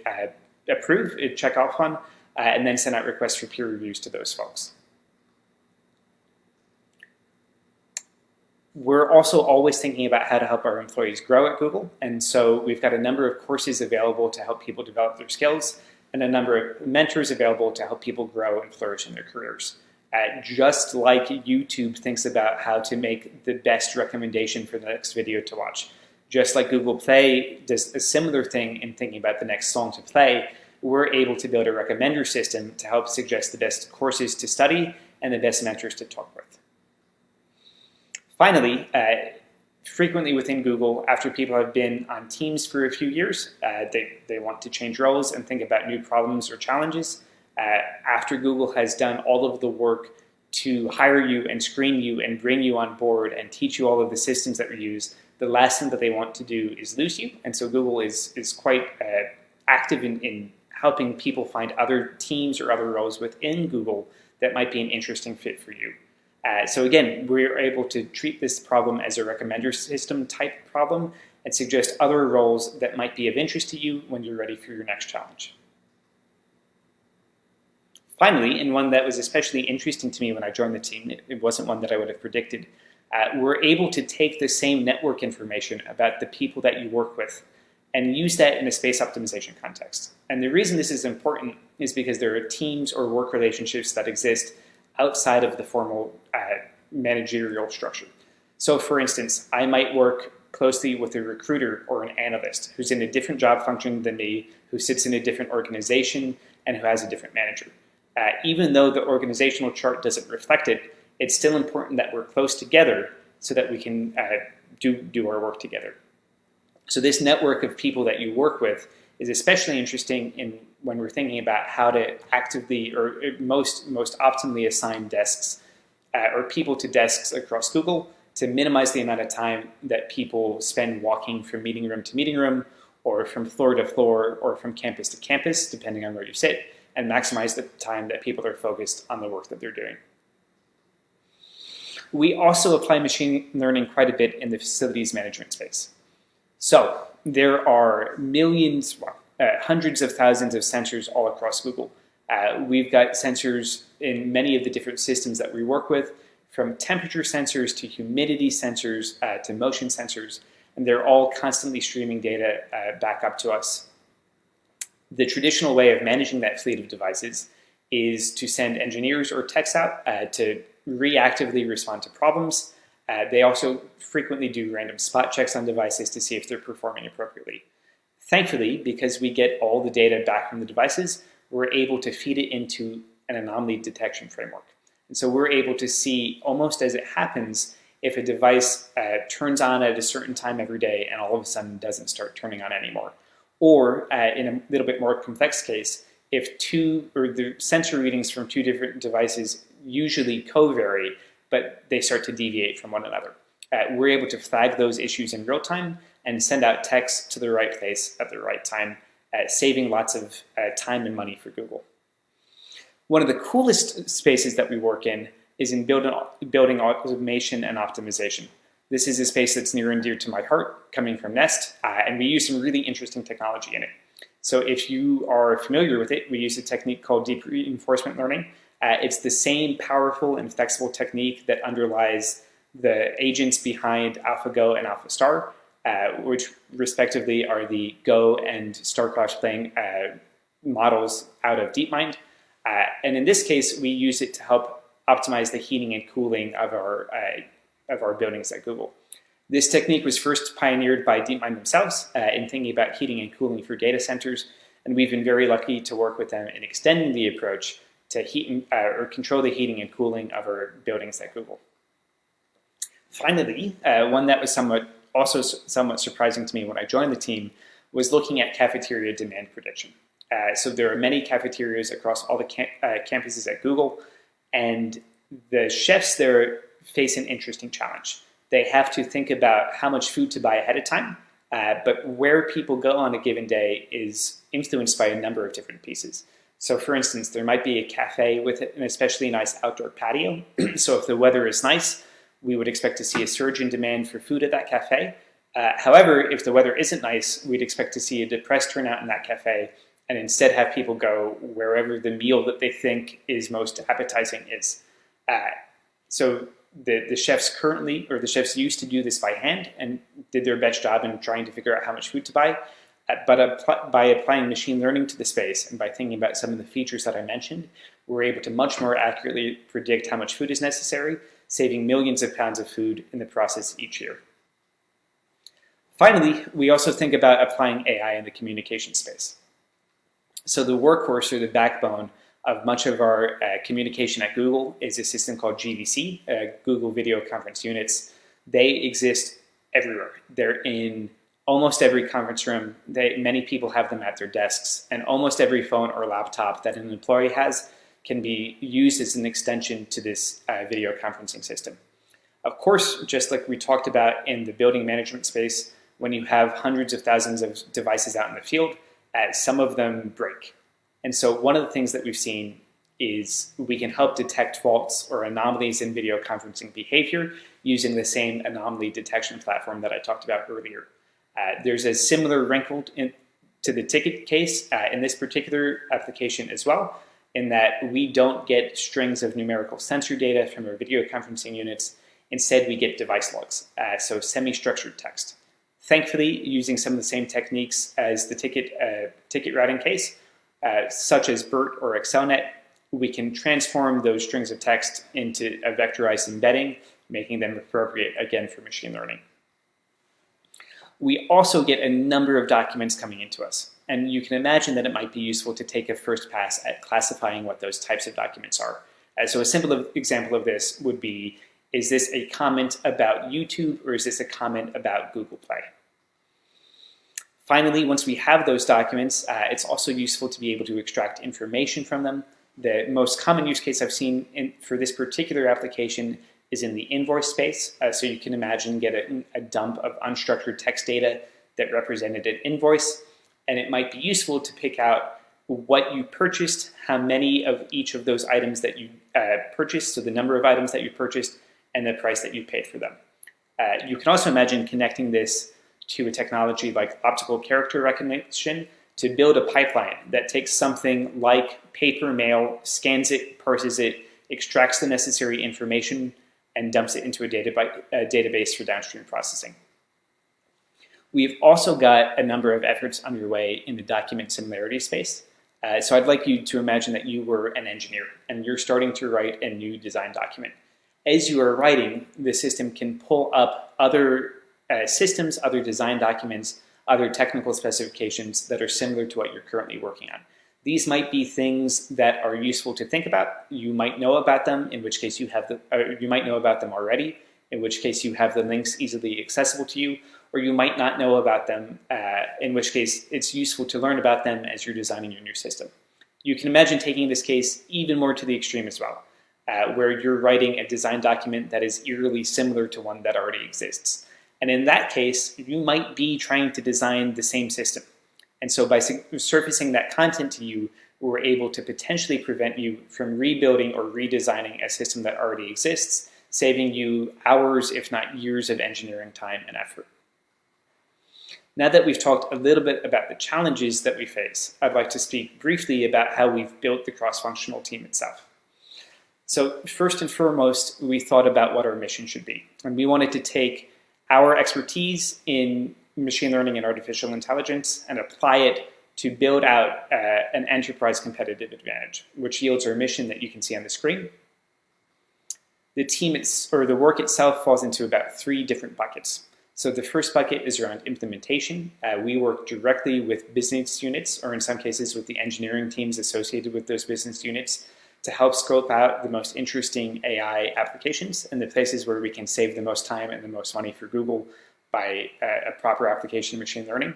approve, check off on, and then send out requests for peer reviews to those folks. We're also always thinking about how to help our employees grow at Google, and so we've got a number of courses available to help people develop their skills, and a number of mentors available to help people grow and flourish in their careers. Just like YouTube thinks about how to make the best recommendation for the next video to watch, just like Google Play does a similar thing in thinking about the next song to play, we're able to build a recommender system to help suggest the best courses to study and the best mentors to talk with. Finally, frequently within Google, after people have been on teams for a few years, they want to change roles and think about new problems or challenges. After Google has done all of the work to hire you and screen you and bring you on board and teach you all of the systems that we use, the last thing that they want to do is lose you. And so Google is quite active in helping people find other teams or other roles within Google that might be an interesting fit for you. So again, we're able to treat this problem as a recommender system type problem and suggest other roles that might be of interest to you when you're ready for your next challenge. Finally, and one that was especially interesting to me when I joined the team, it wasn't one that I would have predicted, we're able to take the same network information about the people that you work with and use that in a space optimization context. And the reason this is important is because there are teams or work relationships that exist outside of the formal managerial structure. So for instance, I might work closely with a recruiter or an analyst who's in a different job function than me, who sits in a different organization, and who has a different manager. Even though the organizational chart doesn't reflect it, it's still important that we're close together so that we can do our work together. So this network of people that you work with is especially interesting when we're thinking about how to actively or most optimally assign desks or people to desks across Google to minimize the amount of time that people spend walking from meeting room to meeting room, or from floor to floor, or from campus to campus, depending on where you sit, and maximize the time that people are focused on the work that they're doing. We also apply machine learning quite a bit in the facilities management space. So there are millions, hundreds of thousands of sensors all across Google. We've got sensors in many of the different systems that we work with, from temperature sensors to humidity sensors to motion sensors, and they're all constantly streaming data back up to us. The traditional way of managing that fleet of devices is to send engineers or techs out to reactively respond to problems. They also frequently do random spot checks on devices to see if they're performing appropriately. Thankfully, because we get all the data back from the devices, we're able to feed it into an anomaly detection framework. And so we're able to see, almost as it happens, if a device turns on at a certain time every day and all of a sudden doesn't start turning on anymore. Or in a little bit more complex case, if the sensor readings from two different devices usually co-vary, but they start to deviate from one another. We're able to flag those issues in real time and send out techs to the right place at the right time, saving lots of time and money for Google. One of the coolest spaces that we work in is in building automation and optimization. This is a space that's near and dear to my heart, coming from Nest, and we use some really interesting technology in it. So if you are familiar with it, we use a technique called deep reinforcement learning. It's the same powerful and flexible technique that underlies the agents behind AlphaGo and AlphaStar, which respectively are the Go and Star-Crash playing models out of DeepMind. And in this case, we use it to help optimize the heating and cooling of our buildings at Google. This technique was first pioneered by DeepMind themselves in thinking about heating and cooling for data centers, and we've been very lucky to work with them in extending the approach to control the heating and cooling of our buildings at Google. Finally, one that was somewhat surprising to me when I joined the team was looking at cafeteria demand prediction. So there are many cafeterias across all the campuses at Google, and the chefs there face an interesting challenge. They have to think about how much food to buy ahead of time, but where people go on a given day is influenced by a number of different pieces. So for instance, there might be a cafe with an especially nice outdoor patio. So if the weather is nice, we would expect to see a surge in demand for food at that cafe. However, if the weather isn't nice, we'd expect to see a depressed turnout in that cafe and instead have people go wherever the meal that they think is most appetizing is. So the chefs used to do this by hand and did their best job in trying to figure out how much food to buy. But by applying machine learning to the space and by thinking about some of the features that I mentioned, we're able to much more accurately predict how much food is necessary, saving millions of pounds of food in the process each year. Finally, we also think about applying AI in the communication space. So the workhorse or the backbone of much of our communication at Google is a system called GVC, Google Video Conference Units. They exist everywhere. They're in almost every conference room. Many people have them at their desks, and almost every phone or laptop that an employee has can be used as an extension to this video conferencing system. Of course, just like we talked about in the building management space, when you have hundreds of thousands of devices out in the field, some of them break. And so one of the things that we've seen is we can help detect faults or anomalies in video conferencing behavior using the same anomaly detection platform that I talked about earlier. There's a similar wrinkle to the ticket case in this particular application as well, in that we don't get strings of numerical sensor data from our video conferencing units. Instead, we get device logs, so semi-structured text. Thankfully, using some of the same techniques as the ticket routing case, such as BERT or ExcelNet, we can transform those strings of text into a vectorized embedding, making them appropriate, again, for machine learning. We also get a number of documents coming into us, and you can imagine that it might be useful to take a first pass at classifying what those types of documents are. So a simple example of this would be, is this a comment about YouTube or is this a comment about Google Play? Finally, once we have those documents, it's also useful to be able to extract information from them. The most common use case I've seen for this particular application is in the invoice space. So you can imagine getting a dump of unstructured text data that represented an invoice. And it might be useful to pick out what you purchased, how many of each of those items that you purchased, so the number of items that you purchased, and the price that you paid for them. You can also imagine connecting this to a technology like optical character recognition to build a pipeline that takes something like paper mail, scans it, parses it, extracts the necessary information, and dumps it into a database for downstream processing. We've also got a number of efforts underway in the document similarity space. So I'd like you to imagine that you were an engineer and you're starting to write a new design document. As you are writing, the system can pull up other systems, other design documents, other technical specifications that are similar to what you're currently working on. These might be things that are useful to think about. You might know about them, in which case you might know about them already, in which case you have the links easily accessible to you, or you might not know about them, in which case it's useful to learn about them as you're designing your new system. You can imagine taking this case even more to the extreme as well, where you're writing a design document that is eerily similar to one that already exists. And in that case, you might be trying to design the same system. And so by surfacing that content to you, we're able to potentially prevent you from rebuilding or redesigning a system that already exists, saving you hours, if not years, of engineering time and effort. Now that we've talked a little bit about the challenges that we face, I'd like to speak briefly about how we've built the cross-functional team itself. So first and foremost, we thought about what our mission should be. And we wanted to take our expertise in machine learning and artificial intelligence and apply it to build out an enterprise competitive advantage, which yields our mission that you can see on the screen. The team, the work itself falls into about 3 different buckets. So the first bucket is around implementation. We work directly with business units, or in some cases with the engineering teams associated with those business units, to help scope out the most interesting AI applications and the places where we can save the most time and the most money for Google by a proper application of machine learning.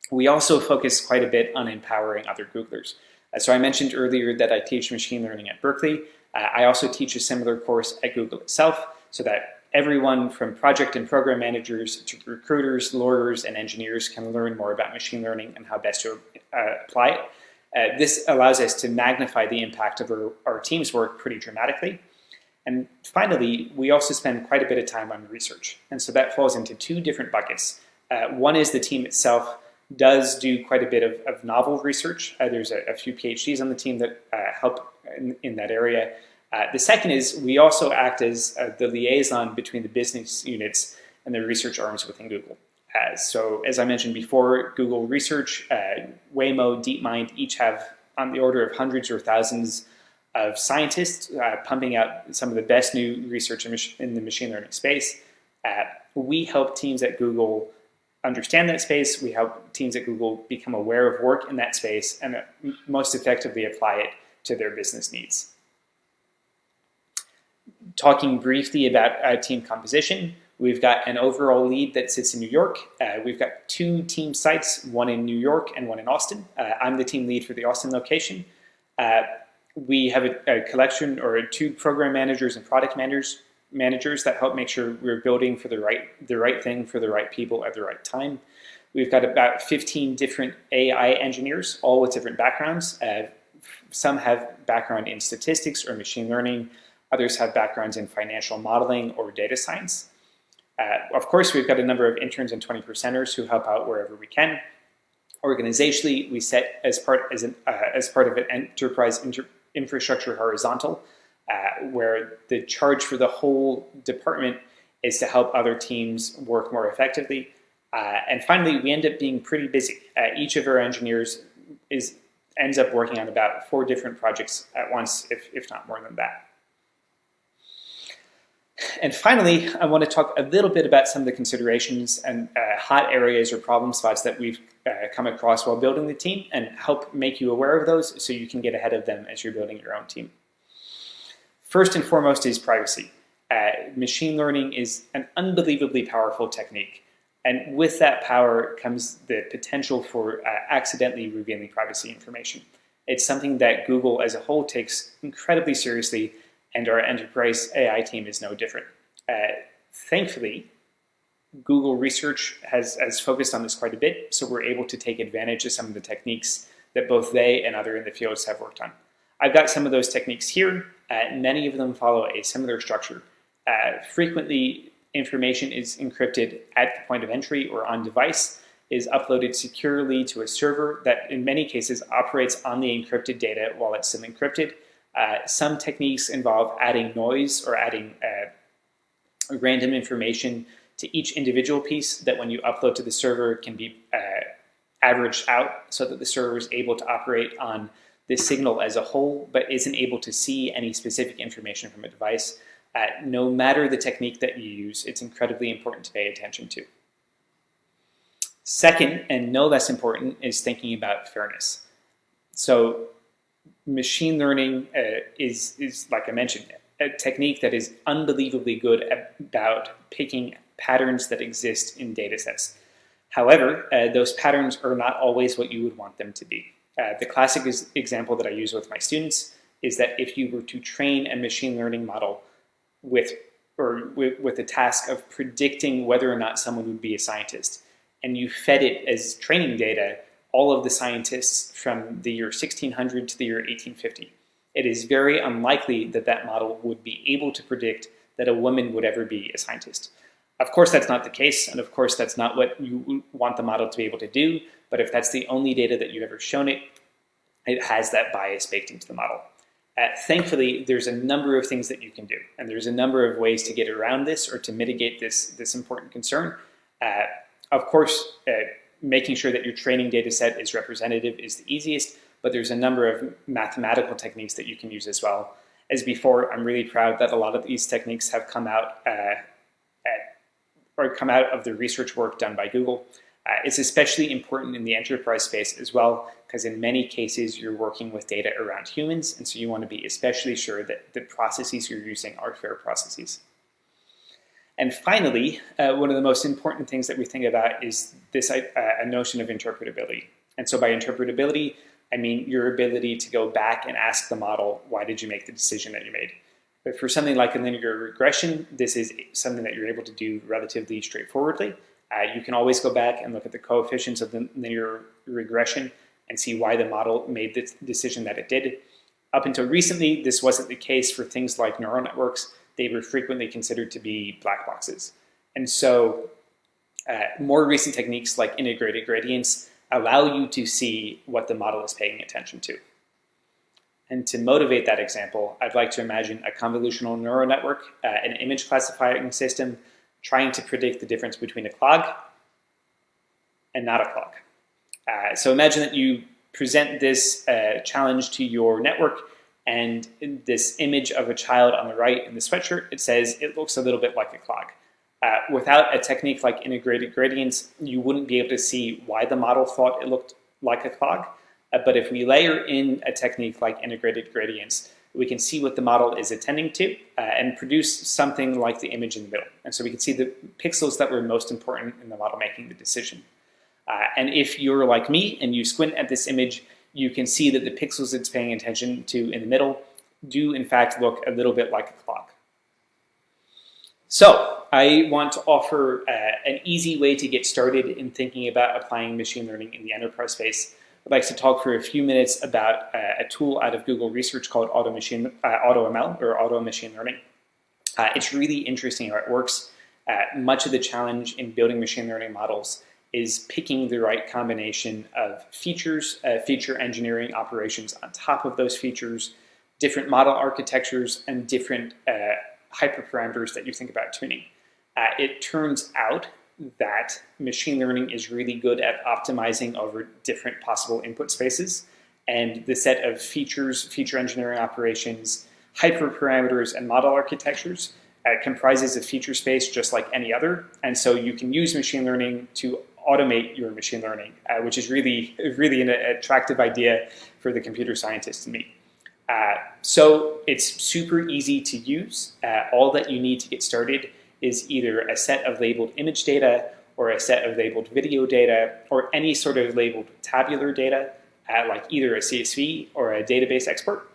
We also focus quite a bit on empowering other Googlers. So I mentioned earlier that I teach machine learning at Berkeley. I also teach a similar course at Google itself, so that everyone from project and program managers to recruiters, lawyers, and engineers can learn more about machine learning and how best to apply it. This allows us to magnify the impact of our team's work pretty dramatically. And finally, we also spend quite a bit of time on research. And so that falls into 2 different buckets. One is the team itself does do quite a bit of novel research. There's a few PhDs on the team that help in that area. The second is we also act as the liaison between the business units and the research arms within Google. So as I mentioned before, Google Research, Waymo, DeepMind each have on the order of hundreds or thousands of scientists pumping out some of the best new research in the machine learning space. We help teams at Google understand that space. We help teams at Google become aware of work in that space and most effectively apply it to their business needs. Talking briefly about team composition, we've got an overall lead that sits in New York. We've got 2 team sites, one in New York and one in Austin. I'm the team lead for the Austin location. We have a collection or 2 program managers and product managers that help make sure we're building for the right thing for the right people at the right time. We've got about 15 different AI engineers, all with different backgrounds. Some have background in statistics or machine learning. Others have backgrounds in financial modeling or data science. Of course, we've got a number of interns and 20%ers who help out wherever we can. Organizationally, we set as part of an enterprise infrastructure horizontal, where the charge for the whole department is to help other teams work more effectively. And finally, we end up being pretty busy. Each of our engineers ends up working on about 4 different projects at once, if not more than that. And finally, I want to talk a little bit about some of the considerations and hot areas or problem spots that we've come across while building the team and help make you aware of those so you can get ahead of them as you're building your own team. First and foremost is privacy. Machine learning is an unbelievably powerful technique. And with that power comes the potential for accidentally revealing privacy information. It's something that Google as a whole takes incredibly seriously, and our enterprise AI team is no different. Thankfully, Google Research has focused on this quite a bit, so we're able to take advantage of some of the techniques that both they and other in the fields have worked on. I've got some of those techniques here. Many of them follow a similar structure. Frequently, information is encrypted at the point of entry or on device, is uploaded securely to a server that in many cases operates on the encrypted data while it's still encrypted. Some techniques involve adding noise or adding random information to each individual piece that when you upload to the server can be averaged out so that the server is able to operate on this signal as a whole, but isn't able to see any specific information from a device. No matter the technique that you use, it's incredibly important to pay attention to. Second, and no less important, is thinking about fairness. So machine learning is, like I mentioned, a technique that is unbelievably good about picking patterns that exist in data sets. However, those patterns are not always what you would want them to be. The classic example that I use with my students is that if you were to train a machine learning model with the task of predicting whether or not someone would be a scientist, and you fed it as training data all of the scientists from the year 1600 to the year 1850, it is very unlikely that that model would be able to predict that a woman would ever be a scientist. Of course, that's not the case, and of course, that's not what you want the model to be able to do, but if that's the only data that you've ever shown it, it has that bias baked into the model. Thankfully, there's a number of things that you can do, and there's a number of ways to get around this or to mitigate this important concern. Of course, making sure that your training data set is representative is the easiest, but there's a number of mathematical techniques that you can use as well. As before, I'm really proud that a lot of these techniques have come out of the research work done by Google. It's especially important in the enterprise space as well, because in many cases you're working with data around humans, and so you want to be especially sure that the processes you're using are fair processes. And finally, one of the most important things that we think about is this a notion of interpretability. And so by interpretability, I mean your ability to go back and ask the model, why did you make the decision that you made? But for something like a linear regression, this is something that you're able to do relatively straightforwardly. You can always go back and look at the coefficients of the linear regression and see why the model made the decision that it did. Up until recently, this wasn't the case for things like neural networks. They were frequently considered to be black boxes. And so more recent techniques like integrated gradients allow you to see what the model is paying attention to. And to motivate that example, I'd like to imagine a convolutional neural network, an image classifying system, trying to predict the difference between a clog and not a clog. So imagine that you present this challenge to your network, and in this image of a child on the right in the sweatshirt, it says it looks a little bit like a clog. Without a technique like integrated gradients, you wouldn't be able to see why the model thought it looked like a clog. But if we layer in a technique like integrated gradients, we can see what the model is attending to and produce something like the image in the middle. And so we can see the pixels that were most important in the model making the decision. And if you're like me and you squint at this image, you can see that the pixels it's paying attention to in the middle do in fact look a little bit like a clog. So I want to offer an easy way to get started in thinking about applying machine learning in the enterprise space. I'd like to talk for a few minutes about a tool out of Google research called AutoML, or Auto Machine Learning. It's really interesting how it works. Much of the challenge in building machine learning models is picking the right combination of features, feature engineering operations on top of those features, different model architectures, and different hyperparameters that you think about tuning. It turns out that machine learning is really good at optimizing over different possible input spaces, and the set of features, feature engineering operations, hyperparameters, and model architectures comprises a feature space just like any other, and so you can use machine learning to automate your machine learning, which is really an attractive idea for the computer scientist and me. So it's super easy to use. All that you need to get started is either a set of labeled image data or a set of labeled video data or any sort of labeled tabular data, like either a CSV or a database export.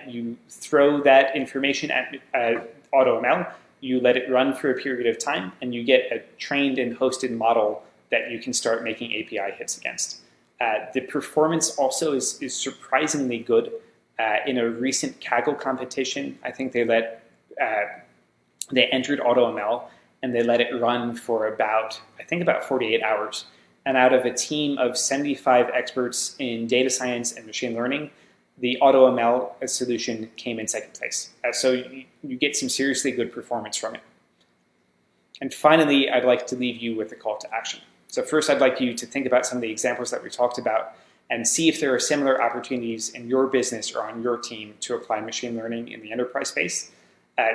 You throw that information at AutoML, you let it run for a period of time, and you get a trained and hosted model that you can start making API hits against. The performance also is surprisingly good. In a recent Kaggle competition, I think they entered AutoML and they let it run for about 48 hours. And out of a team of 75 experts in data science and machine learning, the AutoML solution came in second place. So you get some seriously good performance from it. And finally, I'd like to leave you with a call to action. So first, I'd like you to think about some of the examples that we talked about and see if there are similar opportunities in your business or on your team to apply machine learning in the enterprise space.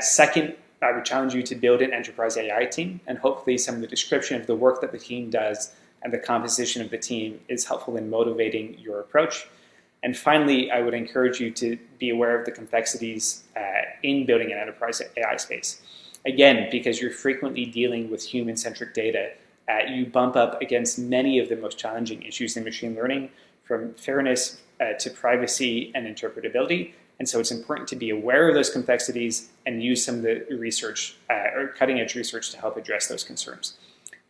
Second, I would challenge you to build an enterprise AI team, and hopefully some of the description of the work that the team does and the composition of the team is helpful in motivating your approach. And finally, I would encourage you to be aware of the complexities in building an enterprise AI space. Again, because you're frequently dealing with human-centric data, you bump up against many of the most challenging issues in machine learning, from fairness to privacy and interpretability. And so it's important to be aware of those complexities and use some of the research or cutting-edge research to help address those concerns.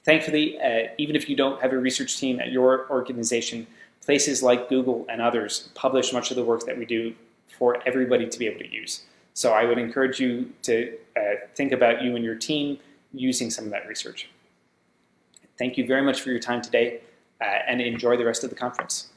Thankfully, even if you don't have a research team at your organization, places like Google and others publish much of the work that we do for everybody to be able to use. So I would encourage you to think about you and your team using some of that research. Thank you very much for your time today, and enjoy the rest of the conference.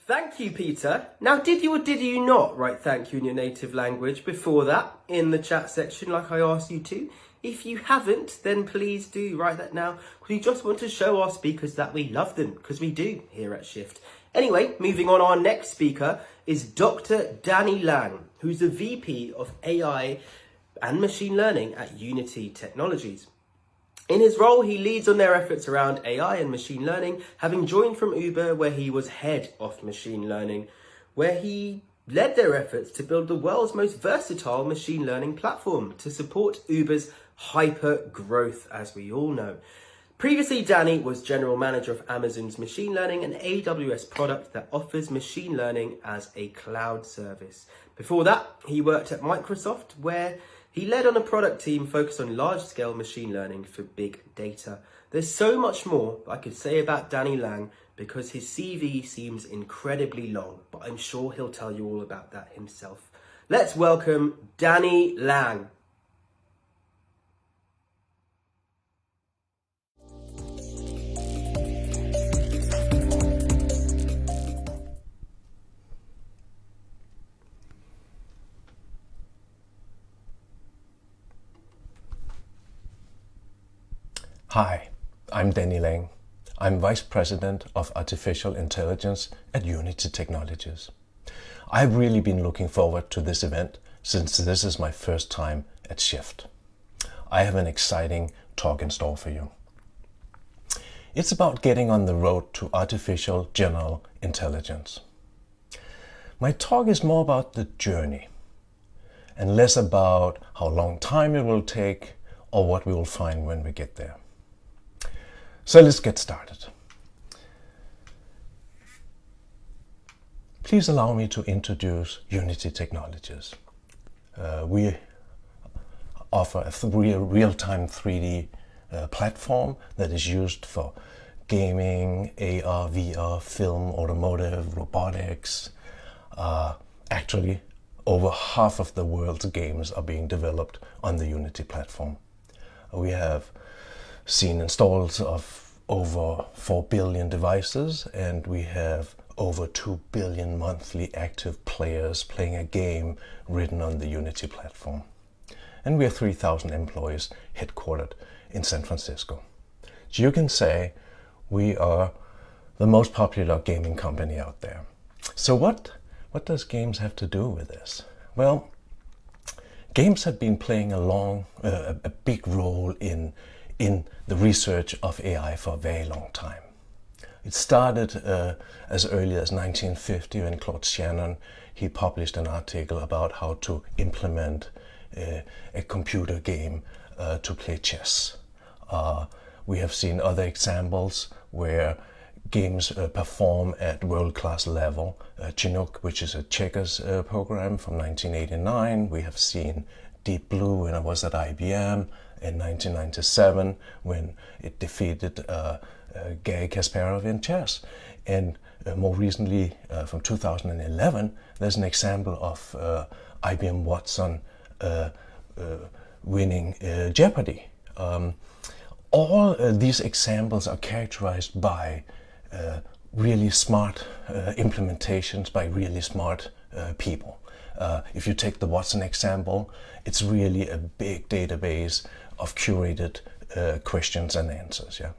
Thank you, Peter. Now, did you or did you not write thank you in your native language before that in the chat section like I asked you to? If you haven't, then please do write that now, because we just want to show our speakers that we love them, because we do here at Shift. Anyway, moving on, our next speaker is Dr. Danny Lang, who's the VP of AI and Machine Learning at Unity Technologies. In his role, he leads on their efforts around AI and machine learning, having joined from Uber, where he was head of machine learning, where he led their efforts to build the world's most versatile machine learning platform to support Uber's hyper growth, as we all know. Previously, Danny was general manager of Amazon's machine learning, an AWS product that offers machine learning as a cloud service. Before that, he worked at Microsoft, where he led on a product team focused on large-scale machine learning for big data. There's so much more I could say about Danny Lang because his CV seems incredibly long, but I'm sure he'll tell you all about that himself. Let's welcome Danny Lang. Hi, I'm Danny Lang. I'm Vice President of Artificial Intelligence at Unity Technologies. I've really been looking forward to this event since this is my first time at Shift. I have an exciting talk in store for you. It's about getting on the road to artificial general intelligence. My talk is more about the journey and less about how long time it will take or what we will find when we get there. So let's get started. Please allow me to introduce Unity Technologies. We offer a real-time 3D platform that is used for gaming, AR, VR, film, automotive, robotics. Actually, over half of the world's games are being developed on the Unity platform. We have seen installs of over 4 billion devices, and we have over 2 billion monthly active players playing a game written on the Unity platform. And we have 3,000 employees headquartered in San Francisco. So you can say we are the most popular gaming company out there. So what does games have to do with this? Well, games have been playing a big role in the research of AI for a very long time. It started as early as 1950 when Claude Shannon, he published an article about how to implement a computer game to play chess. We have seen other examples where games perform at world-class level. Chinook, which is a checkers program from 1989. We have seen Deep Blue when I was at IBM in 1997 when it defeated Garry Kasparov in chess. And more recently, from 2011, there's an example of IBM Watson winning Jeopardy. all these examples are characterized by really smart implementations by really smart people. If you take the Watson example, it's really a big database of curated questions and answers. Yeah.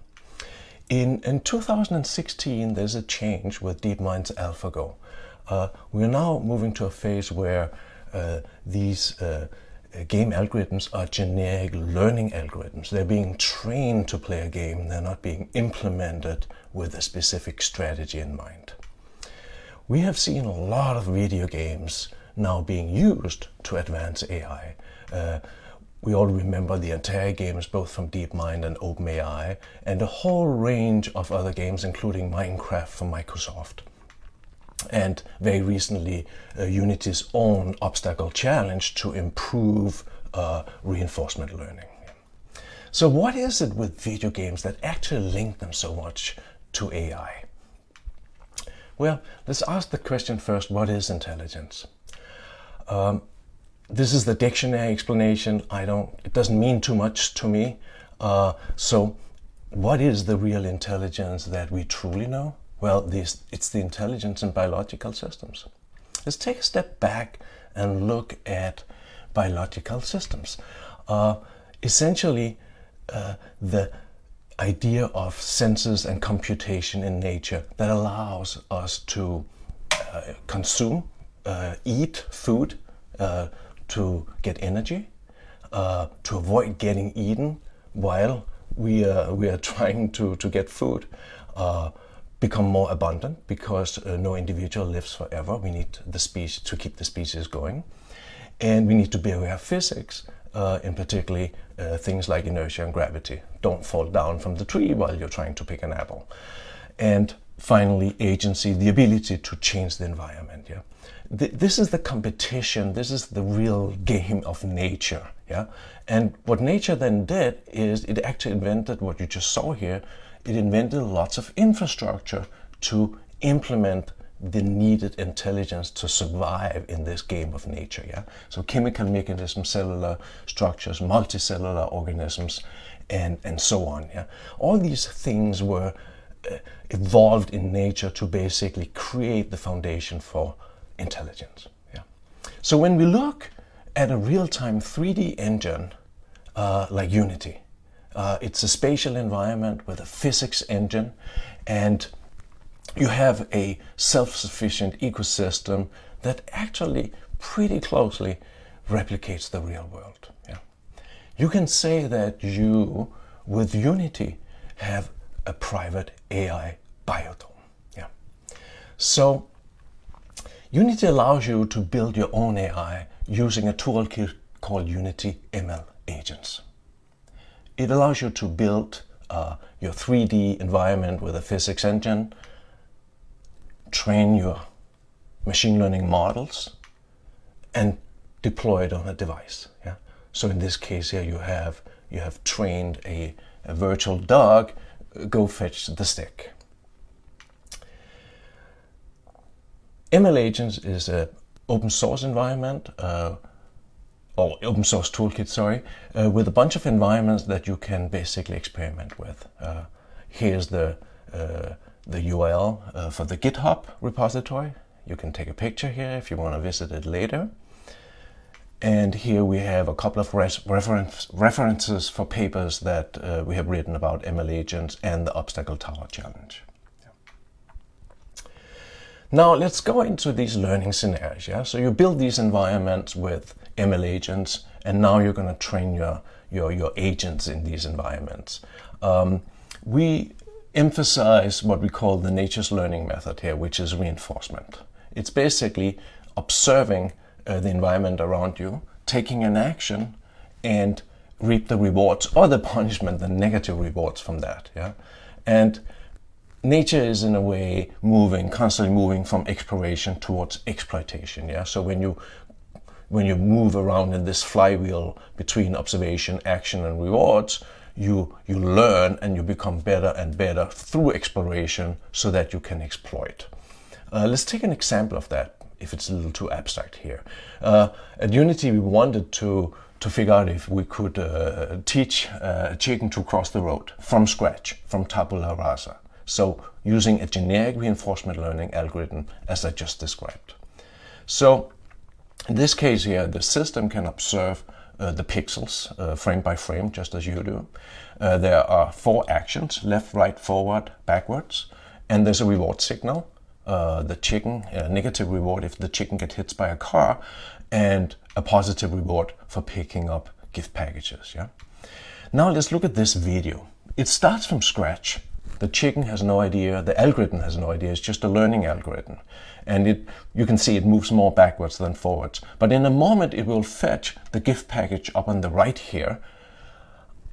In 2016, there's a change with DeepMind's AlphaGo. We're now moving to a phase where these game algorithms are generic learning algorithms. They're being trained to play a game. They're not being implemented with a specific strategy in mind. We have seen a lot of video games now being used to advance AI. We all remember the entire games, both from DeepMind and OpenAI, and a whole range of other games, including Minecraft from Microsoft. And very recently, Unity's own obstacle challenge to improve reinforcement learning. So what is it with video games that actually link them so much to AI? Well, let's ask the question first, what is intelligence? This is the dictionary explanation. It doesn't mean too much to me. So what is the real intelligence that we truly know? Well, it's the intelligence in biological systems. Let's take a step back and look at biological systems. Essentially, the idea of senses and computation in nature that allows us to consume, eat food, to get energy, to avoid getting eaten while we are trying to get food, become more abundant because no individual lives forever. We need the species to keep the species going, and we need to be aware of physics, in particularly things like inertia and gravity. Don't fall down from the tree while you're trying to pick an apple. And finally, agency, the ability to change the environment. Yeah. This is the competition, this is the real game of nature. Yeah? And what nature then did is it actually invented what you just saw here. It invented lots of infrastructure to implement the needed intelligence to survive in this game of nature. Yeah? So chemical mechanisms, cellular structures, multicellular organisms, and so on. Yeah? All these things were evolved in nature to basically create the foundation for intelligence. Yeah. So when we look at a real-time 3D engine like Unity, it's a spatial environment with a physics engine, and you have a self-sufficient ecosystem that actually pretty closely replicates the real world. Yeah. You can say that you, with Unity, have a private AI biodome. Yeah. So Unity allows you to build your own AI using a toolkit called Unity ML Agents. It allows you to build your 3D environment with a physics engine, train your machine learning models, and deploy it on a device. Yeah? So in this case here, you have trained a virtual dog, go fetch the stick. ML Agents is an open source environment, or open source toolkit, sorry, with a bunch of environments that you can basically experiment with. Here's the URL for the GitHub repository. You can take a picture here if you want to visit it later. And here we have a couple of references for papers that we have written about ML Agents and the Obstacle Tower Challenge. Now let's go into these learning scenarios. Yeah? So you build these environments with ML Agents, and now you're going to train your agents in these environments. We emphasize what we call the nature's learning method here, which is reinforcement. It's basically observing the environment around you, taking an action, and reap the rewards or the punishment, the negative rewards from that. Yeah? And nature is in a way constantly moving from exploration towards exploitation. Yeah. So when you move around in this flywheel between observation, action, and rewards, you learn and you become better and better through exploration so that you can exploit. Let's take an example of that, if it's a little too abstract here. At Unity, we wanted to to figure out if we could teach a chicken to cross the road from scratch, from tabula rasa. So using a generic reinforcement learning algorithm as I just described. So in this case here, the system can observe the pixels frame by frame, just as you do. There are 4 actions, left, right, forward, backwards, and there's a reward signal. The chicken, a negative reward if the chicken gets hit by a car, and a positive reward for picking up gift packages. Yeah. Now let's look at this video. It starts from scratch. The chicken has no idea, the algorithm has no idea, it's just a learning algorithm. And you can see it moves more backwards than forwards. But in a moment it will fetch the gift package up on the right here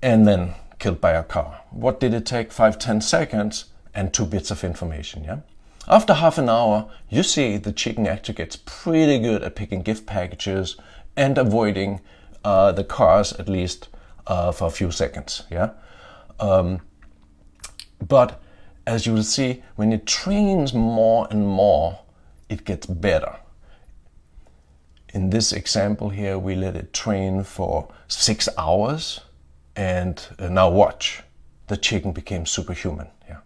and then killed by a car. What did it take? 5-10 seconds and 2 bits of information. Yeah. After half an hour, you see the chicken actually gets pretty good at picking gift packages and avoiding the cars, at least for a few seconds. Yeah. But as you will see, when it trains more and more, it gets better. In this example here, we let it train for 6 hours, and now watch, the chicken became superhuman. Yeah.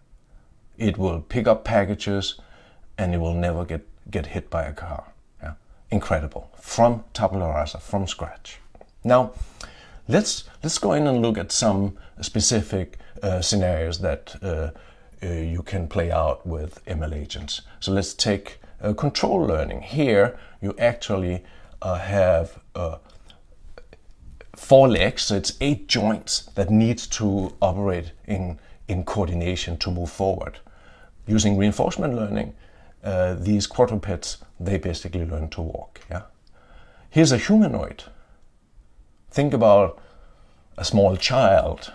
It will pick up packages and it will never get hit by a car. Yeah. Incredible. From tabula rasa, from scratch. Now, let's go in and look at some specific scenarios that you can play out with ML agents. So let's take control learning. Here you actually have 4 legs, so it's 8 joints that need to operate in coordination to move forward. Using reinforcement learning, these quadrupeds, they basically learn to walk. Yeah? Here's a humanoid. Think about a small child,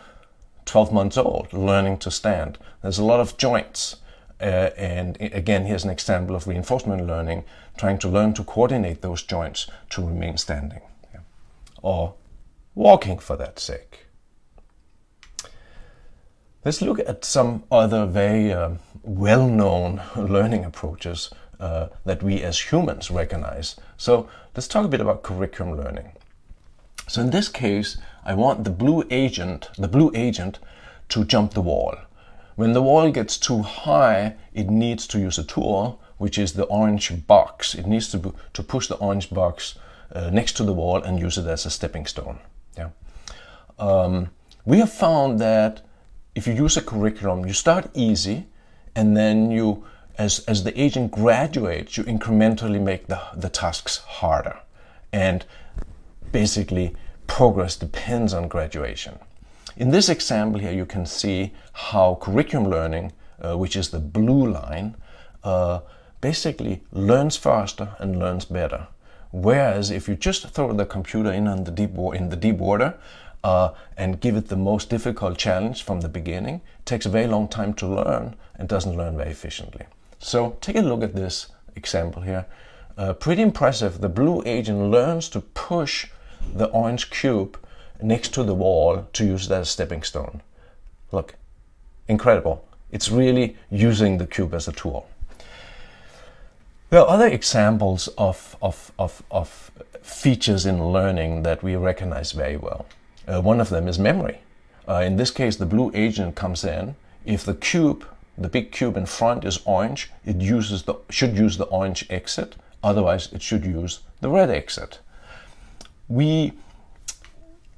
12 months old, learning to stand. There's a lot of joints. And again, here's an example of reinforcement learning, trying to learn to coordinate those joints to remain standing. Yeah? Or walking, for that sake. Let's look at some other very well-known learning approaches that we as humans recognize. So let's talk a bit about curriculum learning. So in this case, I want the blue agent to jump the wall. When the wall gets too high, it needs to use a tool, which is the orange box. It needs to push the orange box next to the wall and use it as a stepping stone. Yeah. We have found that if you use a curriculum, you start easy, and then you, as the agent graduates, you incrementally make the tasks harder. And basically, progress depends on graduation. In this example here, you can see how curriculum learning, which is the blue line, basically learns faster and learns better. Whereas if you just throw the computer in the deep water and give it the most difficult challenge from the beginning, it takes a very long time to learn and doesn't learn very efficiently. So take a look at this example here. Pretty impressive. The blue agent learns to push the orange cube next to the wall to use that as a stepping stone. Look, incredible. It's really using the cube as a tool. There are other examples of features in learning that we recognize very well. One of them is memory. In this case, the blue agent comes in. If the cube, the big cube in front is orange, it should use the orange exit. Otherwise, it should use the red exit.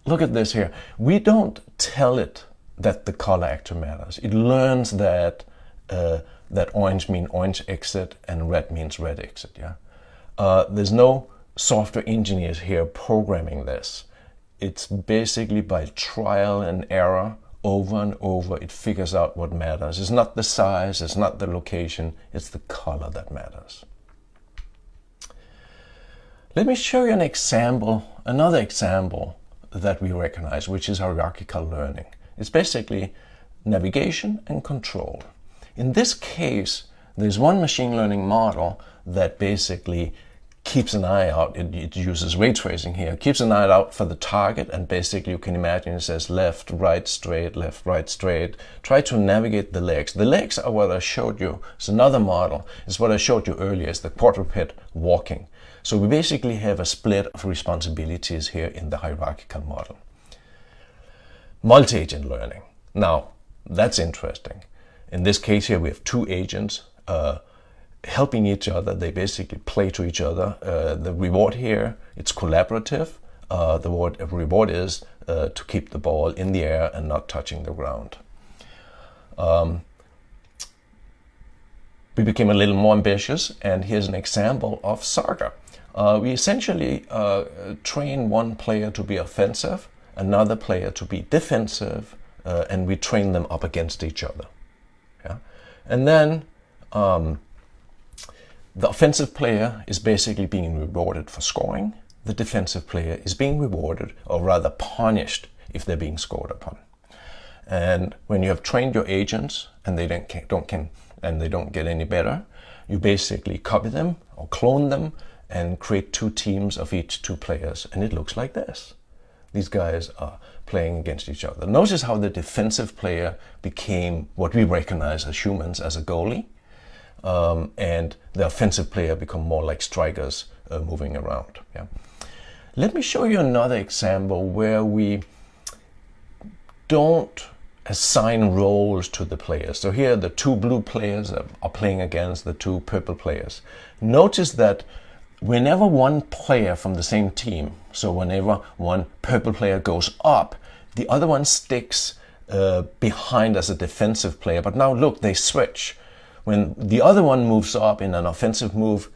Look at this here. We don't tell it that the color actually matters. It learns that that orange means orange exit and red means red exit. Yeah. There's no software engineers here programming this. It's basically by trial and error, over and over, it figures out what matters. It's not the size, it's not the location, it's the color that matters. Let me show you an example, another example that we recognize, which is hierarchical learning. It's basically navigation and control. In this case, there's one machine learning model that basically keeps an eye out. It uses ray tracing here, keeps an eye out for the target, and basically you can imagine it says left, right, straight, left, right, straight. Try to navigate the legs. The legs are what I showed you. It's another model. It's what I showed you earlier. It's the quadruped walking. So we basically have a split of responsibilities here in the hierarchical model. Multi-agent learning. Now, that's interesting. In this case here, we have two agents helping each other. They basically play to each other. The reward here, it's collaborative. The reward is to keep the ball in the air and not touching the ground. We became a little more ambitious, and here's an example of soccer. We essentially train one player to be offensive, another player to be defensive, and we train them up against each other. Yeah? And then the offensive player is basically being rewarded for scoring. The defensive player is being rewarded, or rather punished, if they're being scored upon. And when you have trained your agents and they don't get any better, you basically copy them or clone them and create two teams of each two players, and it looks like this. These guys are playing against each other. Notice how the defensive player became what we recognize as humans as a goalie, and the offensive player become more like strikers moving around. Yeah. Let me show you another example where we don't assign roles to the players. So here the two blue players are playing against the two purple players. Notice that whenever one player from the same team, so whenever one purple player goes up, the other one sticks behind as a defensive player. But now look, they switch. When the other one moves up in an offensive move,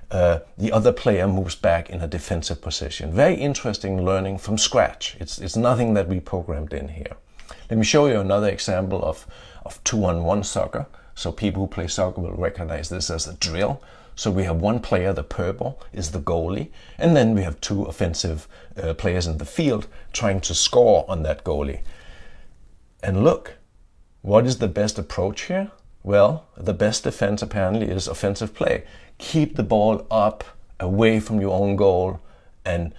the other player moves back in a defensive position. Very interesting learning from scratch. It's nothing that we programmed in here. Let me show you another example of 2-on-1 soccer. So people who play soccer will recognize this as a drill. So we have one player, the purple, is the goalie, and then we have two offensive players in the field trying to score on that goalie. And look, what is the best approach here? Well, the best defense apparently is offensive play. Keep the ball up, away from your own goal, and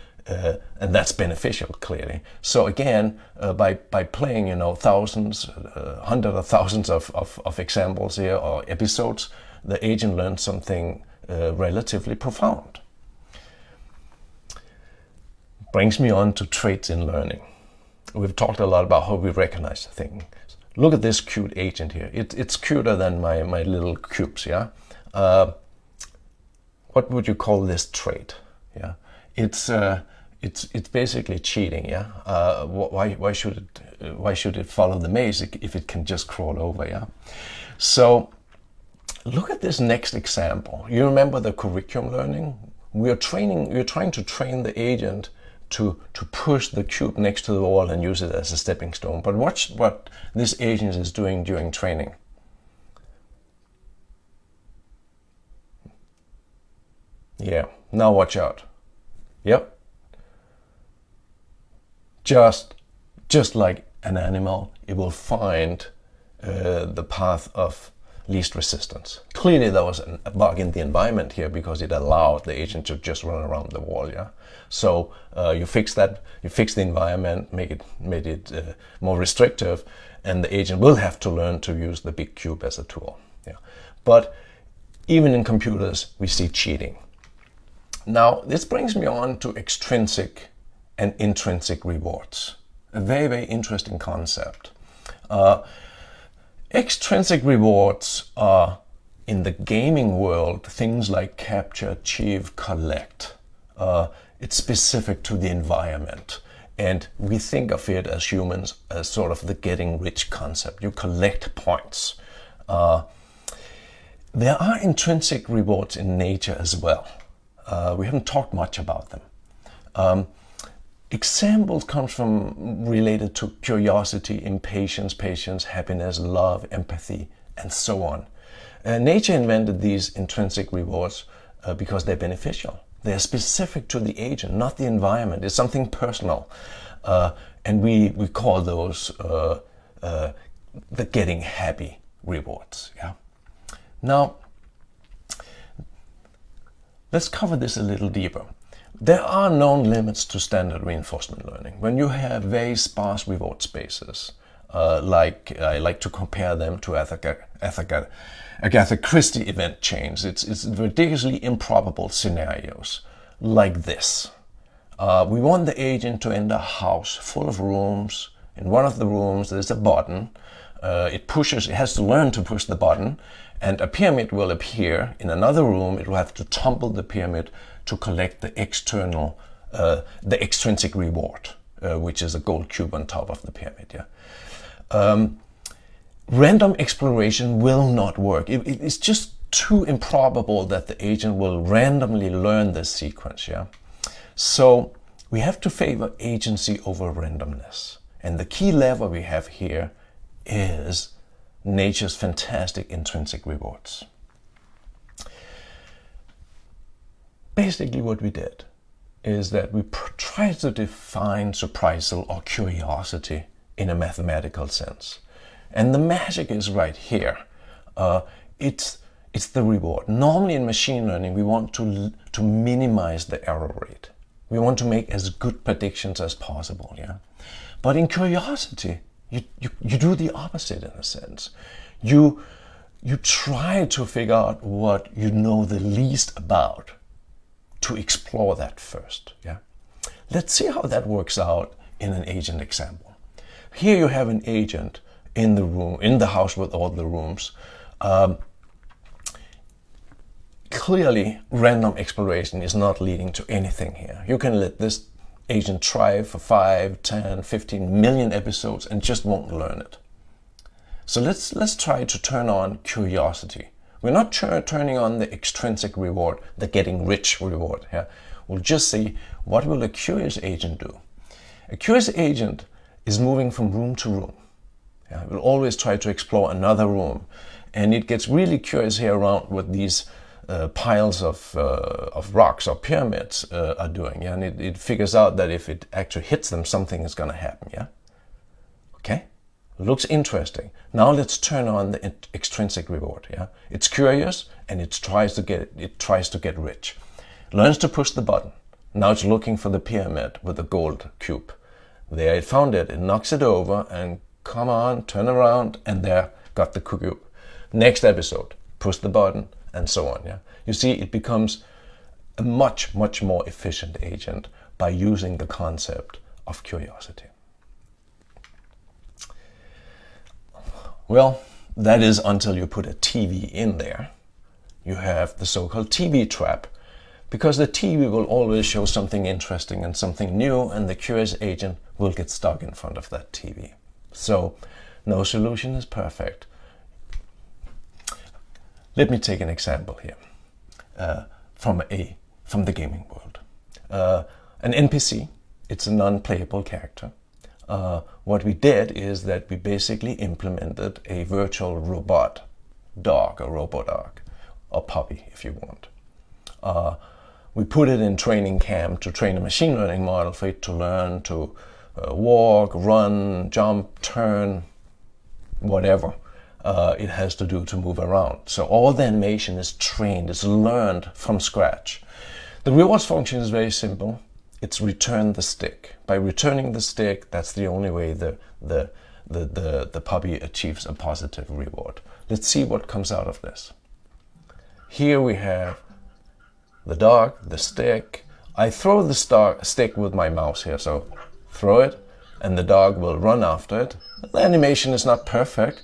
that's beneficial, clearly. So again, by playing, thousands, hundreds of thousands of examples here or episodes, the agent learns something relatively profound. Brings me on to traits in learning. We've talked a lot about how we recognize things. Look at this cute agent here. It's cuter than my little cubes, yeah? What would you call this trait? Yeah, it's basically cheating, yeah? Why should it follow the maze if it can just crawl over, yeah? So look at this next example. You remember the curriculum learning? We're trying to train the agent to push the cube next to the wall and use it as a stepping stone. But watch what this agent is doing during training. Yeah, now watch out. Yep. Just like an animal, it will find the path of least resistance. Clearly there was a bug in the environment here because it allowed the agent to just run around the wall, yeah? So you fix that, you fix the environment, made it more restrictive, and the agent will have to learn to use the big cube as a tool, yeah? But even in computers, we see cheating. Now, this brings me on to extrinsic and intrinsic rewards. A very, very interesting concept. Extrinsic rewards are, in the gaming world, things like capture, achieve, collect. It's specific to the environment. And we think of it as humans as sort of the getting rich concept. You collect points. There are intrinsic rewards in nature as well. We haven't talked much about them. Examples come from related to curiosity, impatience, patience, happiness, love, empathy, and so on. Nature invented these intrinsic rewards because they're beneficial. They're specific to the agent, not the environment. It's something personal. And we call those the getting happy rewards. Yeah. Now, let's cover this a little deeper. There are known limits to standard reinforcement learning. When you have very sparse reward spaces, like I like to compare them to Agatha Christie event chains. It's ridiculously improbable scenarios. like this. We want the agent to enter a house full of rooms. In one of the rooms, there's a button. It has to learn to push the button, and a pyramid will appear. In another room, it will have to tumble the pyramid to collect the extrinsic reward, which is a gold cube on top of the pyramid. Yeah. Random exploration will not work. It's just too improbable that the agent will randomly learn this sequence. Yeah. So we have to favor agency over randomness. And the key lever we have here is nature's fantastic intrinsic rewards. Basically what we did is that we tried to define surprisal or curiosity in a mathematical sense. And the magic is right here. It's the reward. Normally in machine learning, we want to minimize the error rate. We want to make as good predictions as possible. Yeah. But in curiosity, you do the opposite in a sense. You try to figure out what you know the least about, to explore that first. Yeah. Let's see how that works out in an agent example. Here you have an agent in the room, in the house with all the rooms. Clearly, random exploration is not leading to anything here. You can let this agent try for 5, 10, 15 million episodes and just won't learn it. So let's try to turn on curiosity. We're not turning on the extrinsic reward, the getting rich reward. Yeah? We'll just see, what will a curious agent do? A curious agent is moving from room to room. Yeah? It will always try to explore another room. And it gets really curious here around what these piles of rocks or pyramids are doing. Yeah? And it figures out that if it actually hits them, something is going to happen. Yeah? Okay? Looks interesting. Now let's turn on the extrinsic reward. Yeah, it's curious and it tries to get rich. Learns to push the button. Now it's looking for the pyramid with the gold cube. There it found it. It knocks it over and come on, turn around, and there got the cube. Next episode, push the button, and so on. Yeah, you see, it becomes a much more efficient agent by using the concept of curiosity. Well, that is until you put a TV in there. You have the so-called TV trap, because the TV will always show something interesting and something new, and the curious agent will get stuck in front of that TV. So no solution is perfect. Let me take an example here from the gaming world. An NPC, it's a non-playable character. What we did is that we basically implemented a virtual robot dog, a robo-dog, or puppy if you want. We put it in training camp to train a machine learning model for it to learn to walk, run, jump, turn, whatever it has to do to move around. So all the animation is trained, is learned from scratch. The rewards function is very simple. It's return the stick. By returning the stick, that's the only way the puppy achieves a positive reward. Let's see what comes out of this. Here we have the dog, the stick. I throw the stick with my mouse here, so throw it, and the dog will run after it. The animation is not perfect,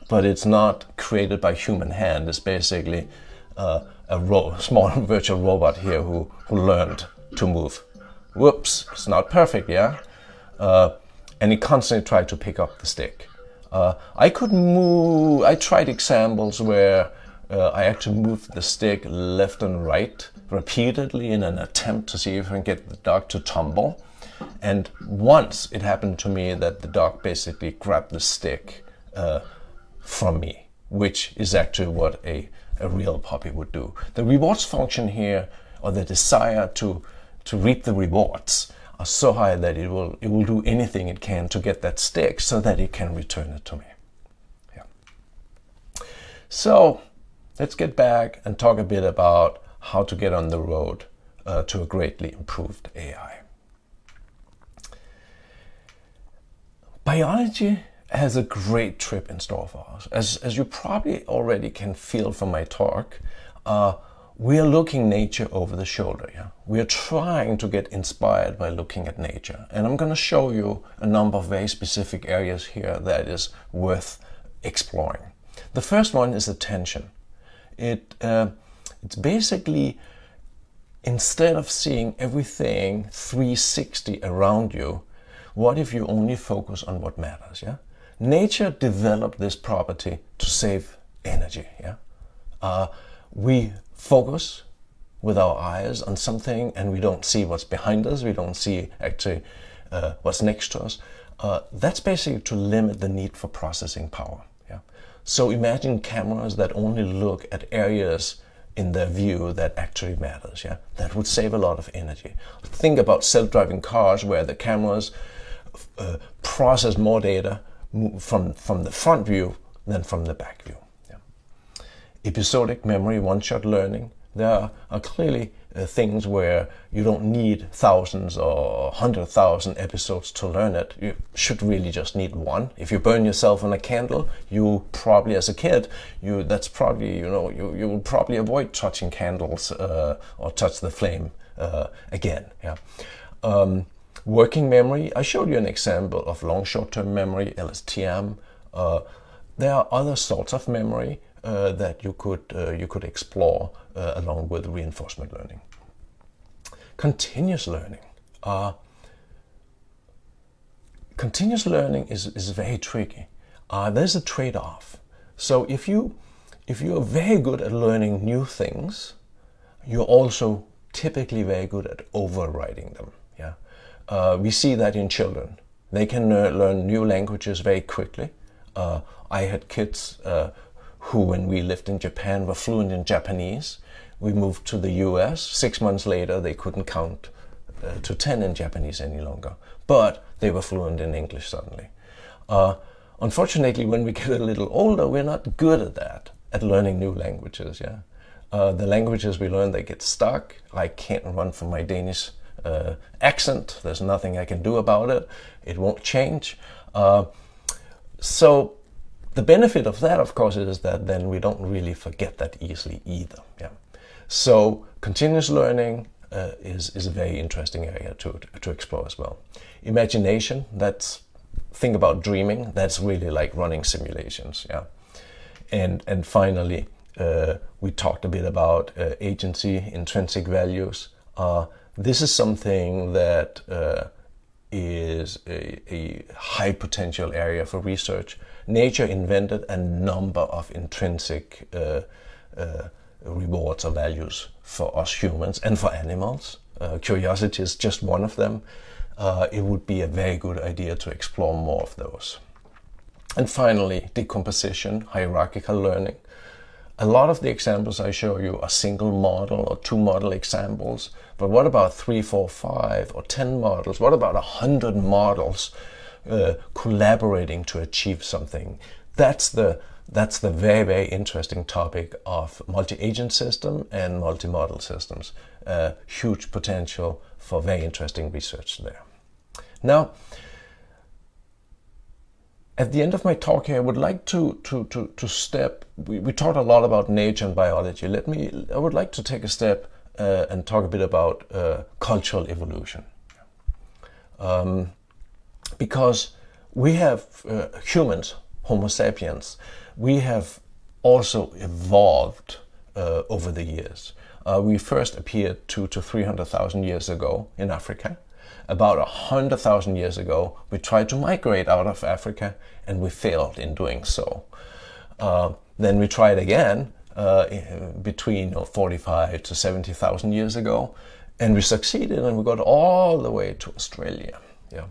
but it's not created by human hand. It's basically a small virtual robot here who learned to move. Whoops, it's not perfect, yeah? And he constantly tried to pick up the stick. I tried examples where I actually moved the stick left and right repeatedly in an attempt to see if I can get the dog to tumble. And once it happened to me that the dog basically grabbed the stick from me, which is actually what a real puppy would do. The rewards function here, or the desire to reap the rewards, are so high that it will do anything it can to get that stick so that it can return it to me. Yeah. So let's get back and talk a bit about how to get on the road to a greatly improved AI. Biology has a great trip in store for us. As you probably already can feel from my talk, we are looking nature over the shoulder. Yeah? We are trying to get inspired by looking at nature. And I'm going to show you a number of very specific areas here that is worth exploring. The first one is attention. It's basically, instead of seeing everything 360 around you, what if you only focus on what matters? Yeah? Nature developed this property to save energy. Yeah? We focus with our eyes on something and we don't see what's behind us, we don't see actually what's next to us. That's basically to limit the need for processing power. Yeah? So imagine cameras that only look at areas in their view that actually matters. Yeah? That would save a lot of energy. Think about self-driving cars where the cameras process more data from the front view than from the back view. Yeah. Episodic memory, one-shot learning. There are clearly things where you don't need thousands or 100,000 episodes to learn it. You should really just need one. If you burn yourself on a candle, you probably, as a kid, you will probably avoid touching candles or touch the flame again. Yeah. Working memory, I showed you an example of long short-term memory, LSTM. There are other sorts of memory that you could explore along with reinforcement learning. Continuous learning. Continuous learning is very tricky. There's a trade-off. So if you are very good at learning new things, you're also typically very good at overriding them. Yeah, we see that in children. They can learn new languages very quickly. I had kids who, when we lived in Japan, were fluent in Japanese. We moved to the US. 6 months later, they couldn't count to 10 in Japanese any longer, but they were fluent in English suddenly. Unfortunately, when we get a little older, we're not good at that, at learning new languages. Yeah, the languages we learn, they get stuck. I can't run from my Danish accent. There's nothing I can do about it. It won't change. So the benefit of that, of course, is that then we don't really forget that easily either. Yeah. So continuous learning is a very interesting area to explore as well. Imagination, think about dreaming. That's really like running simulations. Yeah. And finally, we talked a bit about agency, intrinsic values. This is something that is a high potential area for research. Nature invented a number of intrinsic rewards or values for us humans and for animals. Curiosity is just one of them. It would be a very good idea to explore more of those. And finally, decomposition, hierarchical learning. A lot of the examples I show you are single model or two model examples, but what about 3, 4, 5 or 10 models? What about 100 models collaborating to achieve something? That's the very, very interesting topic of multi-agent system and multi-model systems. Huge potential for very interesting research there. Now, at the end of my talk here, I would like to step. We talked a lot about nature and biology. I would like to take a step and talk a bit about cultural evolution, because we have humans, Homo sapiens. We have also evolved over the years. We first appeared 200,000 to 300,000 years ago in Africa. About 100,000 years ago, we tried to migrate out of Africa and we failed in doing so. Then we tried again between 45 to 70,000 years ago, and we succeeded and we got all the way to Australia. Yeah.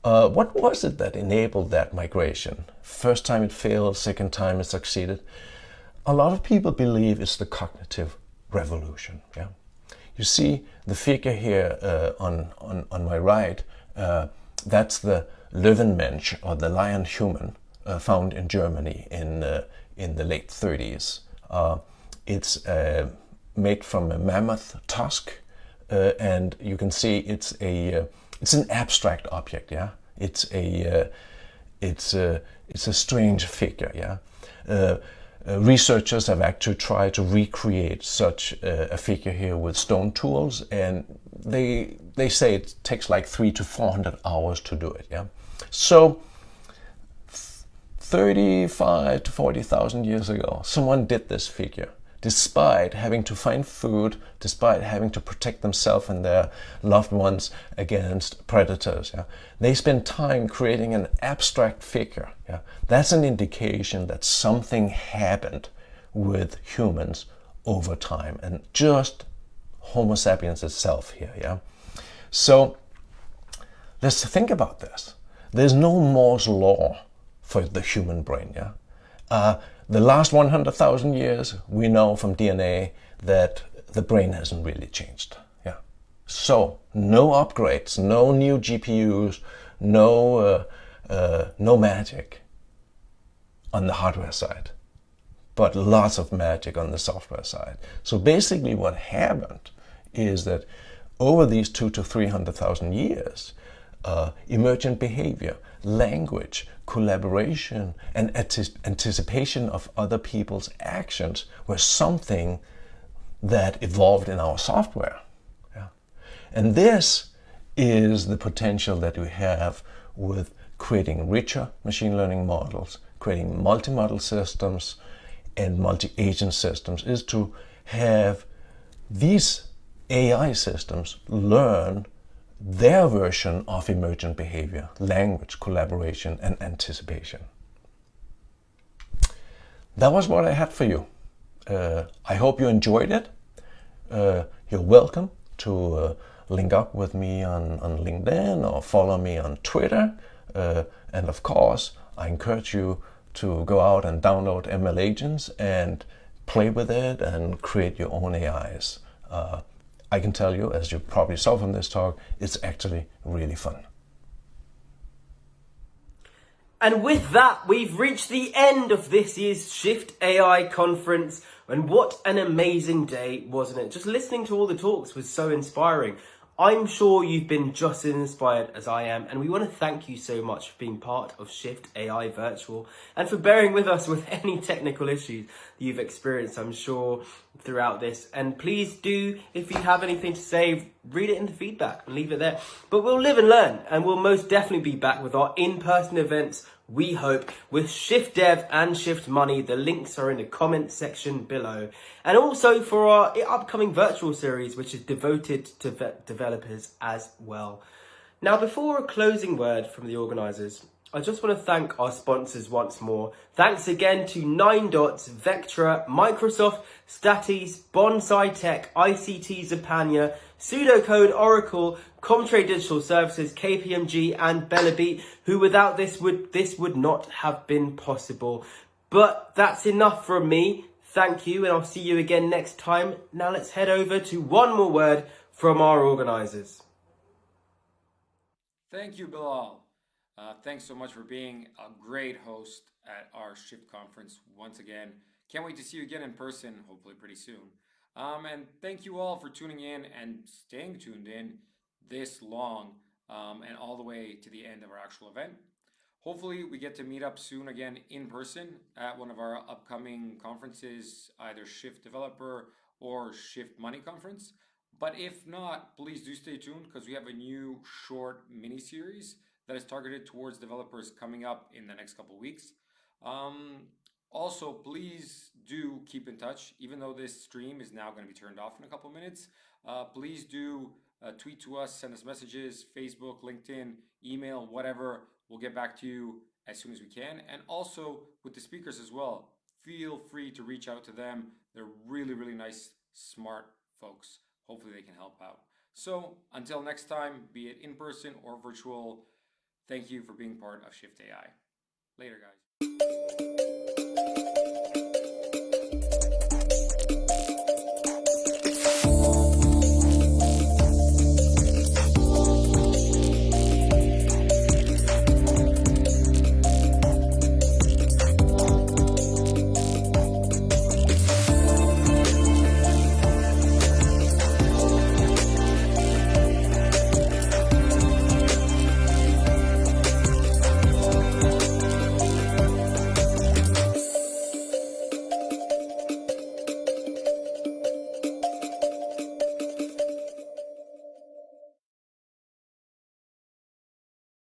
What was it that enabled that migration? First time it failed, second time it succeeded. A lot of people believe it's the cognitive revolution. Yeah. You see the figure here on my right, that's the Löwenmensch, or the lion human, found in Germany in the late 30s. It's made from a mammoth tusk, and you can see it's an abstract object. Yeah, it's a strange figure. Yeah. researchers have actually tried to recreate such a figure here with stone tools, and they say it takes like 300 to 400 hours to do it. Yeah, so 35 to 40,000 years ago, someone did this figure. Despite having to find food, despite having to protect themselves and their loved ones against predators, yeah, they spend time creating an abstract figure. Yeah. That's an indication that something happened with humans over time, and just Homo sapiens itself here. Yeah. So let's think about this. There's no Moore's law for the human brain. Yeah. The last 100,000 years, we know from DNA that the brain hasn't really changed. Yeah. So no upgrades, no new GPUs, no magic on the hardware side, but lots of magic on the software side. So basically, what happened is that over these 200,000 to 300,000 years, emergent behavior, language, collaboration, and anticipation of other people's actions were something that evolved in our software. Yeah. And this is the potential that we have with creating richer machine learning models, creating multi-model systems and multi-agent systems, is to have these AI systems learn their version of emergent behavior, language, collaboration, and anticipation. That was what I had for you. I hope you enjoyed it. You're welcome to link up with me on LinkedIn or follow me on Twitter. And of course, I encourage you to go out and download ML Agents and play with it and create your own AIs. I can tell you, as you probably saw from this talk, it's actually really fun. And with that, we've reached the end of this year's Shift AI conference. And what an amazing day, wasn't it? Just listening to all the talks was so inspiring. I'm sure you've been just as inspired as I am, and we want to thank you so much for being part of Shift AI Virtual and for bearing with us with any technical issues that you've experienced, I'm sure, throughout this. And please do, if you have anything to say, read it in the feedback and leave it there. But we'll live and learn, and we'll most definitely be back with our in-person events, we hope, with Shift Dev and Shift Money. The links are in the comments section below. And also for our upcoming virtual series, which is devoted to developers as well. Now, before a closing word from the organisers, I just want to thank our sponsors once more. Thanks again to 9dots, Vectra, Microsoft, Statis, Bonsai Tech, ICT Zapania, Pseudocode, Oracle, Comtrade Digital Services, KPMG, and Bellabeat, who without this would not have been possible. But that's enough from me. Thank you, and I'll see you again next time. Now let's head over to one more word from our organisers. Thank you, Bilal. Thanks so much for being a great host at our Shift conference once again. Can't wait to see you again in person, hopefully pretty soon. And thank you all for tuning in and staying tuned in this long and all the way to the end of our actual event. Hopefully we get to meet up soon again in person at one of our upcoming conferences, either Shift Developer or Shift Money Conference. But if not, please do stay tuned because we have a new short mini series that is targeted towards developers coming up in the next couple of weeks. Also, please do keep in touch, even though this stream is now going to be turned off in a couple of minutes. Please do tweet to us, send us messages, Facebook, LinkedIn, email, whatever. We'll get back to you as soon as we can. And also with the speakers as well, feel free to reach out to them. They're really, really nice, smart folks. Hopefully they can help out. So until next time, be it in person or virtual, thank you for being part of Shift AI. Later, guys.